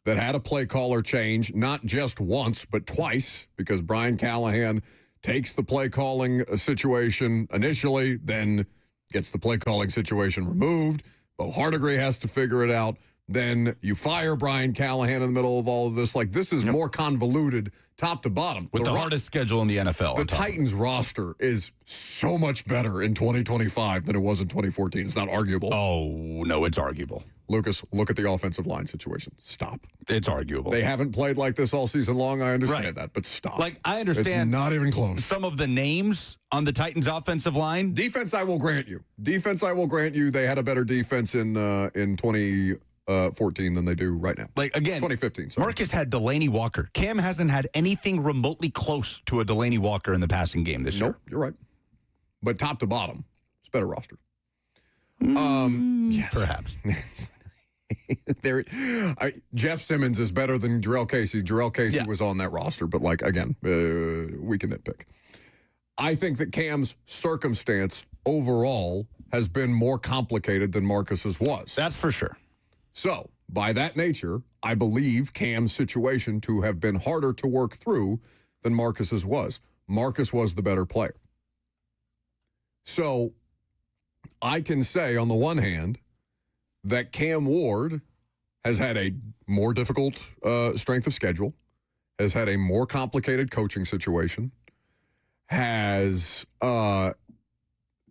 that had a play caller change not just once, but twice, because Brian Callahan takes the play calling situation initially, then gets the play calling situation removed. Bo Hardigree has to figure it out. Then you fire Brian Callahan in the middle of all of this. Like, this is more convoluted top to bottom. With the hardest schedule in the NFL. The Titans roster is so much better in 2025 than it was in 2014. It's not arguable. Oh, no, it's arguable. Lucas, look at the offensive line situation. Stop. It's arguable. They haven't played like this all season long. I understand that, but stop. Like, I understand. It's not even close. Some of the names on the Titans offensive line. Defense, I will grant you. They had a better defense in 2014 than they do right now. Like, again, 2015. Sorry. Marcus had Delaney Walker. Cam hasn't had anything remotely close to a Delaney Walker in the passing game this year. Nope, you're right. But top to bottom, it's a better roster. Yes. Perhaps. Jeff Simmons is better than Jarrell Casey. Jarrell Casey was on that roster, but again, we can nitpick. I think that Cam's circumstance overall has been more complicated than Marcus's was. That's for sure. So, by that nature, I believe Cam's situation to have been harder to work through than Marcus's was. Marcus was the better player. So I can say, on the one hand, that Cam Ward has had a more difficult strength of schedule, has had a more complicated coaching situation, has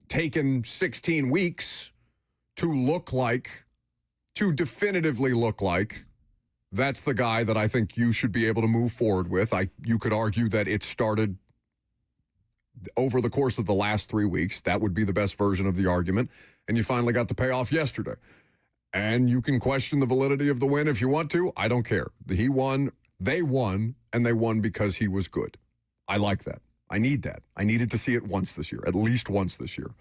taken 16 weeks to definitively look like that's the guy that I think you should be able to move forward with. You could argue that it started over the course of the last 3 weeks. That would be the best version of the argument. And you finally got the payoff yesterday. And you can question the validity of the win if you want to. I don't care. He won, they won, and they won because he was good. I like that. I need that. I needed to see it once this year, at least once this year.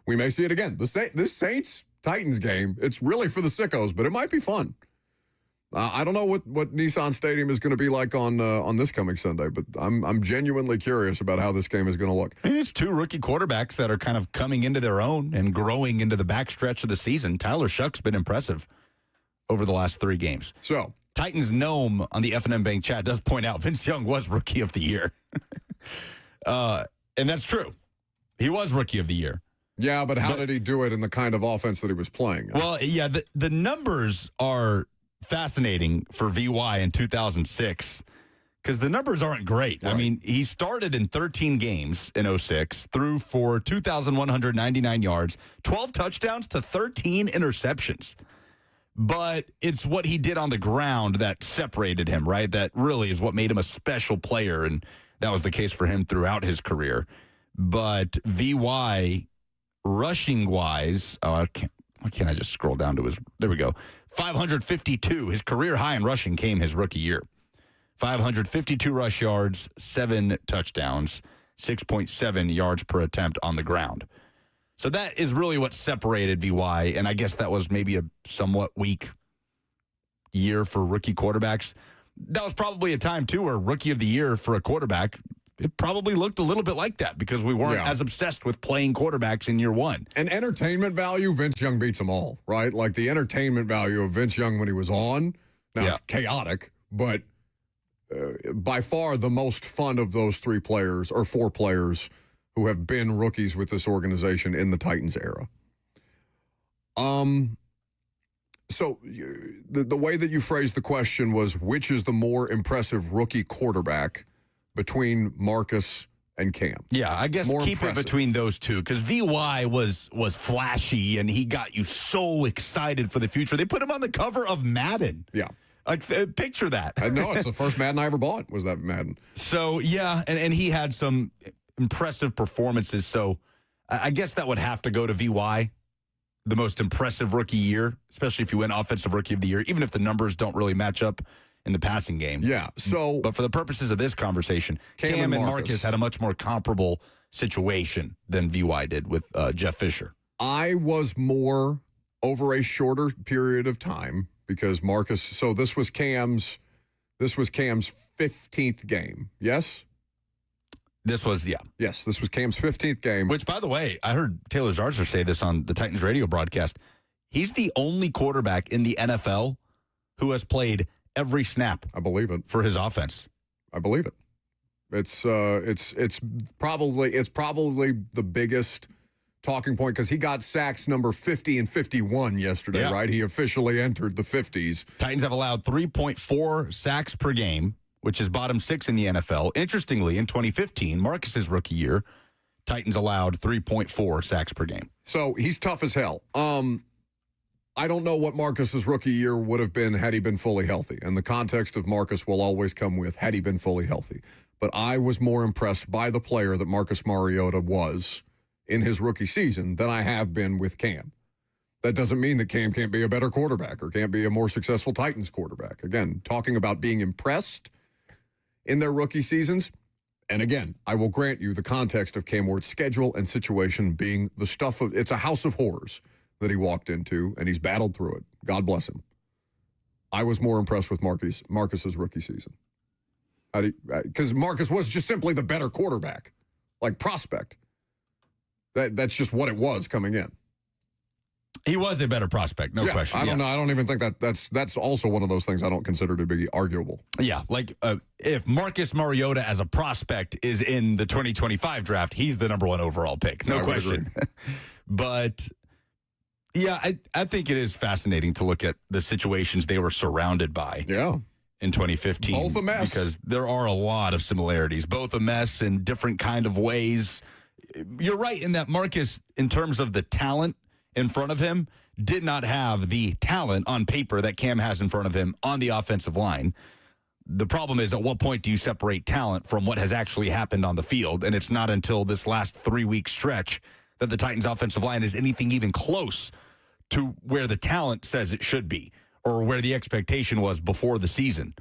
We may see it again. This Saints-Titans game, it's really for the sickos, but it might be fun. I don't know what Nissan Stadium is going to be like on this coming Sunday, but I'm genuinely curious about how this game is going to look. And it's two rookie quarterbacks that are kind of coming into their own and growing into the backstretch of the season. Tyler Shuck's been impressive over the last 3 games. So Titans Gnome on the F&M Bank chat does point out Vince Young was Rookie of the Year. And that's true. He was Rookie of the Year. Yeah, but how did he do it in the kind of offense that he was playing? Well, yeah, the numbers are fascinating for VY in 2006 because the numbers aren't great. Right. I mean, he started in 13 games in 06, threw for 2,199 yards, 12 touchdowns to 13 interceptions. But it's what he did on the ground that separated him, right? That really is what made him a special player, and that was the case for him throughout his career. But VY, rushing-wise, why can't I just scroll down to his, there we go, 552. His career high in rushing came his rookie year. 552 rush yards, 7 touchdowns, 6.7 yards per attempt on the ground. So that is really what separated VY, and I guess that was maybe a somewhat weak year for rookie quarterbacks. That was probably a time, too, where Rookie of the Year for a quarterback, it probably looked a little bit like that because we weren't as obsessed with playing quarterbacks in year one. And entertainment value, Vince Young beats them all, right? Like the entertainment value of Vince Young when he was on, now it's chaotic, but by far the most fun of those 3 players or 4 players who have been rookies with this organization in the Titans era. So the way that you phrased the question was, which is the more impressive rookie quarterback between Marcus and Cam? Yeah, I guess more keep impressive. it between those two because VY was flashy and he got you so excited for the future. They put him on the cover of Madden. Yeah. Like, picture that. I know, it's the first Madden I ever bought was that Madden. So, yeah, and he had some impressive performances. So I guess that would have to go to VY, the most impressive rookie year, especially if you win Offensive Rookie of the Year, even if the numbers don't really match up in the passing game. Yeah, so... But for the purposes of this conversation, Cam and Marcus had a much more comparable situation than VY did with Jeff Fisher. I was more over a shorter period of time because Marcus... So this was Cam's 15th game, yes? This was, Yes, this was Cam's 15th game. Which, by the way, I heard Taylor Zarzer say this on the Titans radio broadcast. He's the only quarterback in the NFL who has played every snap. I believe it. For his offense. I believe it. It's probably the biggest talking point because he got sacks number 50 and 51 yesterday, right? He officially entered the 50s. Titans have allowed 3.4 sacks per game, which is bottom 6 in the NFL. Interestingly, in 2015, Marcus's rookie year, Titans allowed 3.4 sacks per game. So he's tough as hell. I don't know what Marcus's rookie year would have been had he been fully healthy. And the context of Marcus will always come with had he been fully healthy. But I was more impressed by the player that Marcus Mariota was in his rookie season than I have been with Cam. That doesn't mean that Cam can't be a better quarterback or can't be a more successful Titans quarterback. Again, talking about being impressed in their rookie seasons. And again, I will grant you the context of Cam Ward's schedule and situation being the stuff of, it's a house of horrors that he walked into, and he's battled through it. God bless him. I was more impressed with Marcus's rookie season. Because Marcus was just simply the better quarterback, like prospect. That's just what it was coming in. He was a better prospect, no question. I don't know. I don't even think that's also one of those things I don't consider to be arguable. Yeah, like if Marcus Mariota as a prospect is in the 2025 draft, he's the number 1 overall pick, no question. But yeah, I think it is fascinating to look at the situations they were surrounded by. Yeah. In 2015. Both a mess. Because there are a lot of similarities, both a mess in different kind of ways. You're right in that Marcus, in terms of the talent in front of him, did not have the talent on paper that Cam has in front of him on the offensive line. The problem is, at what point do you separate talent from what has actually happened on the field? And it's not until this last 3-week stretch that the Titans' offensive line is anything even close to where the talent says it should be or where the expectation was before the season.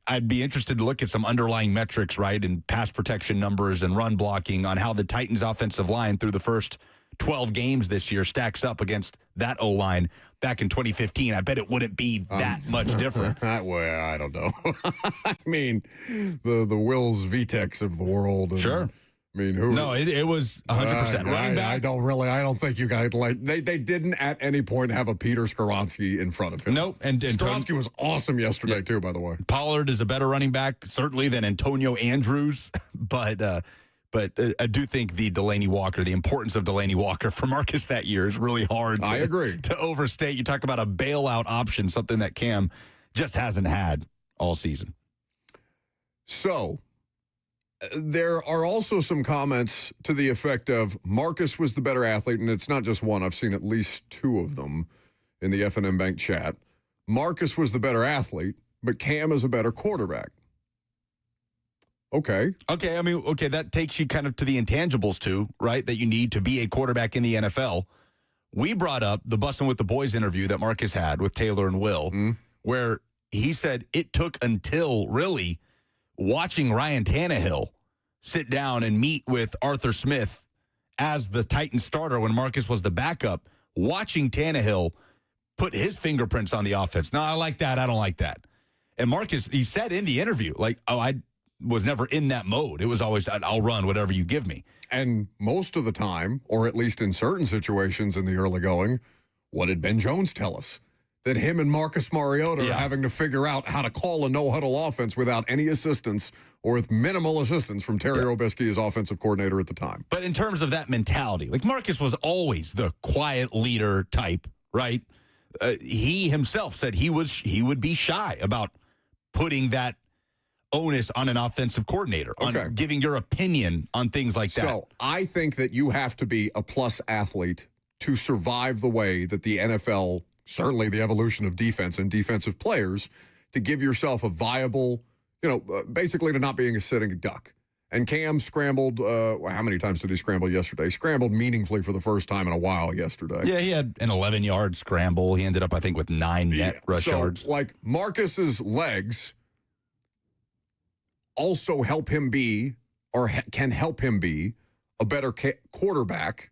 I'd be interested to look at some underlying metrics, right, and pass protection numbers and run blocking on how the Titans' offensive line through the first 12 games this year stacks up against that O-line back in 2015. I bet it wouldn't be that much different. Well, I don't know. I mean, the Wills Vitex of the world. And, sure. I mean, who? No, it was 100%. Running back. I don't think you guys they didn't at any point have a Peter Skoronski in front of him. Nope. And Skoronski was awesome yesterday, too, by the way. Pollard is a better running back, certainly, than Antonio Andrews. But I do think the importance of Delaney Walker for Marcus that year is really hard I agree. to overstate. You talk about a bailout option, something that Cam just hasn't had all season. So, there are also some comments to the effect of Marcus was the better athlete, and it's not just one. I've seen at least 2 of them in the F&M Bank chat. Marcus was the better athlete, but Cam is a better quarterback. Okay. That takes you kind of to the intangibles too, right? That you need to be a quarterback in the NFL. We brought up the Bussin' with the Boys interview that Marcus had with Taylor and Will, where he said it took until really watching Ryan Tannehill sit down and meet with Arthur Smith as the Titans starter when Marcus was the backup, watching Tannehill put his fingerprints on the offense. No, I like that. I don't like that. And Marcus, he said in the interview, I was never in that mode. It was always, I'll run whatever you give me. And most of the time, or at least in certain situations in the early going, what did Ben Jones tell us? That him and Marcus Mariota are having to figure out how to call a no-huddle offense without any assistance or with minimal assistance from Terry Obisky as offensive coordinator at the time. But in terms of that mentality, Marcus was always the quiet leader type, right? He himself said he would be shy about putting that onus on an offensive coordinator, on giving your opinion on things like that. So I think that you have to be a plus athlete to survive the way that the NFL, certainly the evolution of defense and defensive players, to give yourself a viable, basically to not being a sitting duck. And Cam scrambled, how many times did he scramble yesterday? Scrambled meaningfully for the first time in a while yesterday. Yeah, he had an 11-yard scramble. He ended up, I think, with 9 net rush yards. Marcus's legs also help him be, or can help him be, a better quarterback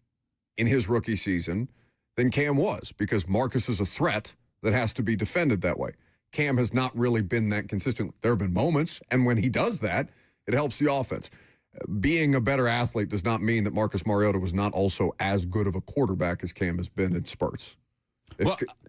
in his rookie season than Cam was, because Marcus is a threat that has to be defended that way. Cam has not really been that consistent. There have been moments, and when he does that, it helps the offense. Being a better athlete does not mean that Marcus Mariota was not also as good of a quarterback as Cam has been in spurts.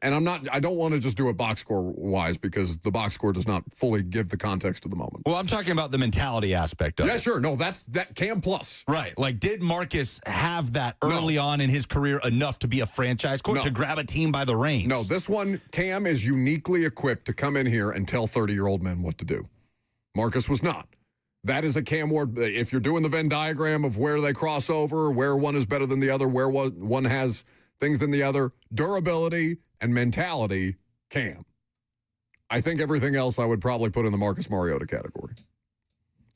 And I don't want to just do it box score wise, because the box score does not fully give the context of the moment. Well, I'm talking about the mentality aspect of it. Yeah, sure. No, that's that Cam plus. Right. Did Marcus have that early on in his career enough to be a franchise coach, to grab a team by the reins? No, this one, Cam is uniquely equipped to come in here and tell 30-year-old men what to do. Marcus was not. That is a Cam Ward. If you're doing the Venn diagram of where they cross over, where one is better than the other, where one has things than the other, durability and mentality, Cam. I think everything else I would probably put in the Marcus Mariota category.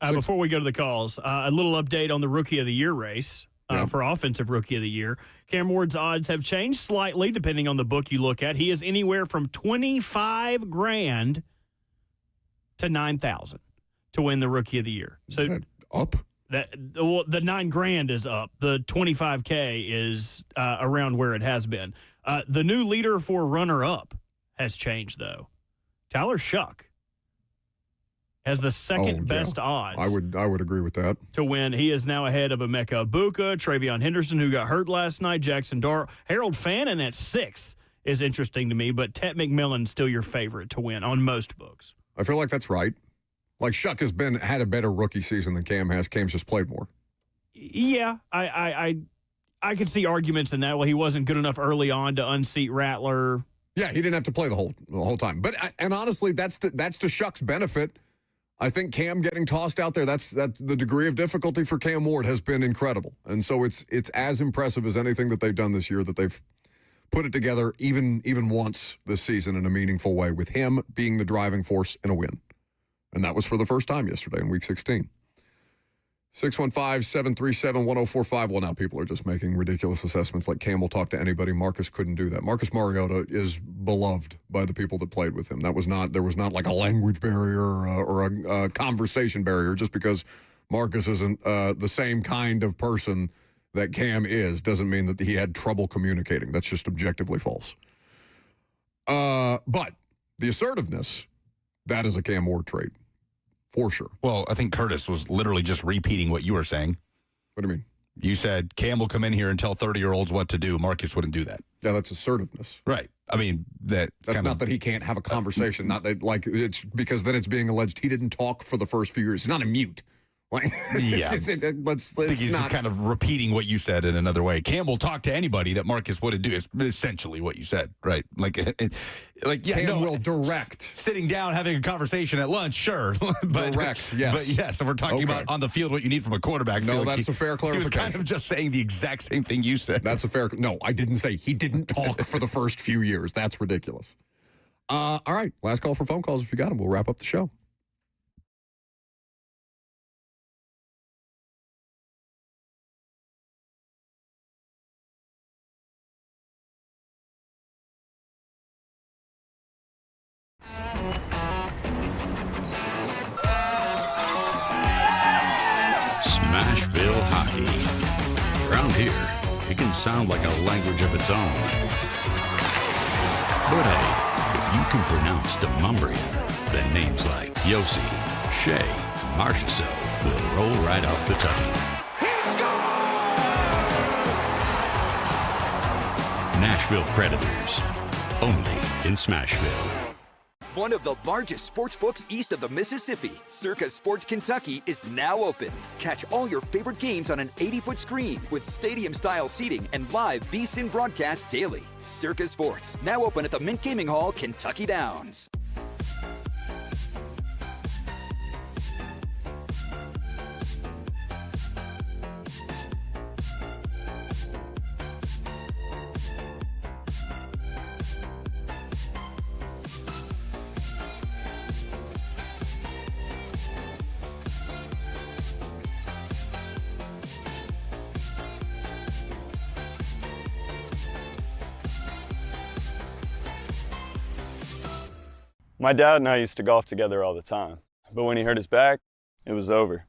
Before we go to the calls, a little update on the Rookie of the Year race for Offensive Rookie of the Year. Cam Ward's odds have changed slightly depending on the book you look at. He is anywhere from $25,000 to $9,000 to win the Rookie of the Year. So is that up? The $9,000 is up. The $25K is around where it has been. The new leader for runner-up has changed, though. Tyler Shuck has the second best odds. I would agree with that. To win. He is now ahead of Emeka Ibuka, Travion Henderson, who got hurt last night, Jackson Dart. Harold Fannin at 6 is interesting to me, but Tet McMillan's still your favorite to win on most books. I feel like that's right. Like Shuck has had a better rookie season than Cam has. Cam's just played more. Yeah, I could see arguments in that. Well, he wasn't good enough early on to unseat Rattler. Yeah, he didn't have to play the whole time. But and honestly, that's to Shuck's benefit. I think Cam getting tossed out there, that the degree of difficulty for Cam Ward has been incredible. And so it's as impressive as anything that they've done this year, that they've put it together even once this season in a meaningful way, with him being the driving force in a win. And that was for the first time yesterday in Week 16. 615-737-1045. Well, now people are just making ridiculous assessments like Cam will talk to anybody. Marcus couldn't do that. Marcus Mariota is beloved by the people that played with him. There was not like a language barrier or a conversation barrier. Just because Marcus isn't the same kind of person that Cam is doesn't mean that he had trouble communicating. That's just objectively false. But the assertiveness, that is a Cam Ward trait. For sure. Well, I think Curtis was literally just repeating what you were saying. What do you mean? You said Cam will come in here and tell 30-year-olds what to do. Marcus wouldn't do that. Yeah, that's assertiveness. Right. I mean, that's not that he can't have a conversation. Not that, like, it's because then it's being alleged he didn't talk for the first few years. He's not a mute. Like, yeah. I think he's just kind of repeating what you said in another way. Cam will talk to anybody that Marcus wouldn't do. It's essentially what you said, right? Cam will direct. Sitting down, having a conversation at lunch, sure. Direct, yes. But yes, if we're talking about on the field what you need from a quarterback. No, that's a fair clarification. He was kind of just saying the exact same thing you said. That's a fair. No, I didn't say he didn't talk for the first few years. That's ridiculous. All right, last call for phone calls if you got them. We'll wrap up the show. Smashville hockey. Around here, it can sound like a language of its own. But hey, if you can pronounce Demumbrian, then names like Yossi, Shea, Marchessault will roll right off the tongue. Nashville Predators, only in Smashville. One of the largest sports books east of the Mississippi, Circa Sports Kentucky, is now open. Catch all your favorite games on an 80-foot screen with stadium-style seating and live VSiN broadcast daily. Circa Sports, now open at the Mint Gaming Hall, Kentucky Downs. My dad and I used to golf together all the time, but when he hurt his back, it was over.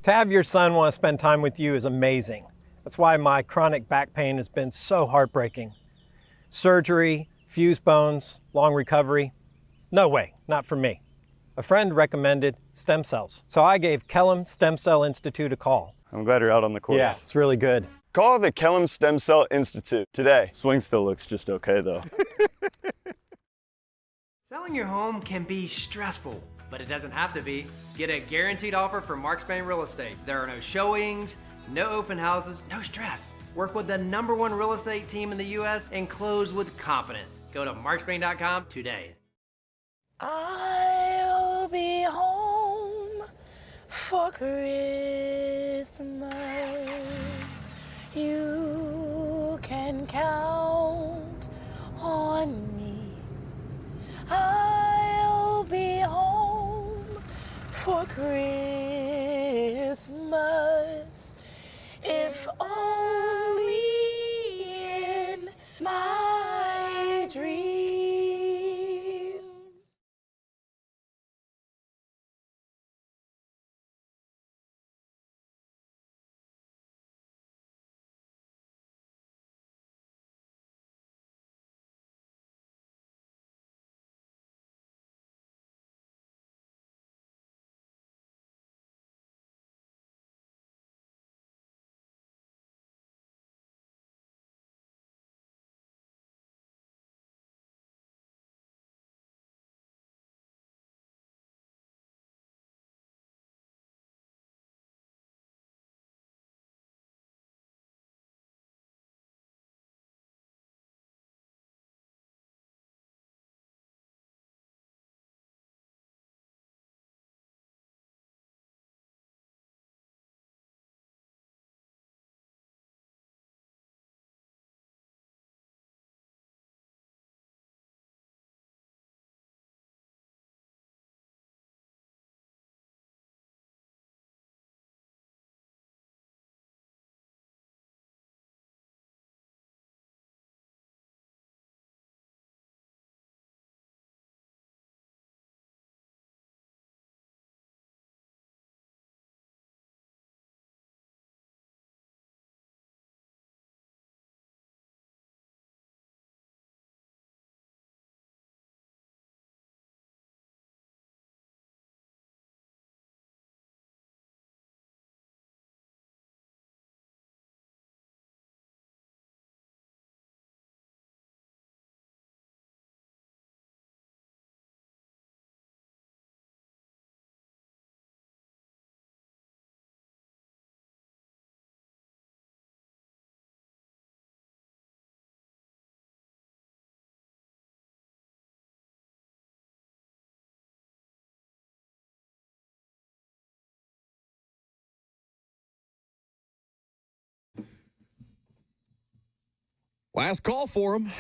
To have your son want to spend time with you is amazing. That's why my chronic back pain has been so heartbreaking. Surgery, fused bones, long recovery. No way, not for me. A friend recommended stem cells, so I gave Kellum Stem Cell Institute a call. I'm glad you're out on the course. Yeah, it's really good. Call the Kellum Stem Cell Institute today. Swing still looks just okay, though. Selling your home can be stressful, but it doesn't have to be. Get a guaranteed offer from Mark Spain Real Estate. There are no showings, no open houses, no stress. Work with the #1 real estate team in the U.S. and close with confidence. Go to markspain.com today. I'll be home for Christmas. You can count on me. I'll be home for Christmas, if only in my dreams. Last call for him.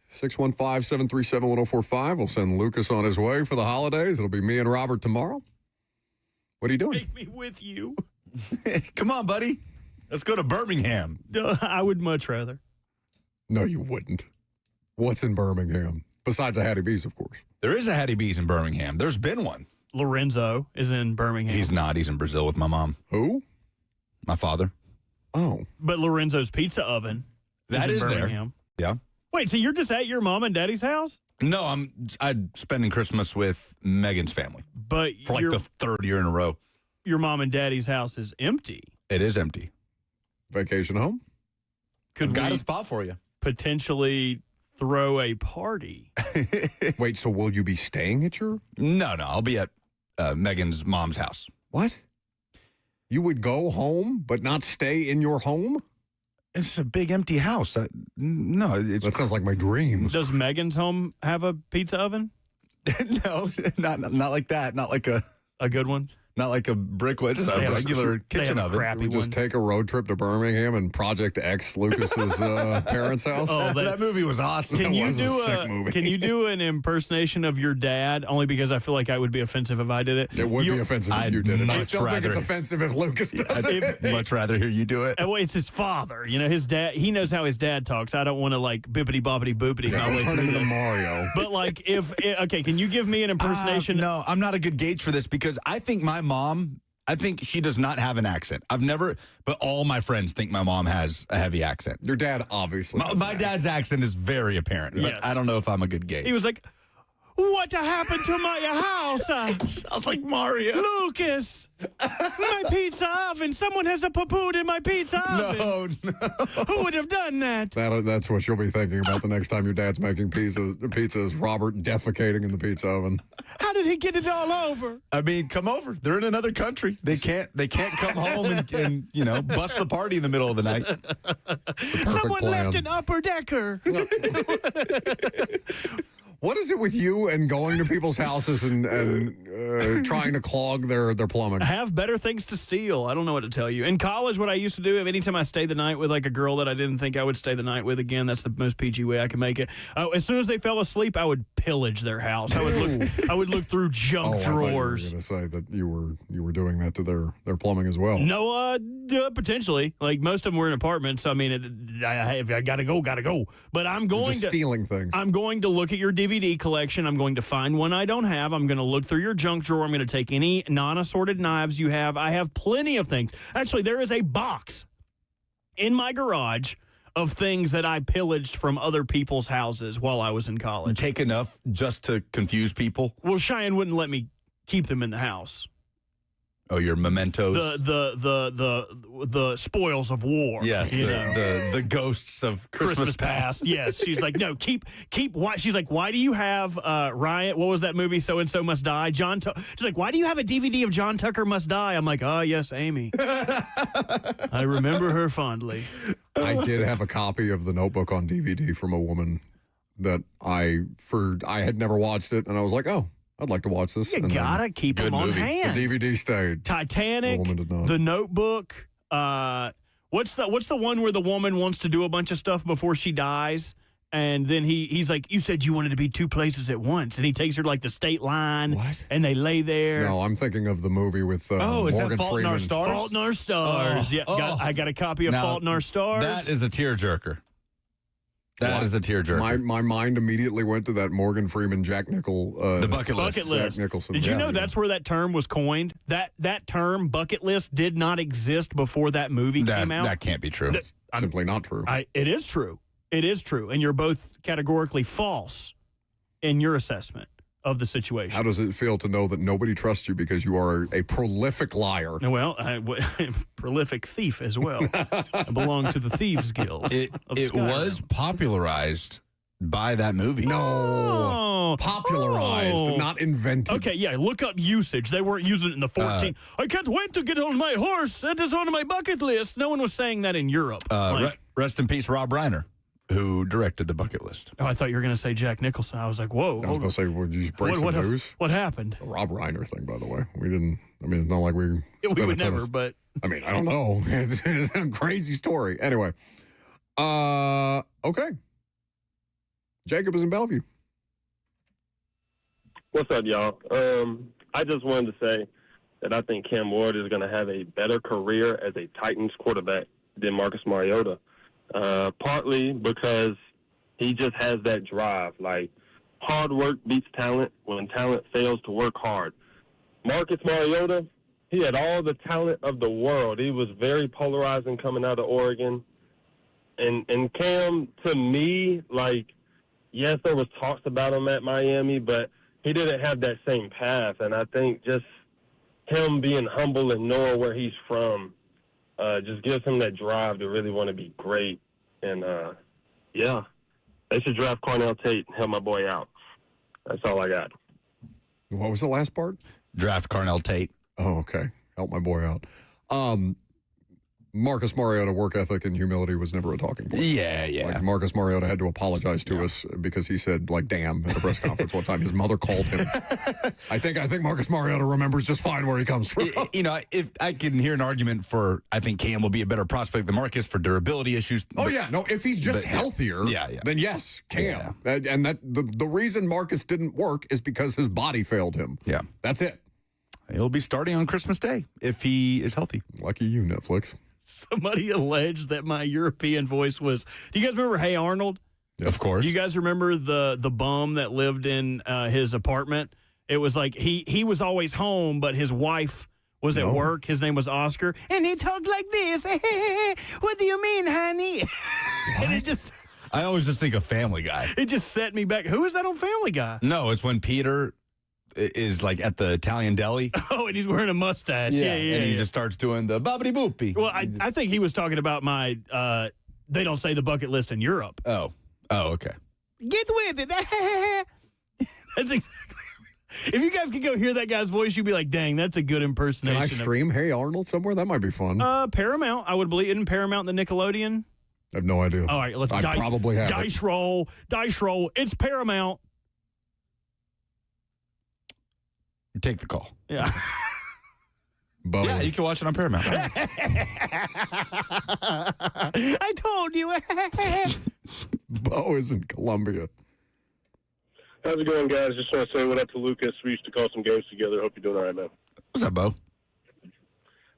615-737-1045. We'll send Lucas on his way for the holidays. It'll be me and Robert tomorrow. What are you doing? Take me with you. Come on, buddy. Let's go to Birmingham. I would much rather. No, you wouldn't. What's in Birmingham? Besides a Hattie B's, of course. There is a Hattie B's in Birmingham. There's been one. Lorenzo is in Birmingham. He's not. He's in Brazil with my mom. Who? My father. Oh. But Lorenzo's Pizza Oven That is is in there. Birmingham. Yeah. Wait, so you're just at your mom and daddy's house? No, I'm spending Christmas with Megan's family. But for like the third year in a row. Your mom and daddy's house is empty. It is empty. Vacation home? Could Got we a spot for you. potentially throw a party? Wait, so will you be staying at your... No, I'll be at Megan's mom's house. What? You would go home but not stay in your home? It's a big empty house. That sounds like my dreams. Does Megan's home have a pizza oven? No, not like that. Not like a good one. Not like a brick one. Just a regular kitchen oven. We just take a road trip to Birmingham and Project X Lucas's parents' house. Oh, that movie was awesome. Can you was a do sick movie. Can you do an impersonation of your dad? Only because I feel like I would be offensive if I did it. It would be offensive if you did it. I still think it's rather- offensive if Lucas does it. I'd much rather hear you do it. Well, it's his father. You know, his dad. He knows how his dad talks. I don't want to like bippity boppity boopity my way Turn through into this. Mario. But like, okay, can you give me an impersonation? No, I'm not a good gauge for this because I think my mom. I think she does not have an accent. But all my friends think my mom has a heavy accent. Your dad obviously. My dad's accent is very apparent, but Yes. I don't know if I'm a good gauge. He was like, "What happened to my house?" Sounds like Mario. Lucas, my pizza oven. Someone has a poo-pooed in my pizza oven. No. Who would have done that? That's what you'll be thinking about the next time your dad's making pizza is Robert defecating in the pizza oven. How did he get it all over? I mean, come over. They're in another country. They can't come home and bust the party in the middle of the night. Someone plan. left an upper decker. What is it with you and going to people's houses and trying to clog their plumbing? I have better things to steal. I don't know what to tell you. In college, what I used to do, anytime I stayed the night with like a girl that I didn't think I would stay the night with again, that's the most PG way I can make it. As soon as they fell asleep, I would pillage their house. I would look through junk drawers. I thought you were going to say that you were doing that to their plumbing as well. No, potentially. Like most of them were in apartments. So I mean, I gotta go. But I'm going Just to stealing things. I'm going to look at your DVD collection. I'm going to find one I don't have. I'm going to look through your junk drawer. I'm going to take any non-assorted knives you have. I have plenty of things. Actually, there is a box in my garage of things that I pillaged from other people's houses while I was in college. Take enough just to confuse people. Well, Cheyenne wouldn't let me keep them in the house. Oh, your mementos. The spoils of war. Yes, you know. the ghosts of Christmas past. Yes, she's like, no, keep. Why? She's like, why do you have Ryan? What was that movie? So and so must die. She's like, why do you have a DVD of John Tucker Must Die? I'm like, oh yes, Amy. I remember her fondly. I did have a copy of The Notebook on DVD from a woman that I had never watched it, and I was like, oh, I'd like to watch this. You and gotta keep them on hand. The DVD stayed. Titanic, The woman did not. The Notebook. What's the one where the woman wants to do a bunch of stuff before she dies? And then he's like, you said you wanted to be two places at once. And he takes her to like the state line. What? And they lay there. No, I'm thinking of the movie with is Morgan that Fault Freeman. in Our Stars? Fault in Our Stars. I got a copy of Now, Fault in Our Stars. That is a tearjerker. That is a tearjerker. My mind immediately went to that Morgan Freeman, Jack Nicholson. The bucket list. list. Jack Nicholson. Did you know that's where that term was coined? That term, bucket list, did not exist before that movie came out. That can't be true. It's simply not true. It is true. It is true. And you're both categorically false in your assessment of the situation. How does it feel to know that nobody trusts you because you are a prolific liar? Well, prolific thief as well. I belong to the Thieves Guild. It was popularized by that movie. Oh. Popularized, not invented. Okay, yeah, look up usage. They weren't using it in the 14. I can't wait to get on my horse. That is on my bucket list. No one was saying that in Europe. Rest in peace, Rob Reiner, who directed The Bucket List. Oh, I thought you were going to say Jack Nicholson. I was like, whoa. I was going to say, would you just break some news? What happened? The Rob Reiner thing, by the way. We didn't, it's not like we would never, but. I don't know. It's a crazy story. Anyway. Okay. Jacob is in Bellevue. What's up, y'all? I just wanted to say that I think Cam Ward is going to have a better career as a Titans quarterback than Marcus Mariota, partly because he just has that drive. Like, hard work beats talent when talent fails to work hard. Marcus Mariota, he had all the talent of the world. He was very polarizing coming out of Oregon. And Cam, to me, like, yes, there was talks about him at Miami, but he didn't have that same path. And I think just him being humble and knowing where he's from just gives him that drive to really want to be great. And, yeah, they should draft Cornell Tate and help my boy out. That's all I got. What was the last part? Draft Cornell Tate. Oh, okay. Help my boy out. Marcus Mariota work ethic and humility was never a talking point. Yeah. Like Marcus Mariota had to apologize to us because he said, like, damn, at a press conference one time. His mother called him. I think Marcus Mariota remembers just fine where he comes from. You know, if I can hear an argument for, I think Cam will be a better prospect than Marcus for durability issues. If he's just healthier, then yes, Cam. Yeah. And that the reason Marcus didn't work is because his body failed him. Yeah. That's it. He'll be starting on Christmas Day if he is healthy. Lucky you, Netflix. Somebody alleged that my European voice was. Do you guys remember Hey Arnold? Of course. Do you guys remember the bum that lived in his apartment? It was like he was always home, but his wife was at work. His name was Oscar, and he talked like this. What do you mean, honey? And it just. I always just think of Family Guy. It just set me back. Who is that on Family Guy? No, it's when Peter is like at the Italian deli. Oh, and he's wearing a mustache. Yeah. And he just starts doing the bobbity boopy. Well, I think he was talking about my, they don't say the bucket list in Europe. Oh, okay. Get with it. That's exactly. If you guys could go hear that guy's voice, you'd be like, dang, that's a good impersonation. Can I stream Hey Arnold somewhere? That might be fun. Paramount, I would believe. Isn't Paramount the Nickelodeon? I have no idea. All right, let's probably have dice roll. Dice roll. It's Paramount. Take the call. Yeah. Bo. Yeah, you can watch it on Paramount. I told you. Bo is in Columbia. How's it going, guys? Just want to say what up to Lucas. We used to call some games together. Hope you're doing all right, man. What's up, Bo?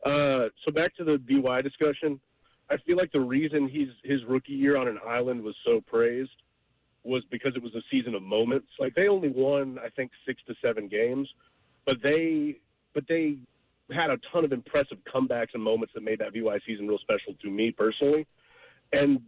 So back to the BY discussion. I feel like the reason his rookie year on an island was so praised was because it was a season of moments. Like, they only won, I think, 6 to 7 games. But they had a ton of impressive comebacks and moments that made that VY season real special to me personally. And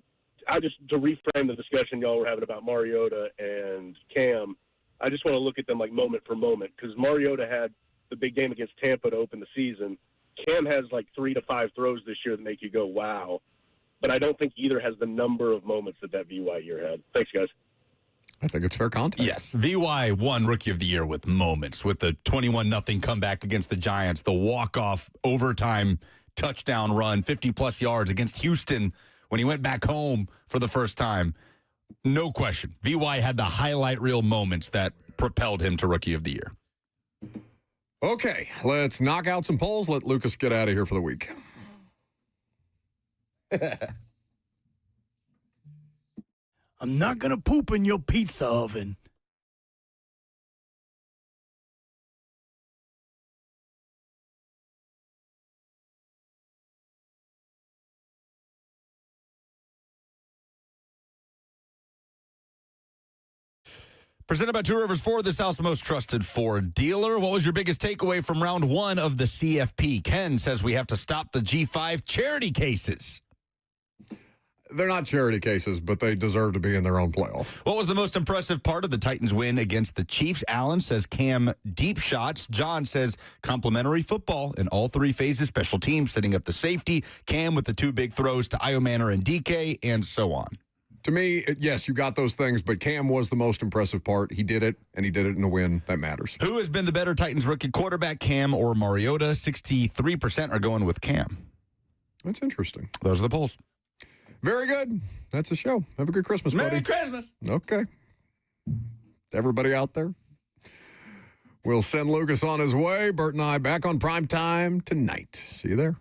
to reframe the discussion y'all were having about Mariota and Cam, I just want to look at them like moment for moment, because Mariota had the big game against Tampa to open the season. Cam has like 3 to 5 throws this year that make you go, wow. But I don't think either has the number of moments that VY year had. Thanks, guys. I think it's fair context. Yes. VY won Rookie of the Year with moments, with the 21-0 comeback against the Giants, the walk-off overtime touchdown run, 50-plus yards against Houston when he went back home for the first time. No question. VY had the highlight reel moments that propelled him to Rookie of the Year. Okay, let's knock out some polls. Let Lucas get out of here for the week. I'm not going to poop in your pizza oven. Presented by Two Rivers Ford, the South's most trusted Ford dealer. What was your biggest takeaway from round 1 of the CFP? Ken says we have to stop the G5 charity cases. They're not charity cases, but they deserve to be in their own playoff. What was the most impressive part of the Titans' win against the Chiefs? Allen says Cam deep shots. John says complimentary football in all 3 phases, special teams setting up the safety, Cam with the 2 big throws to Io Manor and DK, and so on. To me, yes, you got those things, but Cam was the most impressive part. He did it, and he did it in a win. That matters. Who has been the better Titans rookie quarterback, Cam or Mariota? 63% are going with Cam. That's interesting. Those are the polls. Very good. That's the show. Have a good Christmas, buddy. Merry Christmas. Okay. Everybody out there. We'll send Lucas on his way. Bert and I back on prime time tonight. See you there.